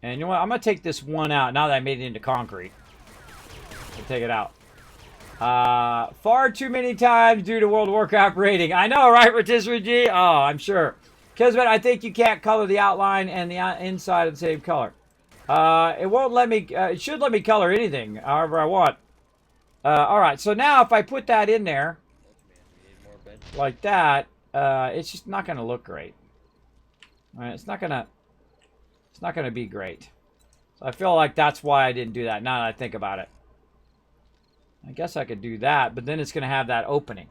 Speaker 1: And you know what? I'm going to take this one out now that I made it into concrete. We'll take it out. Far too many times due to World of Warcraft rating. I know, right, Rotisserie G? Oh, I'm sure. Kismet, I think you can't color the outline and the inside of the same color. It won't let me, it should let me color anything, however I want. Alright, so now if I put that in there, like that, it's just not going to look great. Alright, it's not going to be great. So I feel like that's why I didn't do that, now that I think about it. I guess I could do that, but then it's going to have that opening.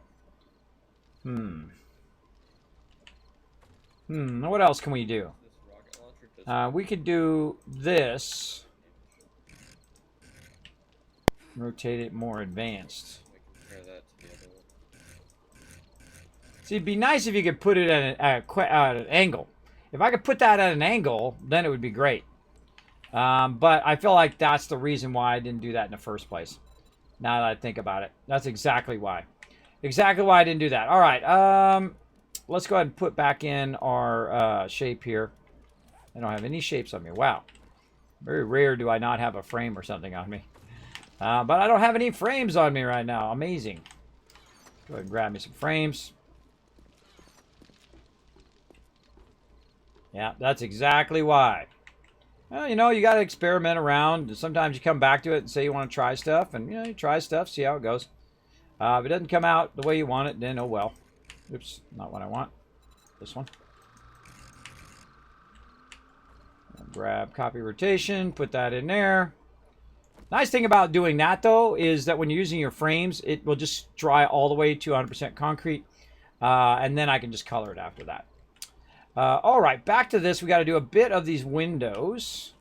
Speaker 1: What else can we do? We could do this. Rotate it more advanced. See, it'd be nice if you could put it at an angle. If I could put that at an angle, then it would be great. But I feel like that's the reason why I didn't do that in the first place. Now that I think about it. That's exactly why. Exactly why I didn't do that. All right. Let's go ahead and put back in our shape here. I don't have any shapes on me. Wow. Very rare do I not have a frame or something on me. But I don't have any frames on me right now. Amazing. Go ahead and grab me some frames. Yeah, that's exactly why. Well, you know, you got to experiment around. Sometimes you come back to it and say you want to try stuff. And, you know, you try stuff, see how it goes. If it doesn't come out the way you want it, then oh well. Oops, not what I want. This one. Grab copy rotation, put that in there. Nice thing about doing that, though, is that when you're using your frames, it will just dry all the way to 100% concrete. And then I can just color it after that. All right, back to this. We got to do a bit of these windows.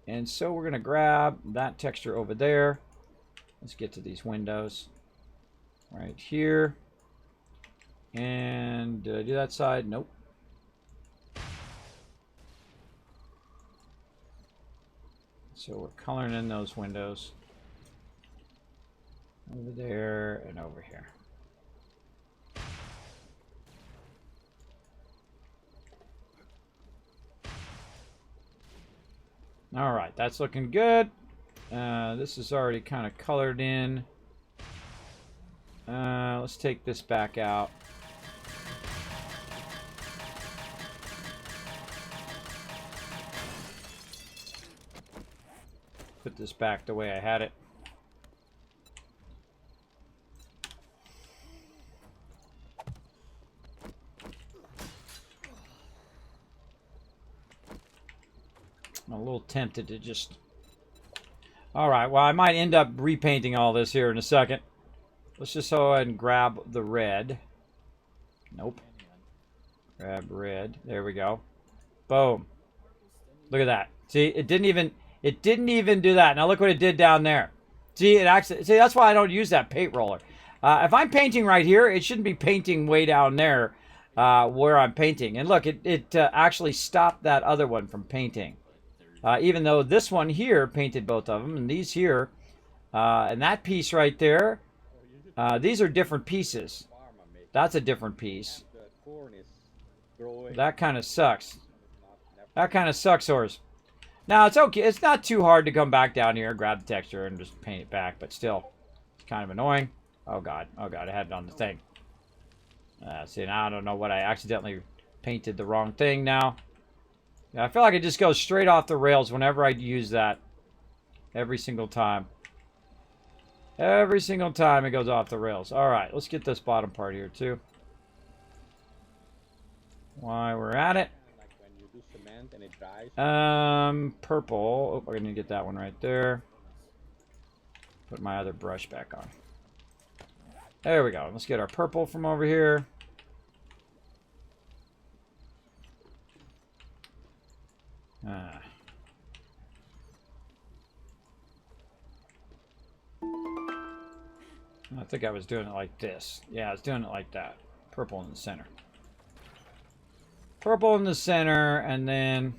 Speaker 1: And so we're going to grab that texture over there. Let's get to these windows. Right here. And did I do that side? Nope. So we're coloring in those windows. Over there and over here. All right, that's looking good. This is already kind of colored in. Let's take this back out. Put this back the way I had it. tempted to just... All right, well, I might end up repainting all this here in a second. Let's just go ahead and grab the red. Nope. Grab red. There we go. Boom. Look at that. See, it didn't even do that. Now look what it did down there. See, that's why I don't use that paint roller. If I'm painting right here, it shouldn't be painting way down there where I'm painting. And look, it actually stopped that other one from painting. Even though this one here painted both of them, and these here, and that piece right there, these are different pieces. That's a different piece. That kind of sucks. That kind of sucks, horse. Now, it's okay. It's not too hard to come back down here, grab the texture, and just paint it back. But still, it's kind of annoying. Oh, God. Oh, God. I had it on the thing. See, now I don't know what I accidentally painted the wrong thing now. Yeah, I feel like it just goes straight off the rails whenever I use that. Every single time. Every single time it goes off the rails. All right, let's get this bottom part here, too. While we're at it. Purple. Oh, we're going to get that one right there. Put my other brush back on. There we go. Let's get our purple from over here. I think I was doing it like this. Yeah, I was doing it like that. Purple in the center. Purple in the center, and then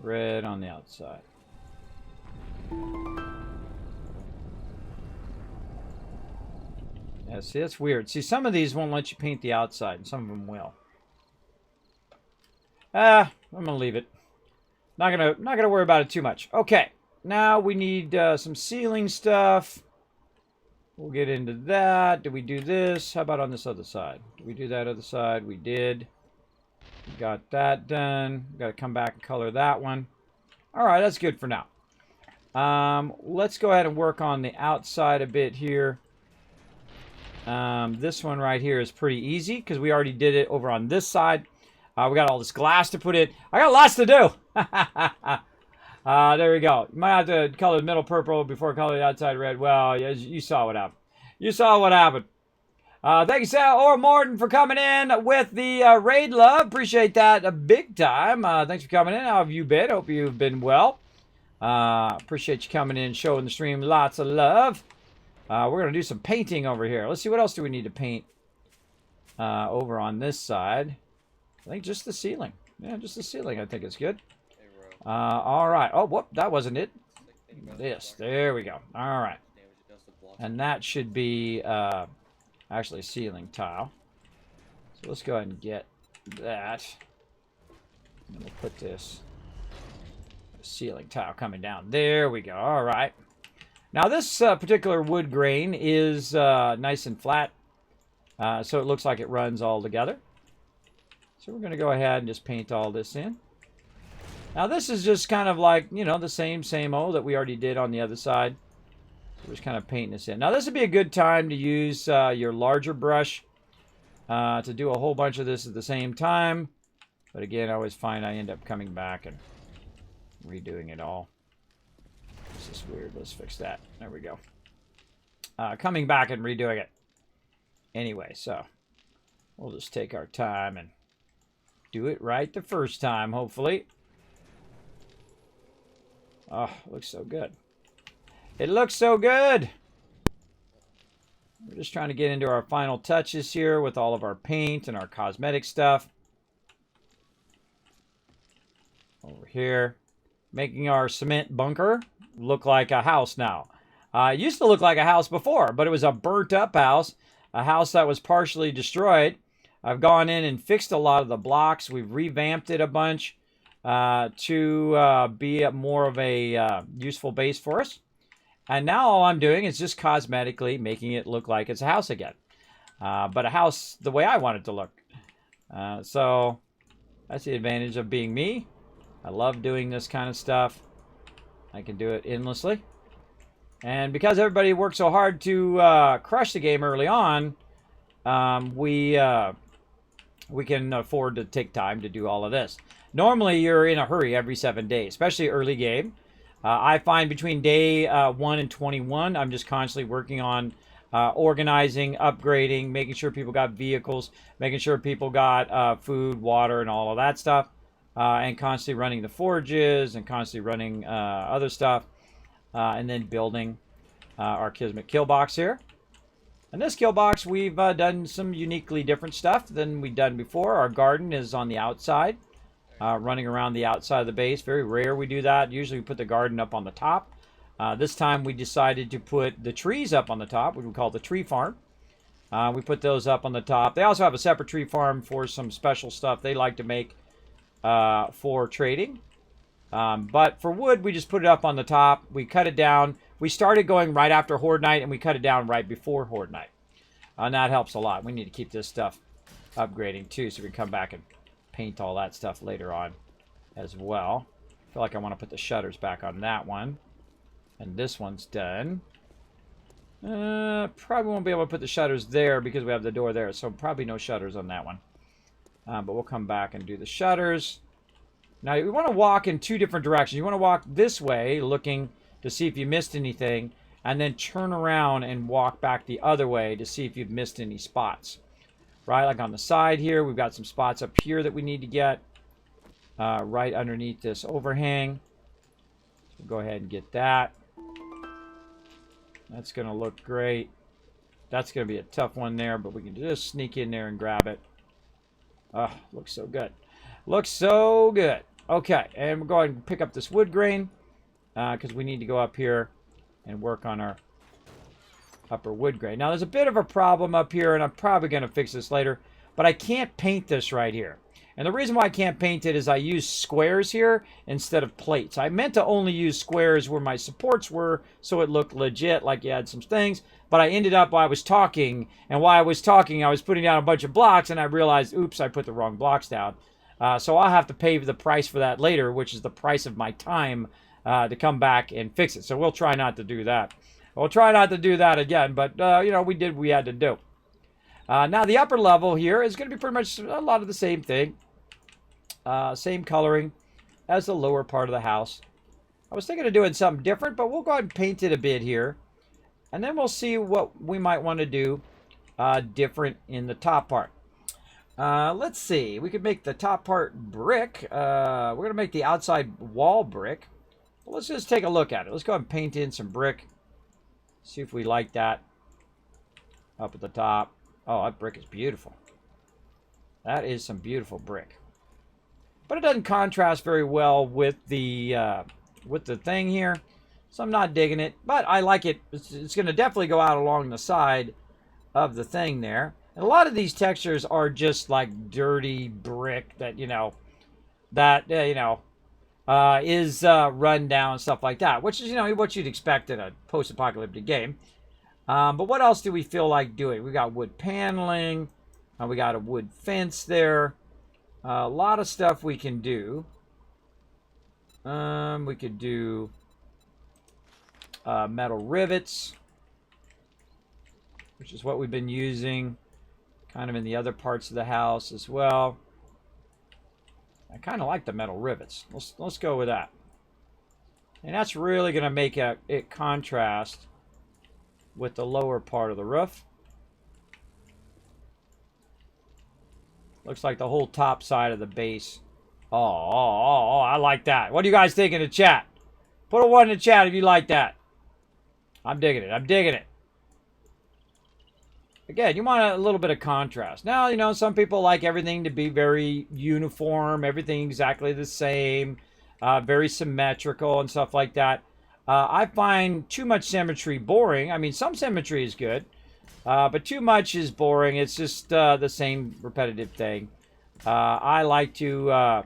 Speaker 1: red on the outside. Yeah, see, that's weird. See, some of these won't let you paint the outside, and some of them will. I'm gonna leave it. Not gonna worry about it too much. Okay, now we need some ceiling stuff. We'll get into that. Did we do this? How about on this other side? Did we do that other side? We did. We got that done. Got to come back and color that one. All right, that's good for now. Let's go ahead and work on the outside a bit here. This one right here is pretty easy because we already did it over on this side. We got all this glass to put in. I got lots to do. There we go. You might have to color the middle purple before color the outside red. Well, you saw what happened. You saw what happened. Thank you, Sal or Morton, for coming in with the raid love. Appreciate that big time. Thanks for coming in. How have you been? Hope you've been well. Appreciate you coming in, showing the stream lots of love. We're going to do some painting over here. Let's see, what else do we need to paint over on this side? I think just the ceiling. Yeah, just the ceiling I think is good. All right. Oh, whoop, that wasn't it. This. There we go. All right. And that should be actually ceiling tile. So let's go ahead and get that. And we'll put this ceiling tile coming down. There we go. All right. Now this particular wood grain is nice and flat. So it looks like it runs all together. So we're going to go ahead and just paint all this in. Now this is just kind of like, you know, the same old that we already did on the other side. So we're just kind of painting this in. Now this would be a good time to use your larger brush to do a whole bunch of this at the same time. But again, I always find I end up coming back and redoing it all. This is weird. Let's fix that. There we go. Coming back and redoing it. Anyway, so we'll just take our time and do it right the first time, hopefully. Oh, it looks so good. It looks so good. We're just trying to get into our final touches here with all of our paint and our cosmetic stuff. Over here. Making our cement bunker look like a house now. It used to look like a house before, but it was a burnt up house. A house that was partially destroyed. I've gone in and fixed a lot of the blocks. We've revamped it a bunch to be more of a useful base for us. And now all I'm doing is just cosmetically making it look like it's a house again. But a house the way I want it to look. So that's the advantage of being me. I love doing this kind of stuff. I can do it endlessly. And because everybody worked so hard to crush the game early on, we we can afford to take time to do all of this. Normally, you're in a hurry every 7 days, especially early game. I find between day 1 and 21, I'm just constantly working on organizing, upgrading, making sure people got vehicles, making sure people got food, water, and all of that stuff, and constantly running the forges and constantly running other stuff, and then building our Kismet kill box here. In this kill box, we've done some uniquely different stuff than we've done before. Our garden is on the outside, running around the outside of the base. Very rare we do that. Usually we put the garden up on the top. This time we decided to put the trees up on the top, which we call the tree farm. We put those up on the top. They also have a separate tree farm for some special stuff they like to make for trading. But for wood, we just put it up on the top. We cut it down. We started going right after Horde Night, and we cut it down right before Horde Night. And that helps a lot. We need to keep this stuff upgrading, too, so we can come back and paint all that stuff later on as well. I feel like I want to put the shutters back on that one. And this one's done. Probably won't be able to put the shutters there because we have the door there, so probably no shutters on that one. But we'll come back and do the shutters. Now, you want to walk in two different directions. You want to walk this way, looking to see if you missed anything, and then turn around and walk back the other way to see if you've missed any spots. Right, like on the side here, we've got some spots up here that we need to get right underneath this overhang. So go ahead and get that. That's going to look great. That's going to be a tough one there, but we can just sneak in there and grab it. Oh, looks so good. Looks so good. Okay, and we'll go ahead and pick up this wood grain because we need to go up here and work on our upper wood grain. Now, there's a bit of a problem up here, and I'm probably going to fix this later, but I can't paint this right here. And the reason why I can't paint it is I use squares here instead of plates. I meant to only use squares where my supports were so it looked legit, like you had some things, but I ended up while I was talking, and while I was talking, I was putting down a bunch of blocks, and I realized, oops, I put the wrong blocks down. So I'll have to pay the price for that later, which is the price of my time to come back and fix it. So we'll try not to do that. We'll try not to do that again, but, you know, we did what we had to do. Now, the upper level here is going to be pretty much a lot of the same thing. Same coloring as the lower part of the house. I was thinking of doing something different, but we'll go ahead and paint it a bit here. And then we'll see what we might want to do different in the top part. Let's see. We could make the top part brick. We're going to make the outside wall brick. Well, let's just take a look at it. Let's go ahead and paint in some brick. See if we like that up at the top. Oh, that brick is beautiful. That is some beautiful brick. But it doesn't contrast very well with the thing here. So I'm not digging it. But I like it. It's going to definitely go out along the side of the thing there. And a lot of these textures are just like dirty brick that, you know, is run down and stuff like that. Which is, you know, what you'd expect in a post-apocalyptic game. But what else do we feel like doing? We got wood paneling. We got a wood fence there. A lot of stuff we can do. We could do metal rivets, which is what we've been using kind of in the other parts of the house as well. I kind of like the metal rivets. Let's go with that. And that's really going to make it contrast with the lower part of the roof. Looks like the whole top side of the base. Oh, I like that. What do you guys think in the chat? Put a 1 in the chat if you like that. I'm digging it. I'm digging it. Again, you want a little bit of contrast. Now, you know, some people like everything to be very uniform, everything exactly the same, very symmetrical and stuff like that. I find too much symmetry boring. I mean, some symmetry is good. But too much is boring. It's just the same repetitive thing. I like to... oh,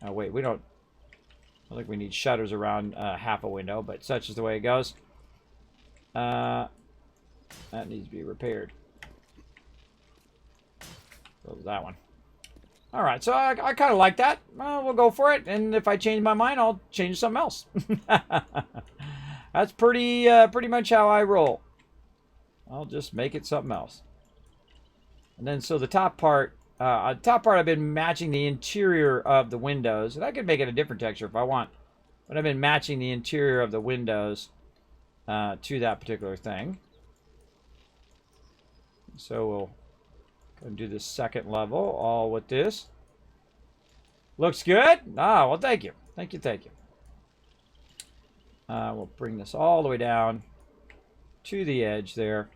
Speaker 1: wait, we don't... I don't think we need shutters around half a window, but such is the way it goes. That needs to be repaired. Close that one. All right, so I kind of like that. We'll go for it, and if I change my mind, I'll change something else. That's pretty much how I roll. I'll just make it something else. And then, so the top part top part I've been matching the interior of the windows, and I could make it a different texture if I want, but I've been matching the interior of the windows to that particular thing. So we'll go and do the second level all with this. Looks good? Ah, well, thank you. Thank you, thank you. We'll bring this all the way down to the edge there.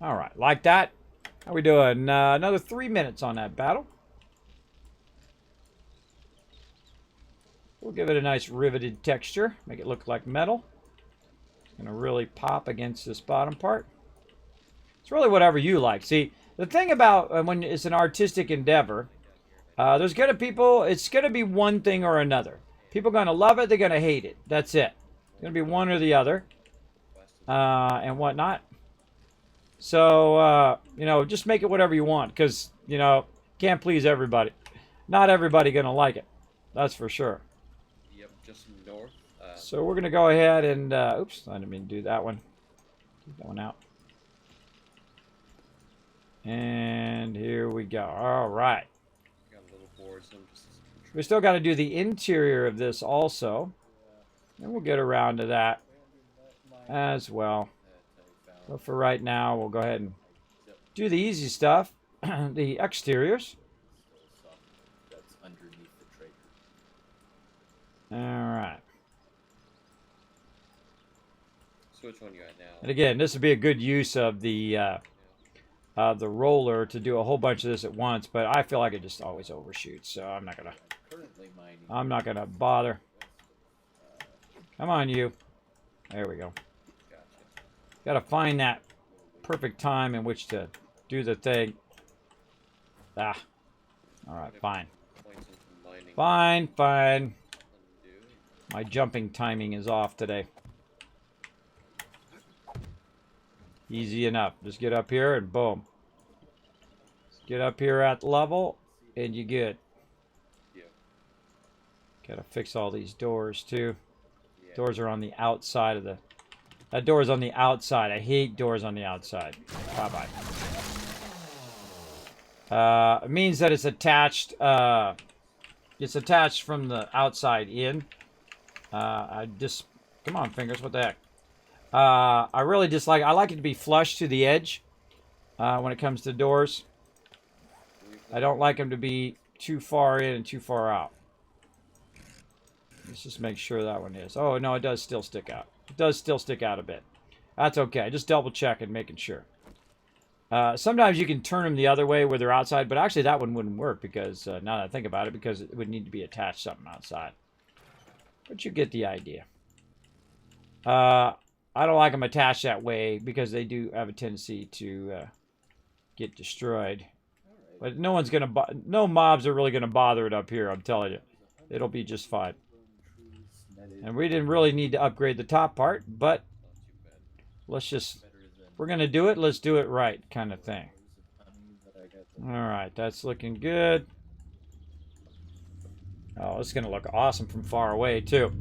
Speaker 1: All right, like that. How we doing? Another 3 minutes on that battle. We'll give it a nice riveted texture. Make it look like metal. It's going to really pop against this bottom part. It's really whatever you like. See, the thing about when it's an artistic endeavor, there's going to people, it's going to be one thing or another. People are going to love it, they're going to hate it. That's it. It's going to be one or the other and whatnot. So, you know, just make it whatever you want because, you know, can't please everybody. Not everybody going to like it. That's for sure.
Speaker 2: Yep, just north.
Speaker 1: So we're going to go ahead and, oops, I didn't mean to do that one. Keep that one out. And here we go. All right.
Speaker 2: Got a little board, so I'm just...
Speaker 1: We still got to do the interior of this also. And we'll get around to that as well. But for right now, we'll go ahead and do the easy stuff. The exteriors.
Speaker 3: That's underneath the trailer.
Speaker 1: All right.
Speaker 2: So which one you got now?
Speaker 1: And again, this would be a good use of the roller to do a whole bunch of this at once. But I feel like it just always overshoots, so I'm not gonna bother. Come on, you. There we go. Got to find that perfect time in which to do the thing. Ah. All right, fine. Fine, fine. My jumping timing is off today. Easy enough. Just get up here and boom. Just get up here at level and you good. Got to fix all these doors too. Doors are on the outside of the... That door is on the outside. I hate doors on the outside. Bye-bye. It means that it's attached. It's attached from the outside in. I just... Come on, fingers. What the heck? I really dislike... I like it to be flush to the edge when it comes to doors. I don't like them to be too far in and too far out. Let's just make sure that one is. Oh, no, it does still stick out. It does still stick out a bit. That's okay. Just double check and making sure. Sometimes you can turn them the other way where they're outside, but actually that one wouldn't work because, now that I think about it, because it would need to be attached something outside. But you get the idea. I don't like them attached that way because they do have a tendency to get destroyed. But no one's going to... No mobs are really going to bother it up here, I'm telling you. It'll be just fine. And we didn't really need to upgrade the top part, but let's just, we're going to do it, let's do it right kind of thing. Alright, that's looking good. Oh, it's going to look awesome from far away too.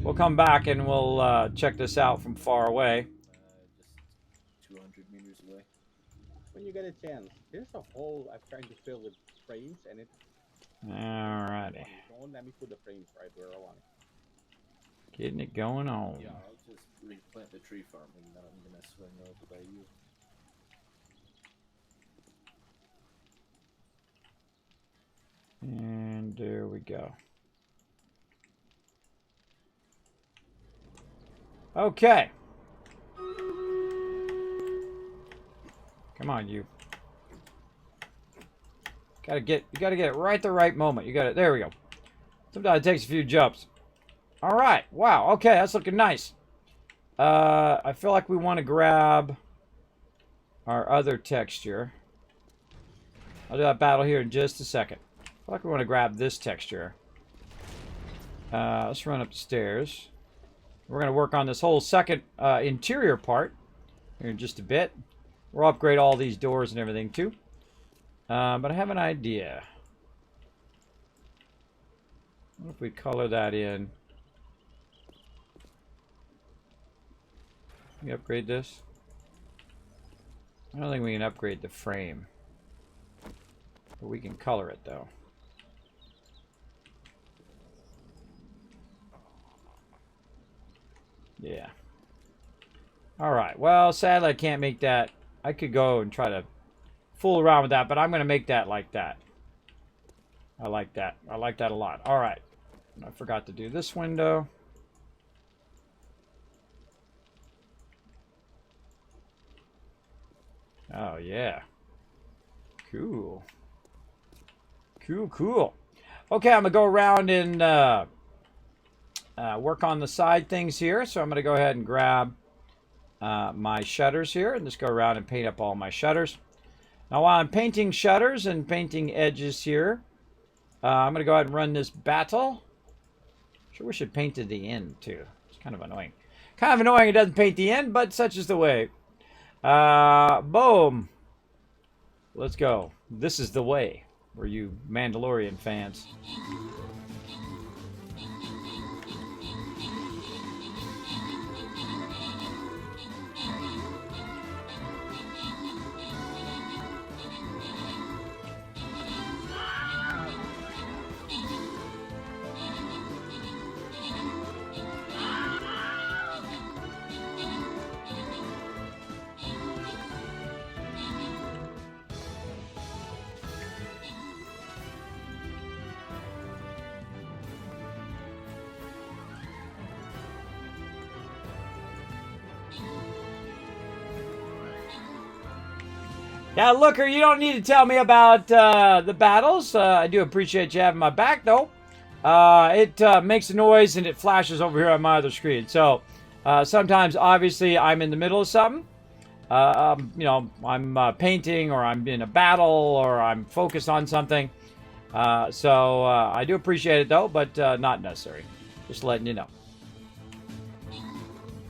Speaker 1: We'll come back and we'll check this out from far away.
Speaker 3: Just 200 meters away.
Speaker 4: When you get a chance, there's a hole I'm trying to fill with frames and it...
Speaker 1: Alrighty.
Speaker 4: Don't let me put the frames right where I want it.
Speaker 1: Getting it going on.
Speaker 3: Yeah, I'll just replant the tree farm and then I'm gonna swing over by you.
Speaker 1: And there we go. Okay. Come on, you. You gotta get it right the right moment. You got it. There we go. Sometimes it takes a few jumps. All right. Wow. Okay, that's looking nice. I feel like we want to grab our other texture. I'll do that battle here in just a second. I feel like we want to grab this texture. Let's run upstairs. We're going to work on this whole second interior part here in just a bit. We'll upgrade all these doors and everything too. But I have an idea. What if we color that in? Can we upgrade this? I don't think we can upgrade the frame. We can color it though. Yeah. All right. Well, sadly I can't make that. I could go and try to fool around with that, but I'm going to make that like that. I like that. I like that a lot. All right. I forgot to do this window. Oh, yeah. Cool. Cool, cool. Okay, I'm going to go around and work on the side things here. So I'm going to go ahead and grab my shutters here and just go around and paint up all my shutters. Now, while I'm painting shutters and painting edges here, I'm going to go ahead and run this battle. Sure we should paint to the end, too. It's kind of annoying. Kind of annoying it doesn't paint the end, but such is the way. Boom. Let's go. This is the way for you Mandalorian fans. Now, Looker, you don't need to tell me about the battles. I do appreciate you having my back, though. It makes a noise and it flashes over here on my other screen. So, sometimes, obviously, I'm in the middle of something. You know, I'm painting or I'm in a battle or I'm focused on something. So, I do appreciate it, though, but not necessary. Just letting you know.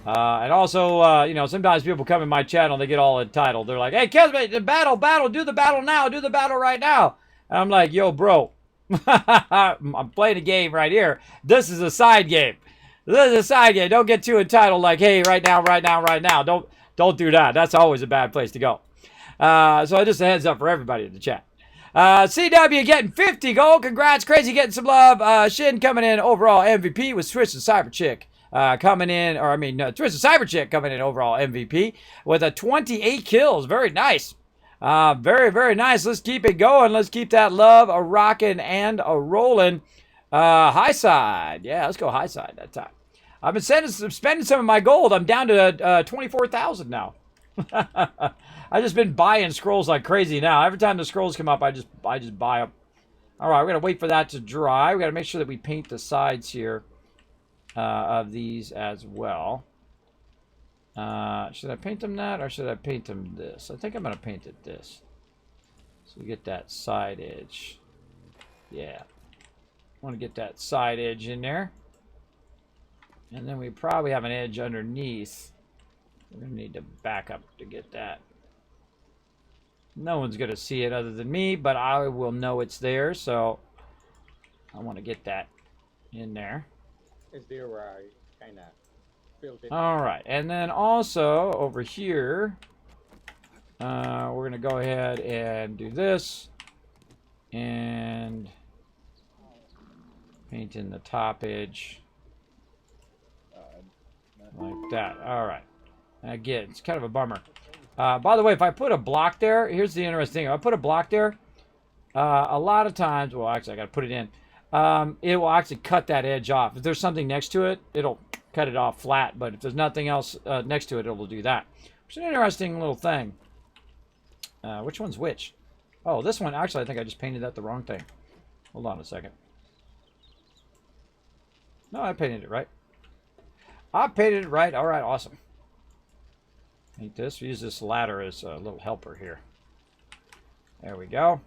Speaker 1: And also, you know, sometimes people come in my channel, they get all entitled. They're like, hey, Kismet, the battle, do the battle now, do the battle right now. And I'm like, yo, bro, I'm playing a game right here. This is a side game. This is a side game. Don't get too entitled like, hey, right now. Don't do that. That's always a bad place to go. So just a heads up for everybody in the chat. CW getting 50 gold. Congrats. Crazy getting some love. Shin coming in overall MVP with Twitch and Cyber Chick. Coming in, or I mean, Twisted Cyber Chick coming in overall MVP with a 28 kills. Very nice. Very, very nice. Let's keep it going. Let's keep that love a rocking and a rolling. High side. Yeah, let's go high side that time. I've been spending some of my gold. I'm down to 24,000 now. I've just been buying scrolls like crazy now. Every time the scrolls come up, I just buy them. All right, we're going to wait for that to dry. We got to make sure that we paint the sides here. Of these as well. Should I paint them that or should I paint them this? I think I'm going to paint it this. So we get that side edge. Yeah. Want to get that side edge in there. And then we probably have an edge underneath. We're going to need to back up to get that. No one's going to see it other than me, but I will know it's there. So I want to get that in there.
Speaker 4: Is there where I kind of filled it?
Speaker 1: All right, and then also over here, we're gonna go ahead and do this and paint in the top edge like that. All right. Again, it's kind of a bummer. By the way, if I put a block there, here's the interesting thing. If I put a block there, a lot of times, well, actually, I got to put it in. It will actually cut that edge off. If there's something next to it, it'll cut it off flat. But if there's nothing else next to it, it will do that. It's an interesting little thing. Which one's which? Oh, this one. Actually, I think I just painted that the wrong thing. Hold on a second. No, I painted it right. I painted it right. All right, awesome. Paint this. Use this ladder as a little helper here. There we go.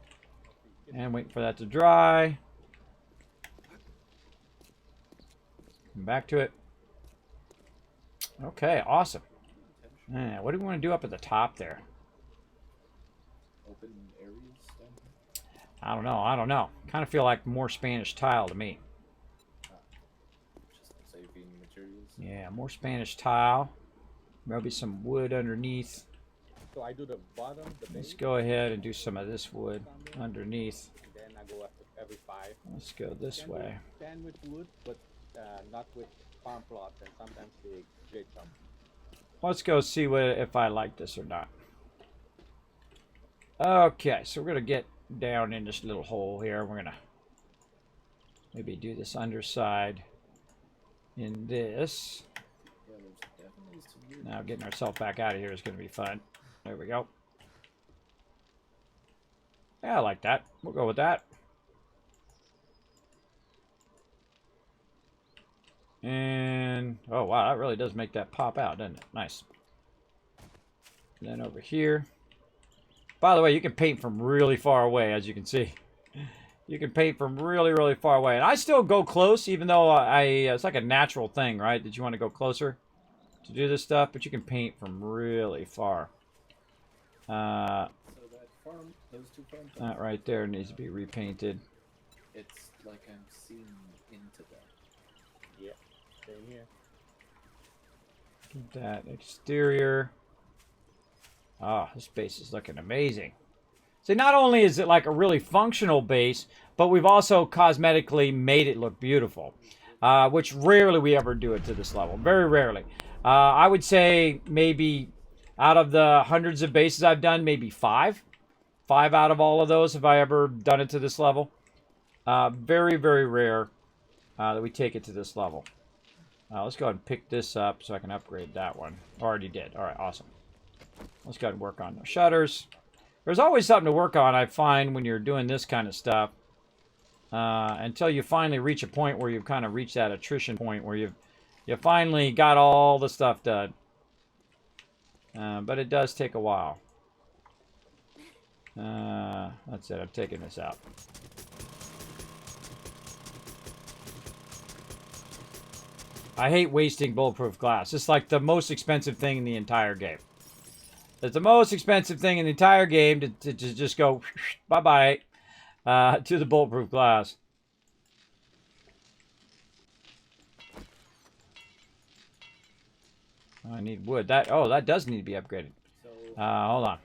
Speaker 1: And wait for that to dry. Come back to it. Okay, awesome. Yeah, what do we want to do up at the top there?
Speaker 2: Open areas down here?
Speaker 1: I don't know. Kind of feel like more Spanish tile to me.
Speaker 2: Just saving materials.
Speaker 1: Yeah, more Spanish tile. Maybe some wood underneath.
Speaker 4: So I do the bottom, the base.
Speaker 1: Let's go ahead and do some of this wood underneath.
Speaker 4: And then I go after every 5.
Speaker 1: Let's go this way.
Speaker 4: 10 with wood, but not with farm plots, and sometimes they glitch up.
Speaker 1: Let's go see if I like this or not. Okay, so we're gonna get down in this little hole here. We're gonna maybe do this underside in this.
Speaker 3: Yeah, there's definitely some weird.
Speaker 1: Now getting ourselves back out of here is gonna be fun. There we go. Yeah, I like that. We'll go with that. And oh wow, that really does make that pop out, doesn't it? Nice. And then over here. By the way, you can paint from really far away, as you can see. You can paint from really, really far away. And I still go close, even though it's like a natural thing, right? That you want to go closer to do this stuff, but you can paint from really far.
Speaker 3: So that farm, those two farms.
Speaker 1: That right there needs to be repainted.
Speaker 3: It's like I'm seeing into that.
Speaker 4: Yeah, same here.
Speaker 1: Get that exterior. Oh, this base is looking amazing. See, not only is it like a really functional base, but we've also cosmetically made it look beautiful, which rarely we ever do it to this level. Very rarely. I would say maybe out of the hundreds of bases I've done, maybe 5. 5 out of all of those have I ever done it to this level. Very, very rare that we take it to this level. Let's go ahead and pick this up so I can upgrade that one. Already did. All right, awesome. Let's go ahead and work on the shutters. There's always something to work on, I find, when you're doing this kind of stuff. Until you finally reach a point where you've kind of reached that attrition point where you finally got all the stuff done. But it does take a while. That's it. I'm taking this out. I hate wasting bulletproof glass. It's like the most expensive thing in the entire game. It's the most expensive thing in the entire game to just go bye-bye to the bulletproof glass. I need wood. That does need to be upgraded.
Speaker 3: So
Speaker 1: Hold on.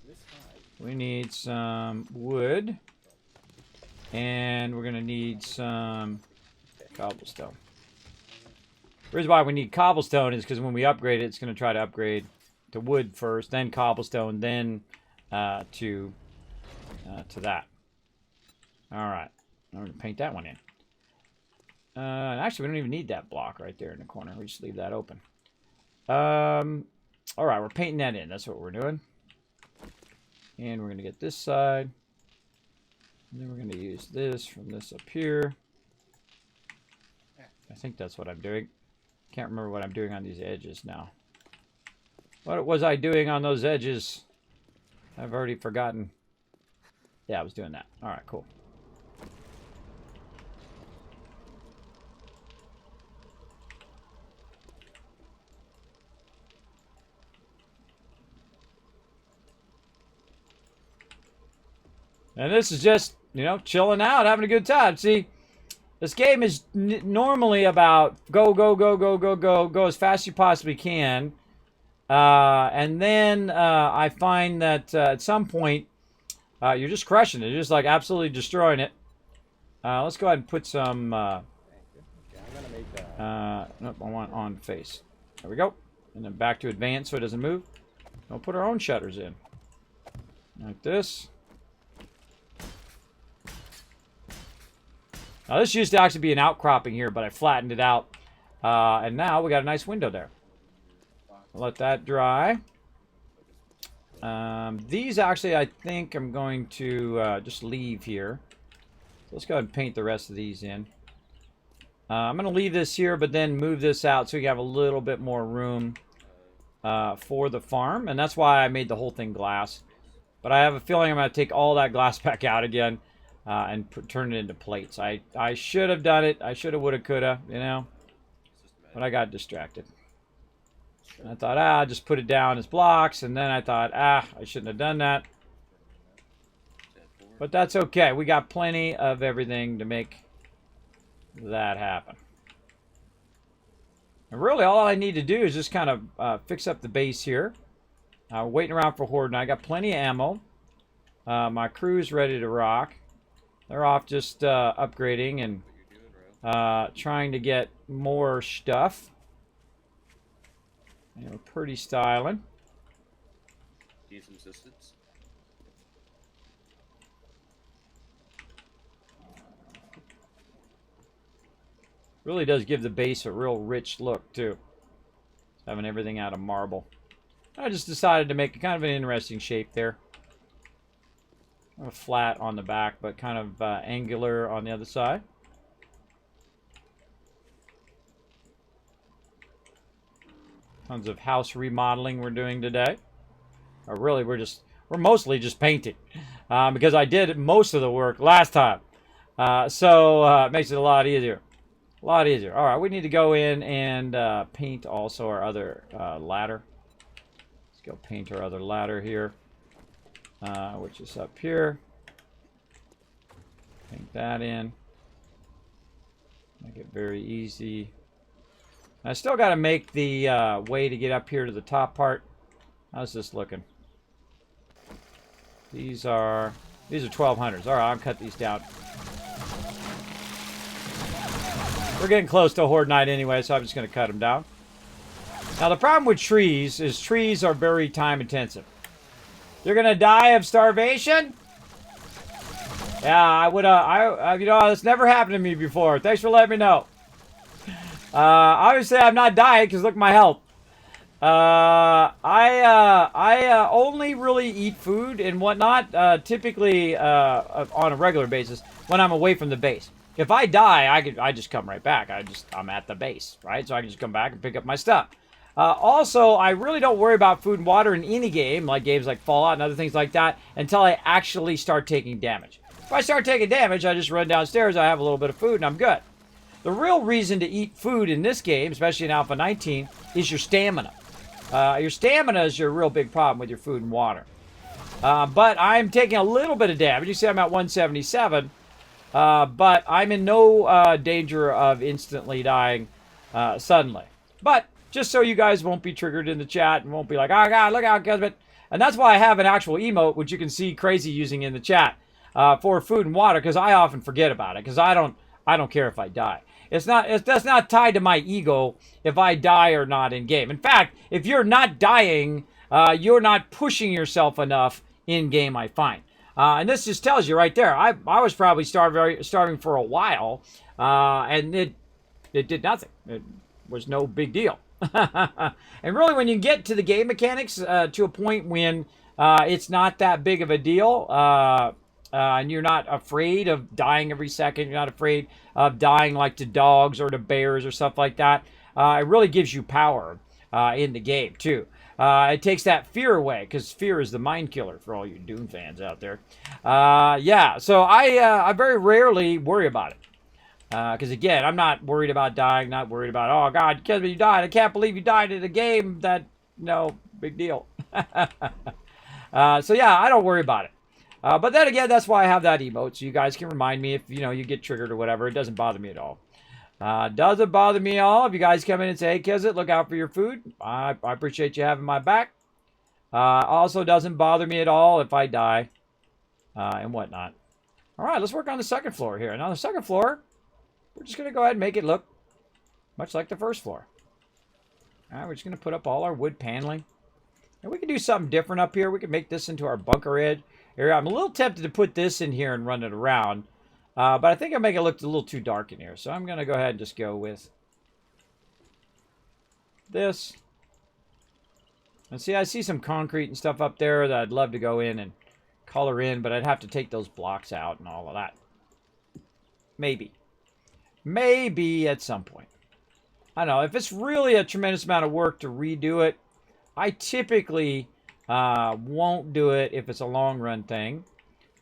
Speaker 3: this side.
Speaker 1: We need some wood. And we're going to need some cobblestone. The reason why we need cobblestone is because when we upgrade it, it's going to try to upgrade to wood first, then cobblestone, then to that. All right, I'm going to paint that one in. Actually, we don't even need that block right there in the corner. We just leave that open. All right, we're painting that in. That's what we're doing. And we're going to get this side. And then we're going to use this from this up here. I think that's what I'm doing. Can't remember what I'm doing on these edges now. What was I doing on those edges? I've already forgotten. Yeah, I was doing that. All right, cool. And this is just, chilling out, having a good time. See, this game is normally about go, go, go, go, go, go, go as fast as you possibly can. And then I find that at some point, you're just crushing it. You're just like absolutely destroying it. Let's go ahead and put some...
Speaker 4: Thank you. Okay, I'm gonna make
Speaker 1: nope, I want on face. There we go. And then back to advanced so it doesn't move. We'll put our own shutters in. Like this. Now this used to actually be an outcropping here, but I flattened it out. And now we got a nice window there. Let that dry. These actually, I think I'm going to just leave here. So let's go ahead and paint the rest of these in. I'm going to leave this here, but then move this out so we have a little bit more room for the farm. And that's why I made the whole thing glass. But I have a feeling I'm going to take all that glass back out again and turn it into plates. I should have done it. I should have, would have, could have, But I got distracted. And I thought, I'll just put it down as blocks. And then I thought, I shouldn't have done that. But that's okay. We got plenty of everything to make that happen. And really, all I need to do is just kind of fix up the base here. Waiting around for Horde, and I got plenty of ammo. My crew's ready to rock. They're off just upgrading and trying to get more stuff. You know, pretty styling.
Speaker 2: Need some assistance.
Speaker 1: Really does give the base a real rich look too. Having everything out of marble. I just decided to make kind of an interesting shape there. Kind of flat on the back, but kind of angular on the other side. Tons of house remodeling we're doing today. Or really, we're mostly just painting. Because I did most of the work last time. So it makes it a lot easier. A lot easier. All right, we need to go in and paint also our other ladder. Let's go paint our other ladder here, which is up here. Paint that in. Make it very easy. I still got to make the way to get up here to the top part. How's this looking? These are 1200s. All right, I'll cut these down. We're getting close to Horde Night anyway, so I'm just going to cut them down. Now, the problem with trees is trees are very time intensive. You're going to die of starvation? Yeah, I would, you know, this never happened to me before. Thanks for letting me know. Obviously, I'm not dying because look at my health. I only really eat food and whatnot, typically on a regular basis when I'm away from the base. If I die, I just come right back. I'm at the base, right? So I can just come back and pick up my stuff. Also, I really don't worry about food and water in any game, like games like Fallout and other things like that, until I actually start taking damage. If I start taking damage, I just run downstairs, I have a little bit of food, and I'm good. The real reason to eat food in this game, especially in Alpha 19, is your stamina. Your stamina is your real big problem with your food and water. But I'm taking a little bit of damage. You see I'm at 177. But I'm in no danger of instantly dying suddenly. But just so you guys won't be triggered in the chat and won't be like, oh God, look out, Kismet. And that's why I have an actual emote, which you can see Crazy using in the chat for food and water, because I often forget about it, because I don't care if I die. That's not tied to my ego if I die or not in game. In fact, if you're not dying, you're not pushing yourself enough in game, I find. And this just tells you right there. I was probably starving for a while, and it did nothing. It was no big deal. And really, when you get to the game mechanics to a point when it's not that big of a deal, and you're not afraid of dying every second, you're not afraid of dying like to dogs or to bears or stuff like that, it really gives you power in the game, too. It takes that fear away, because fear is the mind killer for all you Doom fans out there. Yeah, so I very rarely worry about it. Because, again, I'm not worried about dying, not worried about, oh, God, Kismet, you died. I can't believe you died in a game that, no, big deal. So, yeah, I don't worry about it. But then again, that's why I have that emote, so you guys can remind me if, you get triggered or whatever. It doesn't bother me at all. Doesn't bother me at all if you guys come in and say, hey, Kismet, look out for your food. I appreciate you having my back. Also doesn't bother me at all if I die and whatnot. All right, let's work on the second floor here. Now, the second floor, we're just going to go ahead and make it look much like the first floor. All right, we're just going to put up all our wood paneling. And we can do something different up here. We can make this into our bunker edge area. I'm a little tempted to put this in here and run it around. But I think I'll make it look a little too dark in here. So I'm going to go ahead and just go with this. And see, I see some concrete and stuff up there that I'd love to go in and color in, but I'd have to take those blocks out and all of that. Maybe. Maybe at some point. I don't know. If it's really a tremendous amount of work to redo it, I typically won't do it if it's a long run thing.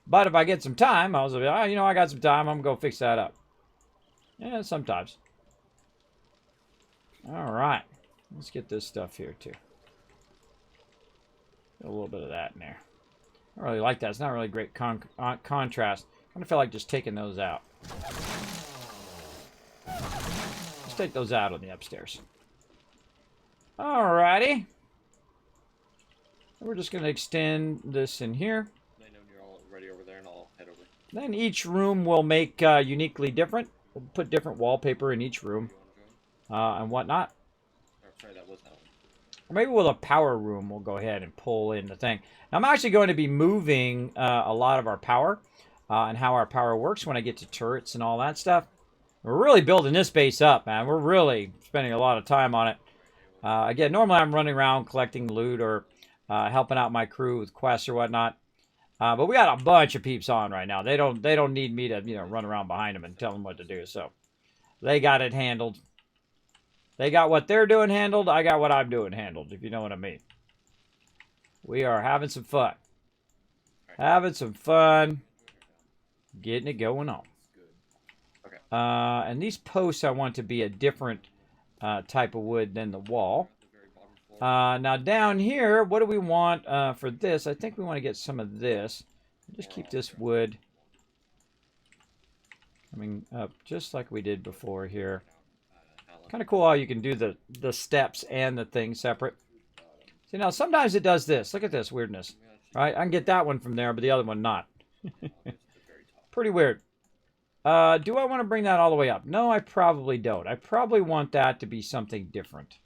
Speaker 1: But if I get some time, I'll say, oh, I got some time, I'm going to go fix that up. Yeah, sometimes. All right. Let's get this stuff here, too. Get a little bit of that in there. I don't really like that. It's not really great contrast. I kind of feel like just taking those out. Let's take those out on the upstairs. All righty. We're just going to extend this in here.
Speaker 2: I know you're all ready over there, and I'll head over.
Speaker 1: Then each room will make uniquely different. We'll put different wallpaper in each room and whatnot.
Speaker 2: Or, sorry, that was that one.
Speaker 1: Or maybe with a power room, we'll go ahead and pull in the thing. Now, I'm actually going to be moving a lot of our power and how our power works when I get to turrets and all that stuff. We're really building this base up, man. We're really spending a lot of time on it. Again, normally I'm running around collecting loot or helping out my crew with quests or whatnot. But we got a bunch of peeps on right now. They don't need me to run around behind them and tell them what to do. So they got it handled. They got what they're doing handled. I got what I'm doing handled, if you know what I mean. We are having some fun. Having some fun. Getting it going on.
Speaker 2: Okay.
Speaker 1: And these posts I want to be a different type of wood than the wall. Now down here, what do we want for this? I think we want to get some of this. Just keep this wood coming up just like we did before here. Kind of cool how you can do the steps and the thing separate. See, now sometimes it does this. Look at this weirdness. Right? I can get that one from there, but the other one not. Pretty weird. Do I want to bring that all the way up? No, I probably don't. I probably want that to be something different.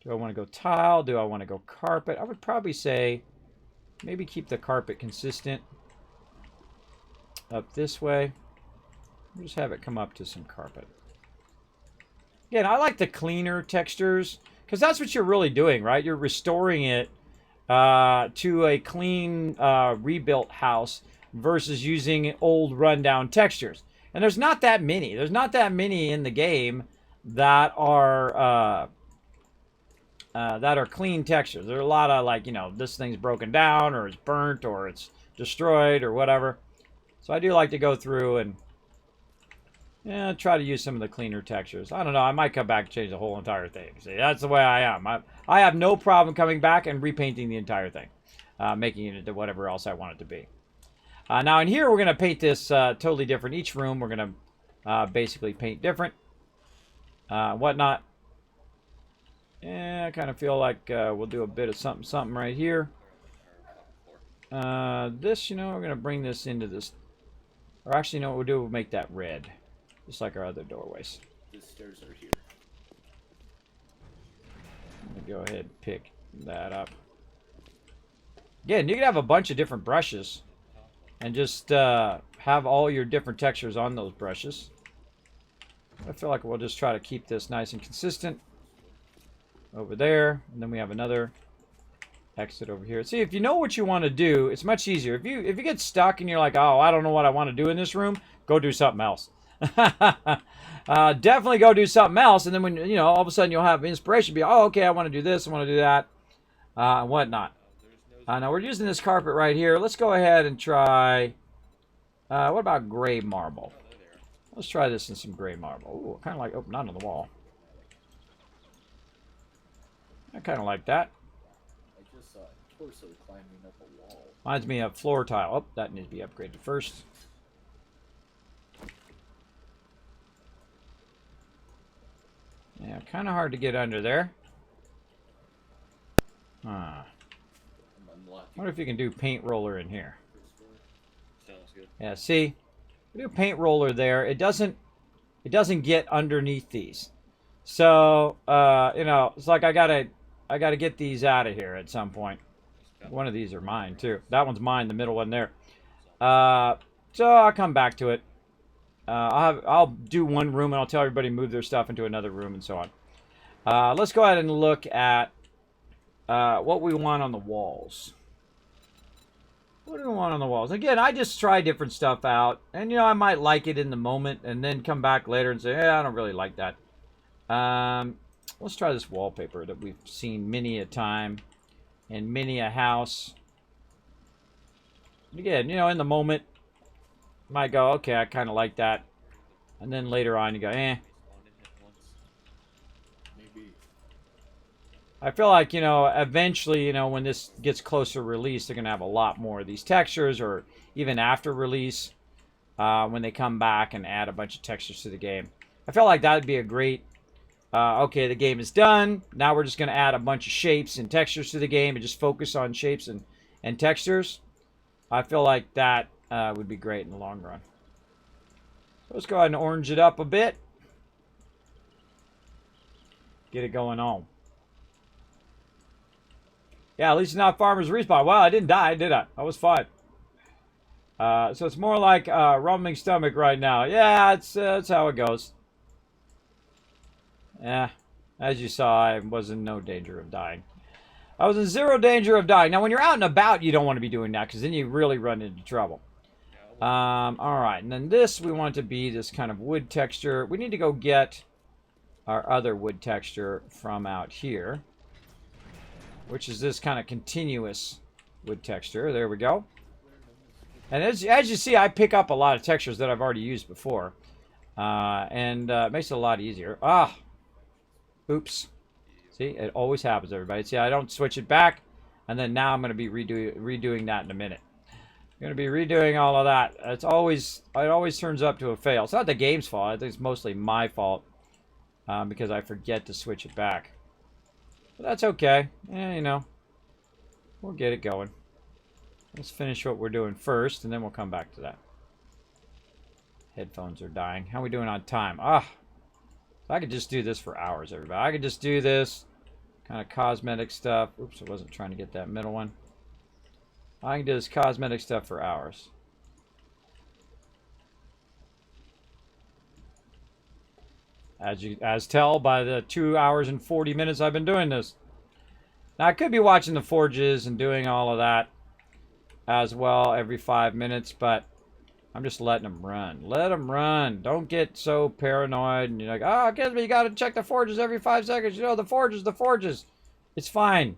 Speaker 1: Do I want to go tile? Do I want to go carpet? I would probably say maybe keep the carpet consistent up this way. Just have it come up to some carpet. Again, I like the cleaner textures because that's what you're really doing, right? You're restoring it to a clean, rebuilt house versus using old, rundown textures. And there's not that many. There's not that many in the game that are clean textures. There are a lot of, like, this thing's broken down or it's burnt or it's destroyed or whatever. So I do like to go through and try to use some of the cleaner textures. I don't know. I might come back and change the whole entire thing. See, that's the way I am. I have no problem coming back and repainting the entire thing, making it into whatever else I want it to be. Now in here, we're going to paint this totally different. Each room, we're going to basically paint different, whatnot. Yeah, I kind of feel like we'll do a bit of something right here. This, we're going to bring this into this. Or actually, what we'll do, we'll make that red. Just like our other doorways.
Speaker 3: The stairs are here.
Speaker 1: Let me go ahead and pick that up. Again, you can have a bunch of different brushes. And just have all your different textures on those brushes. I feel like we'll just try to keep this nice and consistent. Over there. And then we have another exit over here. See, if you know what you want to do, it's much easier. If you get stuck and you're like, oh, I don't know what I want to do in this room, go do something else. Definitely go do something else. And then when, all of a sudden you'll have inspiration. Be, oh, okay, I want to do this. I want to do that. And whatnot. Now we're using this carpet right here. Let's go ahead and try, what about gray marble? Let's try this in some gray marble. Ooh, kind of like, oh, not on the wall. I kind of like that.
Speaker 3: I just saw a torso climbing up a wall.
Speaker 1: Reminds me of floor tile. Oh, that needs to be upgraded first. Yeah, kind of hard to get under there. Huh. What if you can do paint roller in here?
Speaker 2: Sounds good.
Speaker 1: Yeah, see? We do paint roller there. It doesn't get underneath these. So, it's like I gotta get these out of here at some point. One of these are mine too. That one's mine, the middle one there. So I'll come back to it. I'll do one room and I'll tell everybody to move their stuff into another room and so on. Let's go ahead and look at what we want on the walls. What do we want on the walls? Again, I just try different stuff out. And, I might like it in the moment and then come back later and say, yeah, I don't really like that. Let's try this wallpaper that we've seen many a time in many a house. And again, in the moment, you might go, okay, I kind of like that. And then later on, you go, eh. I feel like, eventually, when this gets closer to release, they're going to have a lot more of these textures, or even after release, when they come back and add a bunch of textures to the game. I feel like that would be a great Okay, the game is done. Now we're just going to add a bunch of shapes and textures to the game and just focus on shapes and textures. I feel like that would be great in the long run. So let's go ahead and orange it up a bit. Get it going on. Yeah, at least it's not Farmer's Respawn. Well, I didn't die, did I? I was fine. So it's more like rumbling stomach right now. Yeah, that's how it goes. Yeah, as you saw, I was in no danger of dying. I was in zero danger of dying. Now, when you're out and about, you don't want to be doing that because then you really run into trouble. All right, and then this, we want it to be this kind of wood texture. We need to go get our other wood texture from out here, which is this kind of continuous wood texture. There we go. And as you see, I pick up a lot of textures that I've already used before. And it makes it a lot easier. Ah! Oops. See, it always happens, everybody. See, I don't switch it back. And then now I'm going to be redoing that in a minute. I'm going to be redoing all of that. It always turns up to a fail. It's not the game's fault. I think it's mostly my fault. Because I forget to switch it back. But that's okay. You know. We'll get it going. Let's finish what we're doing first, and then we'll come back to that. Headphones are dying. How are we doing on time? I could just do this for hours, everybody. I could just do this kind of cosmetic stuff. Oops, I wasn't trying to get that middle one. I can do this cosmetic stuff for hours. As tell by the 2 hours and 40 minutes I've been doing this. Now I could be watching the forges and doing all of that as well every 5 minutes, but I'm just letting them run. Let them run. Don't get so paranoid and you're like, oh, Kismet, you got to check the forges every 5 seconds. You know, the forges. It's fine.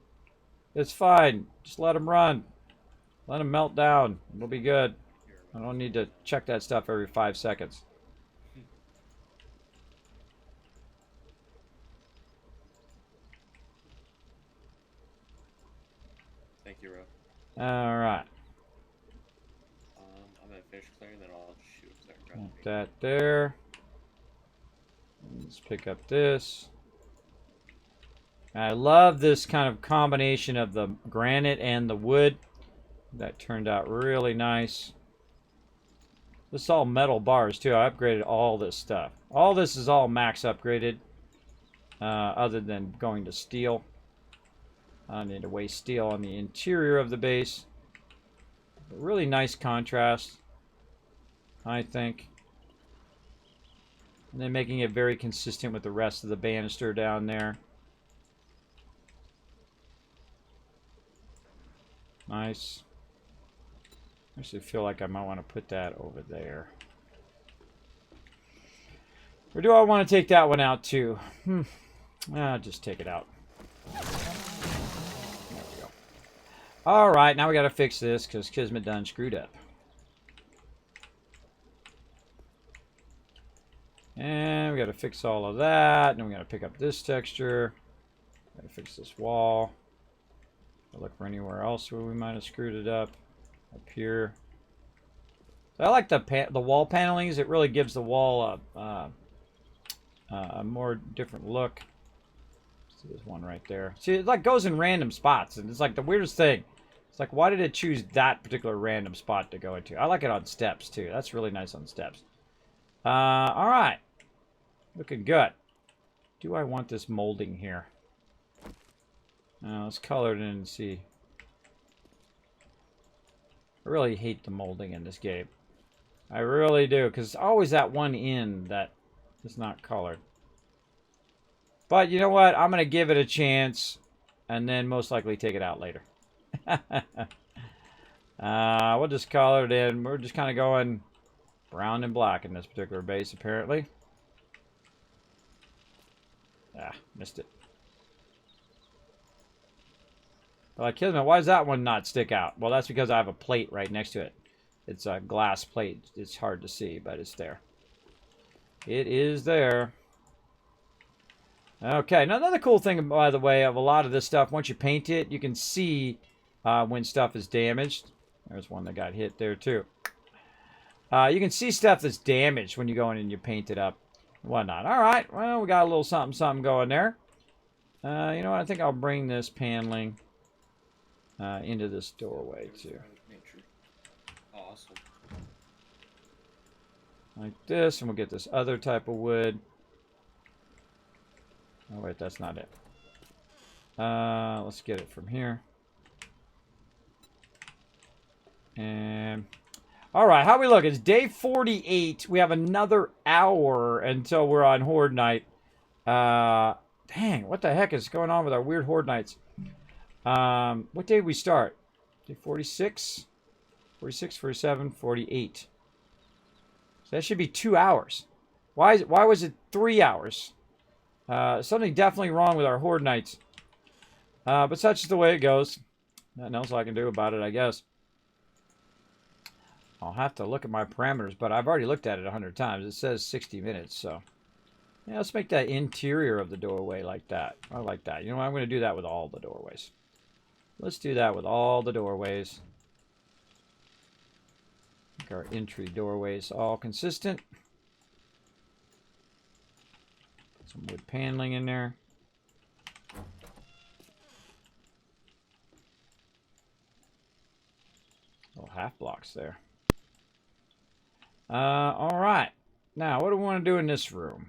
Speaker 1: It's fine. Just let them run. Let them melt down. It'll be good. I don't need to check that stuff every 5 seconds.
Speaker 2: Thank you, Ro.
Speaker 1: All right.
Speaker 2: I'm gonna finish clearing, then I'll shoot.
Speaker 1: Put that there. Let's pick up this. I love this kind of combination of the granite and the wood. That turned out really nice. This is all metal bars too. I upgraded all this stuff. All this is all max upgraded. Other than going to steel. I need to waste steel on the interior of the base. But really nice contrast, I think. And then making it very consistent with the rest of the banister down there. Nice. I actually feel like I might want to put that over there. Or do I want to take that one out too? I'll just take it out. There we go. Alright, now we got to fix this because Kismet done screwed up. And we got to fix all of that. And we got to pick up this texture. Got to fix this wall. I'll look for anywhere else where we might have screwed it up. Up here. So I like the wall panelings. It really gives the wall a more different look. See, there's one right there. See, it like goes in random spots, and it's like the weirdest thing. It's like, why did it choose that particular random spot to go into? I like it on steps too. That's really nice on steps. All right, looking good. Do I want this molding here? Let's color it in and see. I really hate the molding in this game. I really do, because it's always that one end that is not colored. But you know what? I'm going to give it a chance, and then most likely take it out later. We'll just color it in. We're just kind of going brown and black in this particular base, apparently. Missed it. Like, Kismet, why does that one not stick out? Well, that's because I have a plate right next to it. It's a glass plate. It's hard to see, but it's there. It is there. Okay, now another cool thing, by the way, of a lot of this stuff, once you paint it, you can see when stuff is damaged. There's one that got hit there, too. You can see stuff that's damaged when you go in and you paint it up. whatnot. All right, well, we got a little something going there. You know what? I think I'll bring this paneling into this doorway too.
Speaker 2: Nature. Awesome.
Speaker 1: Like this, and we'll get this other type of wood. Oh wait, that's not it. Let's get it from here. And all right, how we look? It's day 48. We have another hour until we're on Horde Night. Dang, what the heck is going on with our weird Horde Nights? What day did we start? Day 46? 46, 47, 48. So that should be 2 hours. Why was it 3 hours? Something definitely wrong with our Horde Nights. But such is the way it goes. Nothing else I can do about it, I guess. I'll have to look at my parameters, but I've already looked at it 100 times. It says 60 minutes, so... Yeah, let's make that interior of the doorway like that. I like that. You know what? I'm going to do that with all the doorways. Let's do that with all the doorways. Make our entry doorways all consistent. Put some wood paneling in there. Little half blocks there. All right. Now, what do we want to do in this room?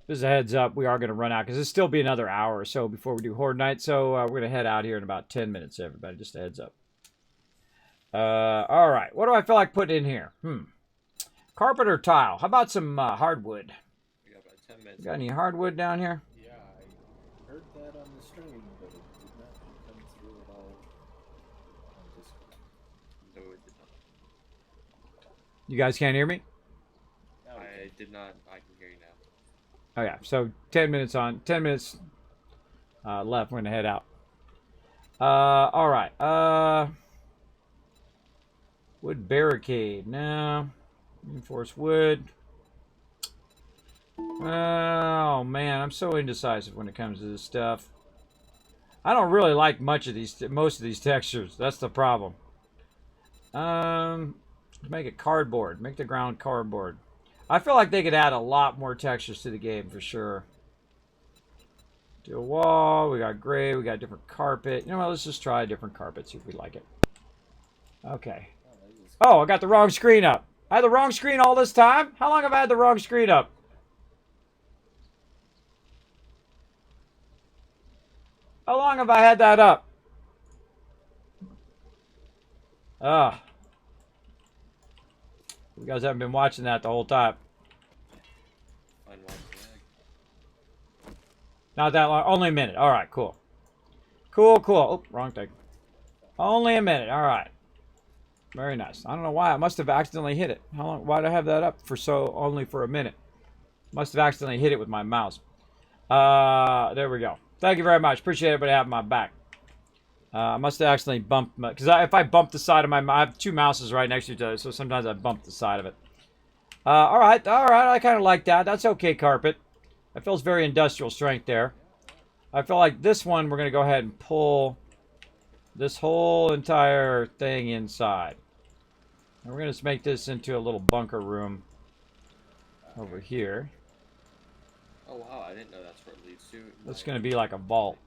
Speaker 1: Just a heads up, we are going to run out because it'll still be another hour or so before we do Horde Night. So we're going to head out here in about 10 minutes, everybody. Just a heads up. All right. What do I feel like putting in here? Carpet or tile? How about some hardwood?
Speaker 2: We got about 10 minutes.
Speaker 1: Got any hardwood down here?
Speaker 3: Yeah, I heard that on the stream, but it did not come through at all on Discord.
Speaker 2: No, it did not.
Speaker 1: You guys can't hear me?
Speaker 2: I did not. I can hear you now.
Speaker 1: Oh, yeah. So 10 minutes on. 10 minutes left. We're going to head out. All right. Wood barricade. No. Reinforced wood. Oh, man. I'm so indecisive when it comes to this stuff. I don't really like most of these textures. That's the problem. Make it cardboard. Make the ground cardboard. I feel like they could add a lot more textures to the game for sure. Do a wall. We got gray. We got different carpet. You know what? Let's just try a different carpet. See if we like it. Okay. Oh, I got the wrong screen up. I had the wrong screen all this time? How long have I had the wrong screen up? How long have I had that up? Ah. You guys haven't been watching that the whole time. Not that long. Only a minute. All right, cool. Cool. Oh, wrong thing. Only a minute. All right. Very nice. I don't know why. I must have accidentally hit it. How long? Why did I have that up for only for a minute? Must have accidentally hit it with my mouse. There we go. Thank you very much. Appreciate everybody having my back. I must have accidentally bumped my... Because if I bump the side of my... I have two mouses right next to each other, so sometimes I bump the side of it. All right. I kind of like that. That's okay, carpet. That feels very industrial strength there. I feel like this one, we're going to go ahead and pull this whole entire thing inside. And we're going to make this into a little bunker room over here.
Speaker 2: Oh, wow. I didn't know that's where it leads to.
Speaker 1: That's going to be like a vault.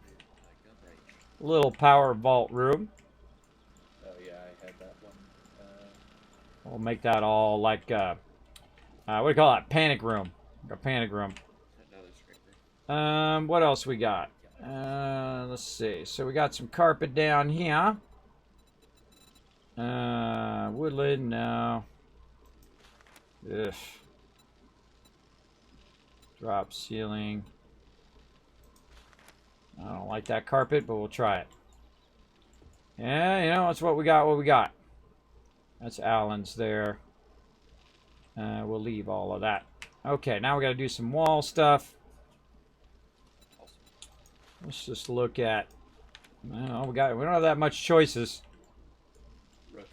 Speaker 1: Little power vault room.
Speaker 3: Oh yeah, I had that one.
Speaker 1: We'll make that all like, what do you call that? Panic room. Like a panic room. What else we got? Let's see. So we got some carpet down here. Woodland, no. Ugh. Drop ceiling. I don't like that carpet, but we'll try it. Yeah, you know, that's what we got. That's Alan's there. We'll leave all of that. Okay, now we got to do some wall stuff. Let's just look at... we don't have that much choices.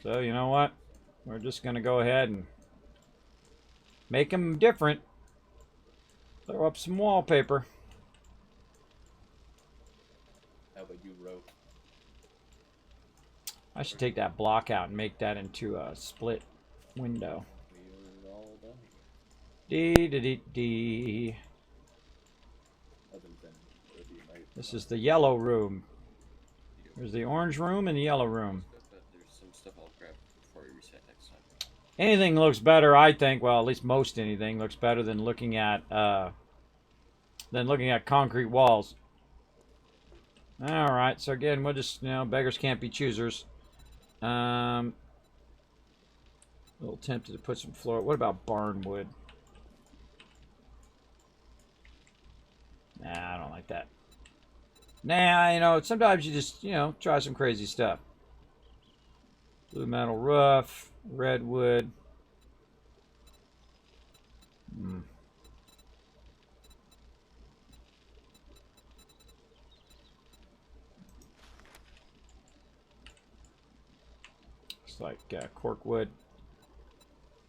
Speaker 1: So, you know what? We're just going to go ahead and make them different. Throw up some wallpaper.
Speaker 3: How about you wrote?
Speaker 1: I should take that block out and make that into a split window.
Speaker 3: We're all done.
Speaker 1: D.
Speaker 3: Other than maybe you might.
Speaker 1: This is the yellow room. There's the orange room and the yellow room.
Speaker 2: But there's some stuff I'll grab before we reset next time.
Speaker 1: Anything looks better, I think. Well, at least most anything looks better than looking at concrete walls. All right. So again, we'll just beggars can't be choosers. A little tempted to put some floor. What about barn wood? Nah, I don't like that. Nah, sometimes you just, try some crazy stuff. Blue metal roof, redwood. Looks like corkwood.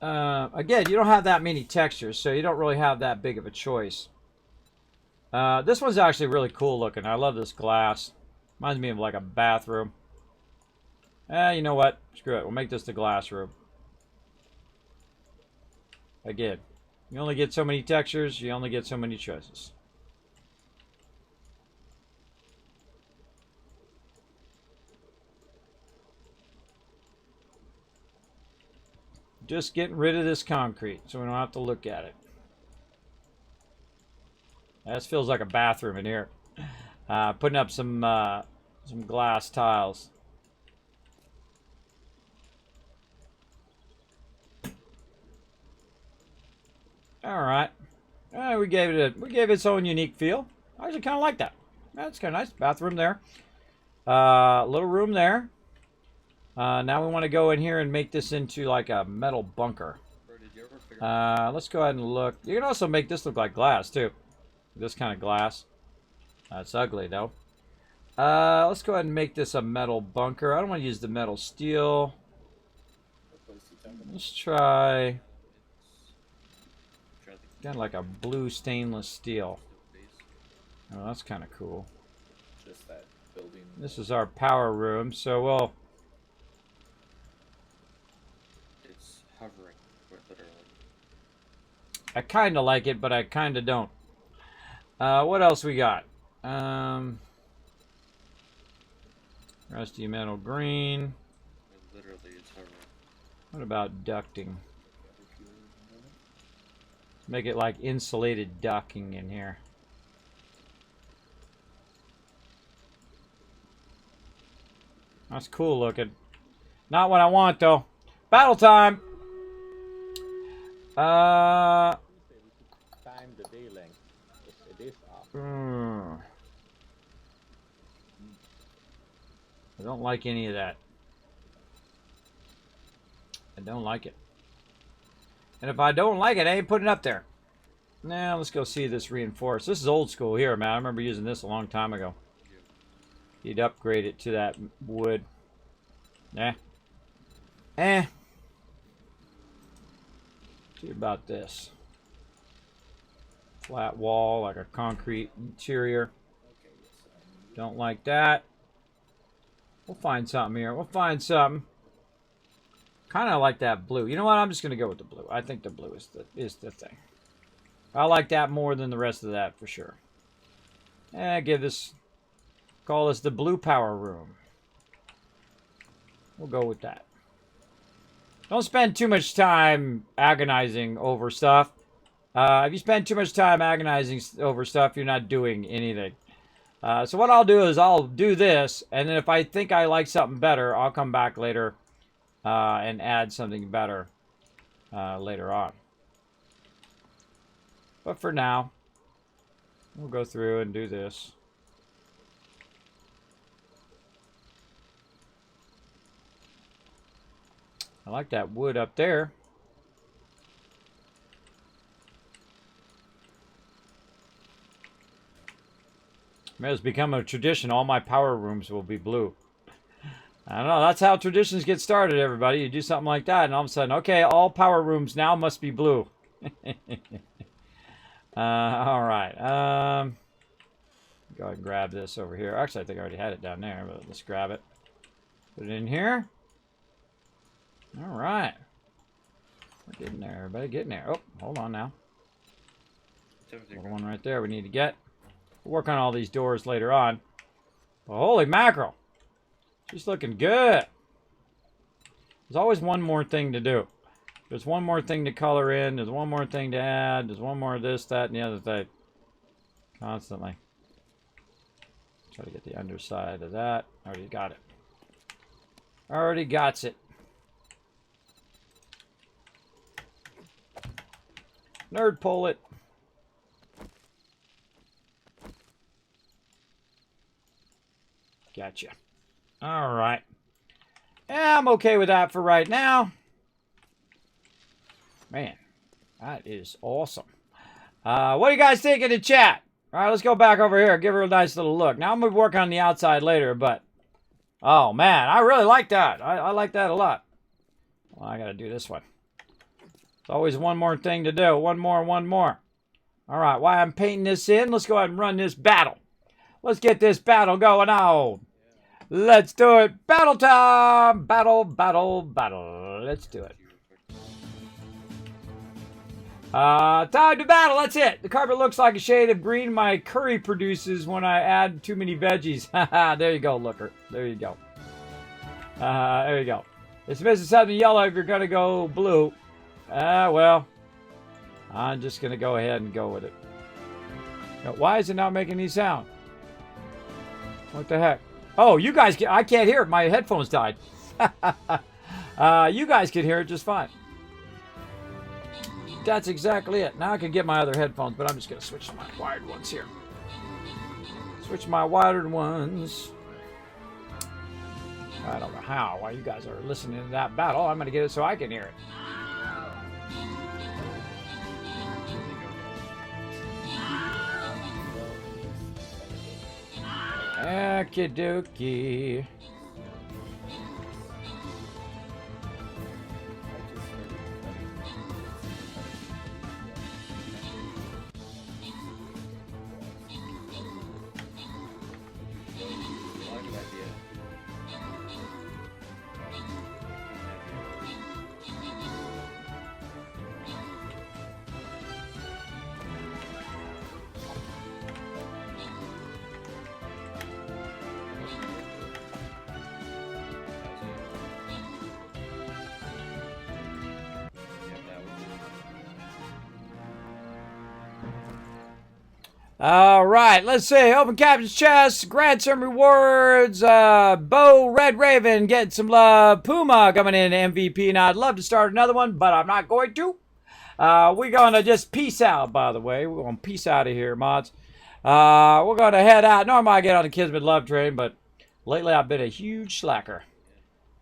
Speaker 1: Again, you don't have that many textures, so you don't really have that big of a choice. This one's actually really cool looking. I love this glass. Reminds me of like a bathroom. You know what? Screw it. We'll make this the glass room. Again, you only get so many textures. You only get so many choices. Just getting rid of this concrete so we don't have to look at it. This feels like a bathroom in here. Putting up some glass tiles. All right. We gave it its own unique feel. I actually kind of like that. That's kind of nice. Bathroom there. Little room there. Now we want to go in here and make this into like a metal bunker.
Speaker 2: Bro, did you ever figure
Speaker 1: Let's go ahead and look. You can also make this look like glass too. This kind of glass. It's ugly though. Let's go ahead and make this a metal bunker. I don't want to use the metal steel. Let's try kind of like a blue stainless steel. Oh, that's kind of cool.
Speaker 3: Just that building.
Speaker 1: This is our power room, so we'll.
Speaker 2: it's hovering, literally.
Speaker 1: I kind of like it, but I kind of don't. What else we got? Rusty metal green.
Speaker 2: Literally, it's hovering.
Speaker 1: What about ducting? Make it like insulated ducting in here. That's cool looking. Not what I want though. Battle time!
Speaker 4: Time the day length. It is off.
Speaker 1: I don't like any of that. I don't like it. And if I don't like it, I ain't putting it up there. Now let's go see this reinforced. This is old school here, man. I remember using this a long time ago. You'd upgrade it to that wood. See about this. Flat wall, like a concrete interior. Don't like that. We'll find something here. We'll find something. Kind of like that blue. You know what? I'm just going to go with the blue. I think the blue is the thing. I like that more than the rest of that for sure. Call this the blue power room. We'll go with that. Don't spend too much time agonizing over stuff. If you spend too much time agonizing over stuff, you're not doing anything. So what I'll do is I'll do this, and then if I think I like something better, I'll come back later and add something better later on. But for now, we'll go through and do this. I like that wood up there. It has become a tradition. All my power rooms will be blue. I don't know. That's how traditions get started, everybody. You do something like that, and all of a sudden, okay, all power rooms now must be blue. All right. Go ahead and grab this over here. Actually, I think I already had it down there, but let's grab it. Put it in here. All right. We're getting there, everybody. Getting there. Oh, hold on now. Little one right there we need to get. We'll work on all these doors later on. Well, holy mackerel. She's looking good. There's always one more thing to do. There's one more thing to color in. There's one more thing to add. There's one more of this, that, and the other thing. Constantly. Try to get the underside of that. Already got it. Already got it. Nerd pull it. Gotcha. All right. Yeah, I'm okay with that for right now. Man, that is awesome. What do you guys think in the chat? All right, let's go back over here. Give her a nice little look. Now I'm going to work on the outside later, but... Oh, man, I really like that. I like that a lot. Well, I got to do this one. There's always one more thing to do. One more, one more. All right, while I'm painting this in, let's go ahead and run this battle. Let's get this battle going on. Let's do it. Battle time. Battle, battle, battle. Let's do it. Time to battle. That's it. The carpet looks like a shade of green my curry produces when I add too many veggies. There you go, looker. There you go. There you go. It's missing something yellow if you're going to go blue. Well, I'm just going to go ahead and go with it. Now, why is it not making any sound? What the heck? Oh, you guys, I can't hear it. My headphones died. You guys can hear it just fine. That's exactly it. Now I can get my other headphones, but I'm just going to switch to my wired ones here. Switch my wired ones. I don't know how, while you guys are listening to that battle. I'm going to get it so I can hear it. Okie dokie. All right, let's see. Open Captain's chest, grant some rewards. Bo Red Raven getting some love. Puma coming in MVP. Now, I'd love to start another one, but I'm not going to. We're going to just peace out, by the way. We're going to peace out of here, mods. We're going to head out. Normally, I get on the Kismet Love train, but lately, I've been a huge slacker.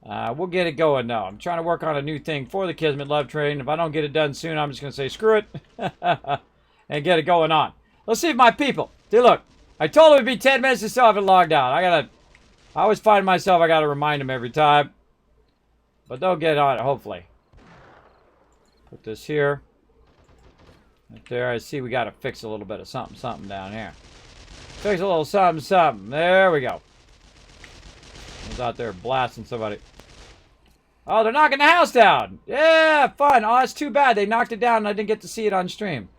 Speaker 1: We'll get it going, though. I'm trying to work on a new thing for the Kismet Love train. If I don't get it done soon, I'm just going to say screw it and get it going on. Let's see if my people. See, look. I told them it'd be 10 minutes. They still haven't logged out. I always find myself, I gotta remind them every time. But they'll get on it, hopefully. Put this here. Right there. I see we gotta fix a little bit of something down here. Fix a little something. There we go. I was out there blasting somebody. Oh, they're knocking the house down. Yeah, fun. Oh, that's too bad. They knocked it down and I didn't get to see it on stream.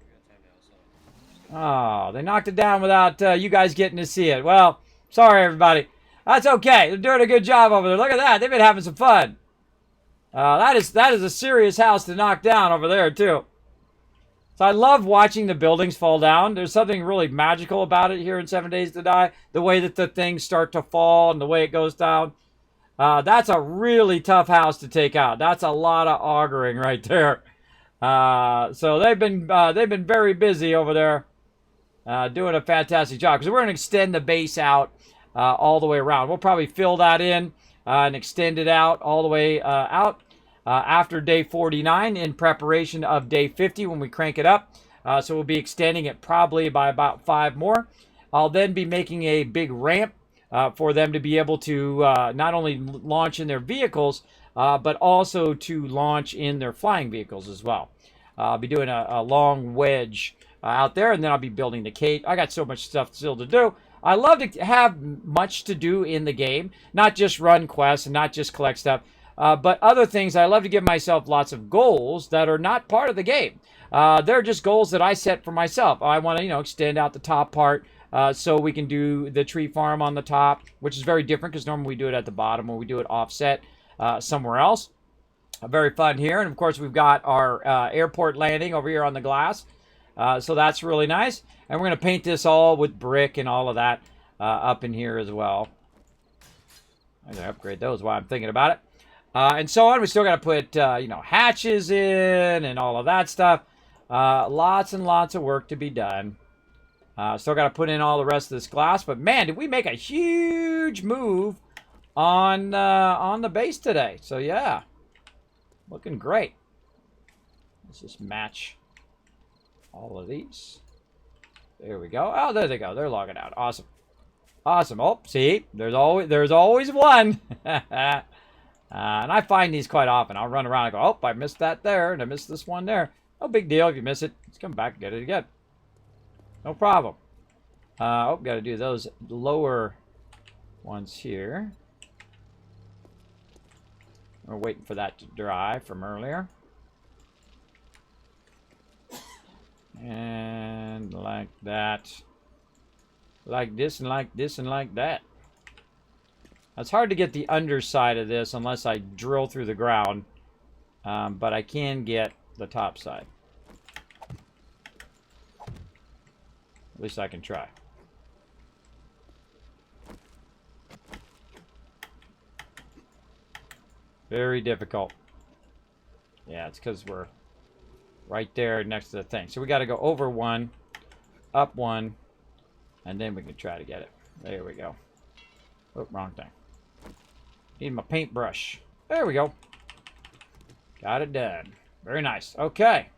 Speaker 1: Oh, they knocked it down without you guys getting to see it. Well, sorry, everybody. That's okay. They're doing a good job over there. Look at that. They've been having some fun. That is a serious house to knock down over there, too. So I love watching the buildings fall down. There's something really magical about it here in 7 Days to Die. The way that the things start to fall and the way it goes down. That's a really tough house to take out. That's a lot of auguring right there. So they've been very busy over there. Doing a fantastic job because we're going to extend the base out all the way around. We'll probably fill that in and extend it out all the way out after day 49 in preparation of day 50 when we crank it up. So we'll be extending it probably by about 5 more. I'll then be making a big ramp for them to be able to not only launch in their vehicles, but also to launch in their flying vehicles as well. I'll be doing a long wedge out there, and then I'll be building the gate. I got so much stuff still to do. I love to have much to do in the game, not just run quests and not just collect stuff, but other things. I love to give myself lots of goals that are not part of the game. They're just goals that I set for myself. I want to, extend out the top part so we can do the tree farm on the top, which is very different because normally we do it at the bottom or we do it offset somewhere else. Very fun here. And, of course, we've got our airport landing over here on the glass. So that's really nice. And we're going to paint this all with brick and all of that up in here as well. I'm going to upgrade those while I'm thinking about it. And so on. We still got to put, hatches in and all of that stuff. Lots and lots of work to be done. Still got to put in all the rest of this glass. But, man, did we make a huge move on the base today. So, yeah. Looking great. Let's just match all of these. There we go. Oh, there they go. They're logging out. Awesome. Awesome. Oh, see? There's always one. And I find these quite often. I'll run around and go, oh, I missed that there, and I missed this one there. No big deal if you miss it. Just come back and get it again. No problem. Oh, got to do those lower ones here. We're waiting for that to dry from earlier. And like that. Like this and like this and like that. It's hard to get the underside of this unless I drill through the ground. But I can get the top side. At least I can try. Very difficult. Yeah, it's because we're right there next to the thing. So we got to go over one, up one, and then we can try to get it. There we go. Oh, wrong thing. Need my paintbrush. There we go. Got it done. Very nice. Okay.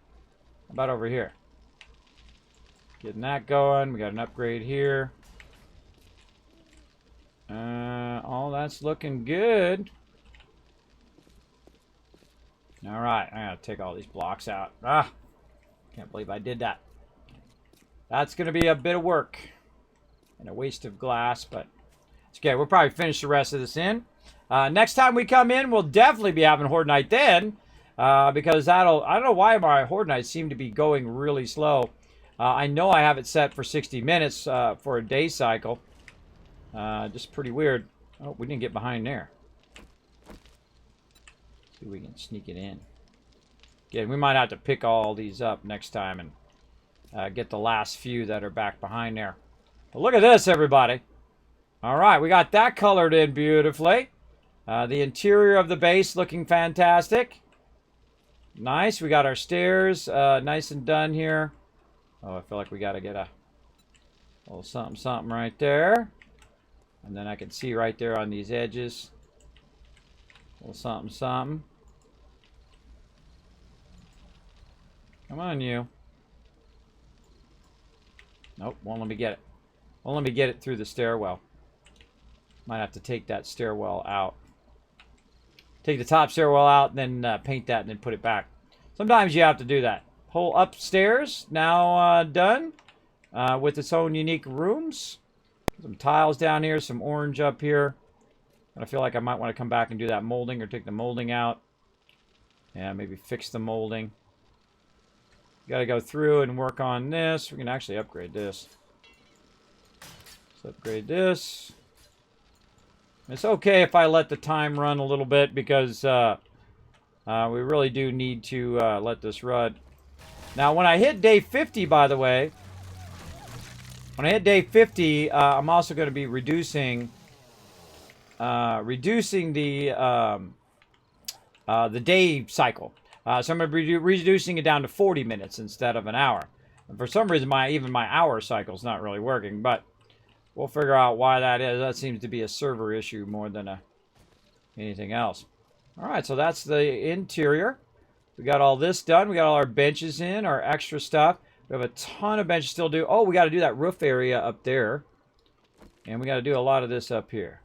Speaker 1: How about over here? Getting that going. We got an upgrade here. All that's looking good. All right, I gotta take all these blocks out. Ah, can't believe I did that. That's gonna be a bit of work and a waste of glass, but it's okay. We'll probably finish the rest of this in. Next time we come in, we'll definitely be having Horde Night then, because I don't know why my Horde Nights seem to be going really slow. I know I have it set for 60 minutes for a day cycle. Just pretty weird. Oh, we didn't get behind there. See if we can sneak it in. Again, we might have to pick all these up next time and get the last few that are back behind there. But look at this, everybody. All right, we got that colored in beautifully. The interior of the base looking fantastic. Nice. We got our stairs nice and done here. Oh, I feel like we got to get a little something, something right there. And then I can see right there on these edges. A little something, something. Come on, you. Nope, won't let me get it. Won't let me get it through the stairwell. Might have to take that stairwell out. Take the top stairwell out, and then paint that, and then put it back. Sometimes you have to do that. Whole upstairs, now done. With its own unique rooms. Some tiles down here, some orange up here. And I feel like I might want to come back and do that molding or take the molding out. Yeah, maybe fix the molding. Got to go through and work on this. We can actually upgrade this. Let's upgrade this. It's okay if I let the time run a little bit because we really do need to let this run. Now, when I hit day 50, by the way, when I hit day 50, I'm also going to be reducing the day cycle. So I'm going to be reducing it down to 40 minutes instead of an hour. And for some reason, even my hour cycle is not really working, but we'll figure out why that is. That seems to be a server issue more than anything else. All right, so that's the interior. We got all this done. We got all our benches in, our extra stuff. We have a ton of benches still to do. Oh, we got to do that roof area up there. And we got to do a lot of this up here.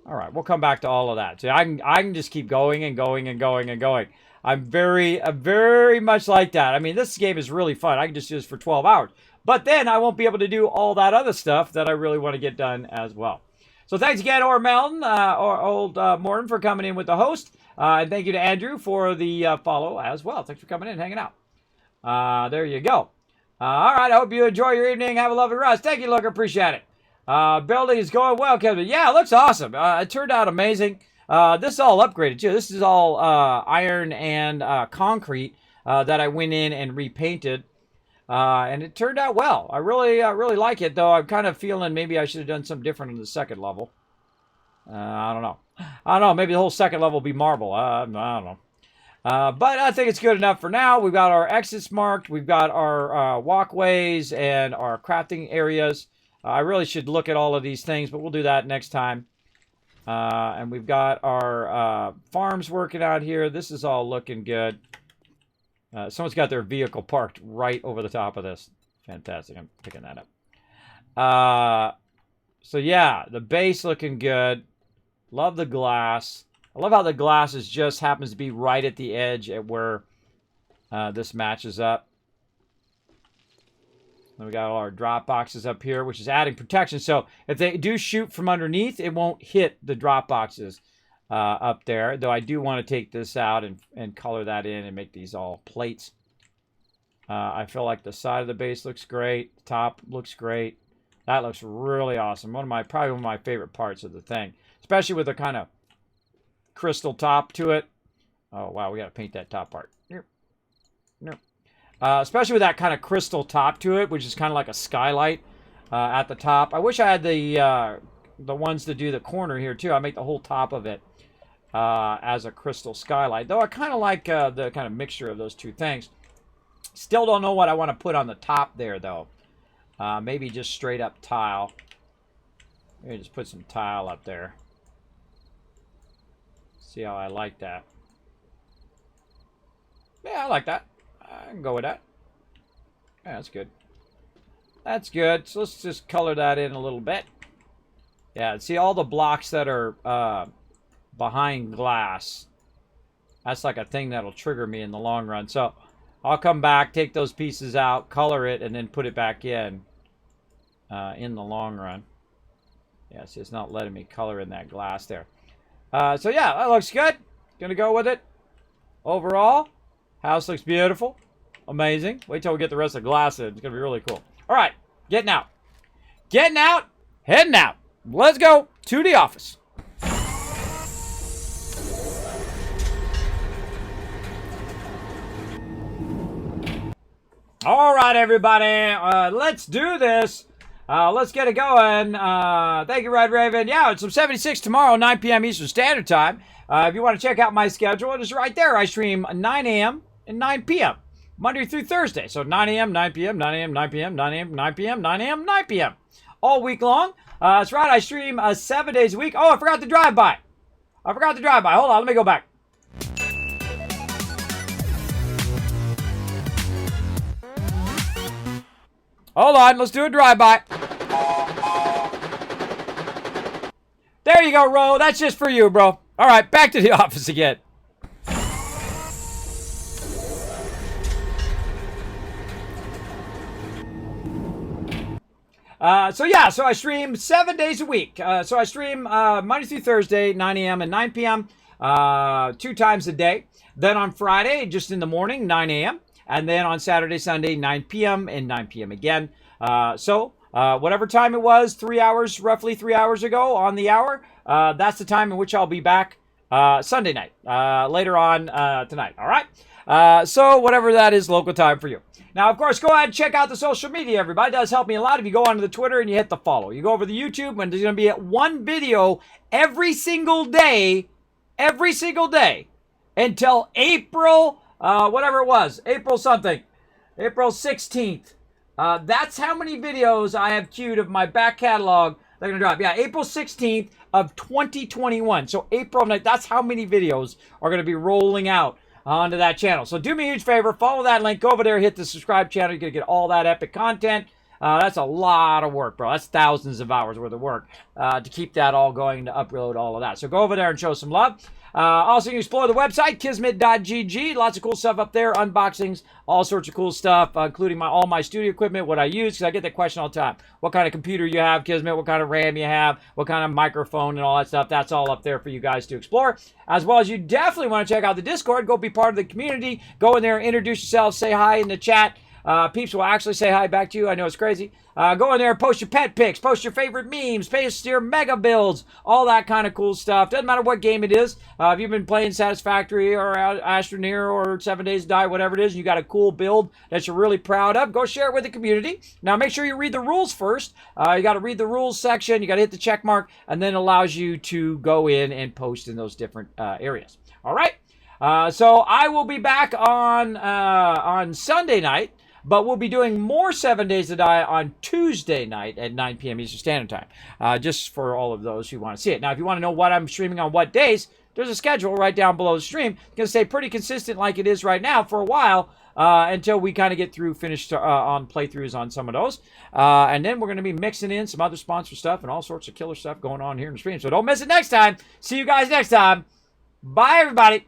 Speaker 1: All right, we'll come back to all of that. So I can just keep going and going and going and going. I'm very much like that. I mean, this game is really fun. I can just do this for 12 hours. But then I won't be able to do all that other stuff that I really want to get done as well. So thanks again, Melton, or Old Morton, for coming in with the host. And thank you to Andrew for the follow as well. Thanks for coming in and hanging out. There you go. All right, I hope you enjoy your evening. Have a lovely rest. Thank you, Looker. Appreciate it. Building is going well, Kevin. Yeah, it looks awesome. It turned out amazing. This is all upgraded, too. This is all iron and concrete that I went in and repainted. And it turned out well. I really like it, though I'm kind of feeling maybe I should have done something different in the second level. I don't know. Maybe the whole second level will be marble. I don't know. But I think it's good enough for now. We've got our exits marked. We've got our walkways and our crafting areas. I really should look at all of these things, but we'll do that next time. And we've got our farms working out here. This is all looking good. Someone's got their vehicle parked right over the top of this. Fantastic. I'm picking that up. So yeah, the base looking good. Love the glass. I love how the glass just happens to be right at the edge at where this matches up. Then we got all our drop boxes up here, which is adding protection. So if they do shoot from underneath, it won't hit the drop boxes up there. Though I do want to take this out and color that in and make these all plates. I feel like the side of the base looks great. The top looks great. That looks really awesome. Probably one of my favorite parts of the thing. Especially with the kind of crystal top to it. Oh, wow. We got to paint that top part. No. Especially with that kind of crystal top to it, which is kind of like a skylight at the top. I wish I had the ones to do the corner here, too. I make the whole top of it as a crystal skylight. Though I kind of like the kind of mixture of those two things. Still don't know what I want to put on the top there, though. Maybe just straight up tile. Maybe just put some tile up there. See how I like that. Yeah, I like that. I can go with that. Yeah, that's good. That's good. So let's just color that in a little bit. Yeah, see all the blocks that are behind glass. That's like a thing that'll trigger me in the long run. So I'll come back, take those pieces out, color it, and then put it back in the long run. Yeah, see, it's not letting me color in that glass there. So yeah, that looks good. Gonna go with it. Overall, house looks beautiful. Amazing. Wait till we get the rest of the glass in. It's gonna be really cool. All right, getting out. Getting out, heading out. Let's go to the office. All right, everybody. Let's do this. Let's get it going. Thank you, Red Raven. Yeah, it's 76 tomorrow, 9 p.m. Eastern Standard Time. If you want to check out my schedule, it is right there. I stream 9 a.m. and 9 p.m. Monday through Thursday. So 9 a.m., 9 p.m., 9 a.m., 9 p.m., 9 a.m., 9 p.m., 9 a.m., 9 p.m. All week long. That's right. I stream 7 days a week. Oh, I forgot the drive-by. Hold on, let me go back. Hold on, let's do a drive-by. There you go, Ro. That's just for you, bro. All right, back to the office again. So I stream 7 days a week. So I stream Monday through Thursday, 9 a.m. and 9 p.m. 2 times a day. Then on Friday, just in the morning, 9 a.m. And then on Saturday, Sunday, 9 p.m. and 9 p.m. again. Whatever time it was, 3 hours, roughly 3 hours ago on the hour, that's the time in which I'll be back Sunday night, later on tonight. All right? So whatever that is, local time for you. Now, of course, go ahead and check out the social media, everybody. It does help me a lot if you go onto the Twitter and you hit the follow. You go over the YouTube, and there's going to be one video every single day until April, whatever it was, April something, April 16th. That's how many videos I have queued of my back catalog they're going to drop. Yeah, April 16th of 2021. So April 9th, that's how many videos are going to be rolling out onto that channel. So do me a huge favor, follow that link, go over there, hit the subscribe channel. You're going to get all that epic content. That's a lot of work, bro. That's thousands of hours worth of work to keep that all going, to upload all of that. So go over there and show some love. Also, you can explore the website, kismet.gg. Lots of cool stuff up there, unboxings, all sorts of cool stuff, including all my studio equipment, what I use, because I get that question all the time. What kind of computer you have, Kismet, what kind of RAM you have, what kind of microphone and all that stuff. That's all up there for you guys to explore. As well as you definitely want to check out the Discord. Go be part of the community. Go in there, introduce yourself, say hi in the chat. Peeps will actually say hi back to you. I know it's crazy. Go in there, post your pet pics, post your favorite memes, post your mega builds, all that kind of cool stuff. Doesn't matter what game it is. If you've been playing Satisfactory or Astroneer or 7 Days to Die, whatever it is, you got a cool build that you're really proud of, go share it with the community. Now, make sure you read the rules first. You got to read the rules section. You got to hit the check mark, and then it allows you to go in and post in those different areas. All right? So I will be back on Sunday night. But we'll be doing more 7 Days to Die on Tuesday night at 9 p.m. Eastern Standard Time, just for all of those who want to see it. Now, if you want to know what I'm streaming on what days, there's a schedule right down below the stream. It's going to stay pretty consistent like it is right now for a while until we kind of get through finished on playthroughs on some of those. And then we're going to be mixing in some other sponsor stuff and all sorts of killer stuff going on here in the stream. So don't miss it next time. See you guys next time. Bye, everybody.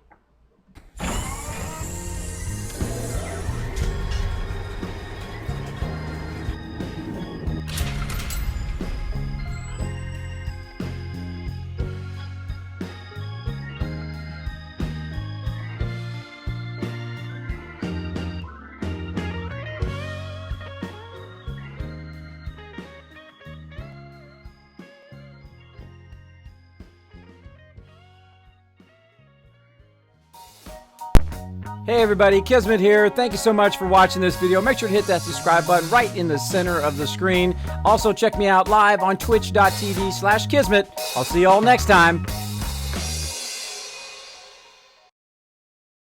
Speaker 1: Hey everybody, Kismet here. Thank you so much for watching this video. Make sure to hit that subscribe button right in the center of the screen. Also check me out live on twitch.tv/Kismet. I'll see you all next time.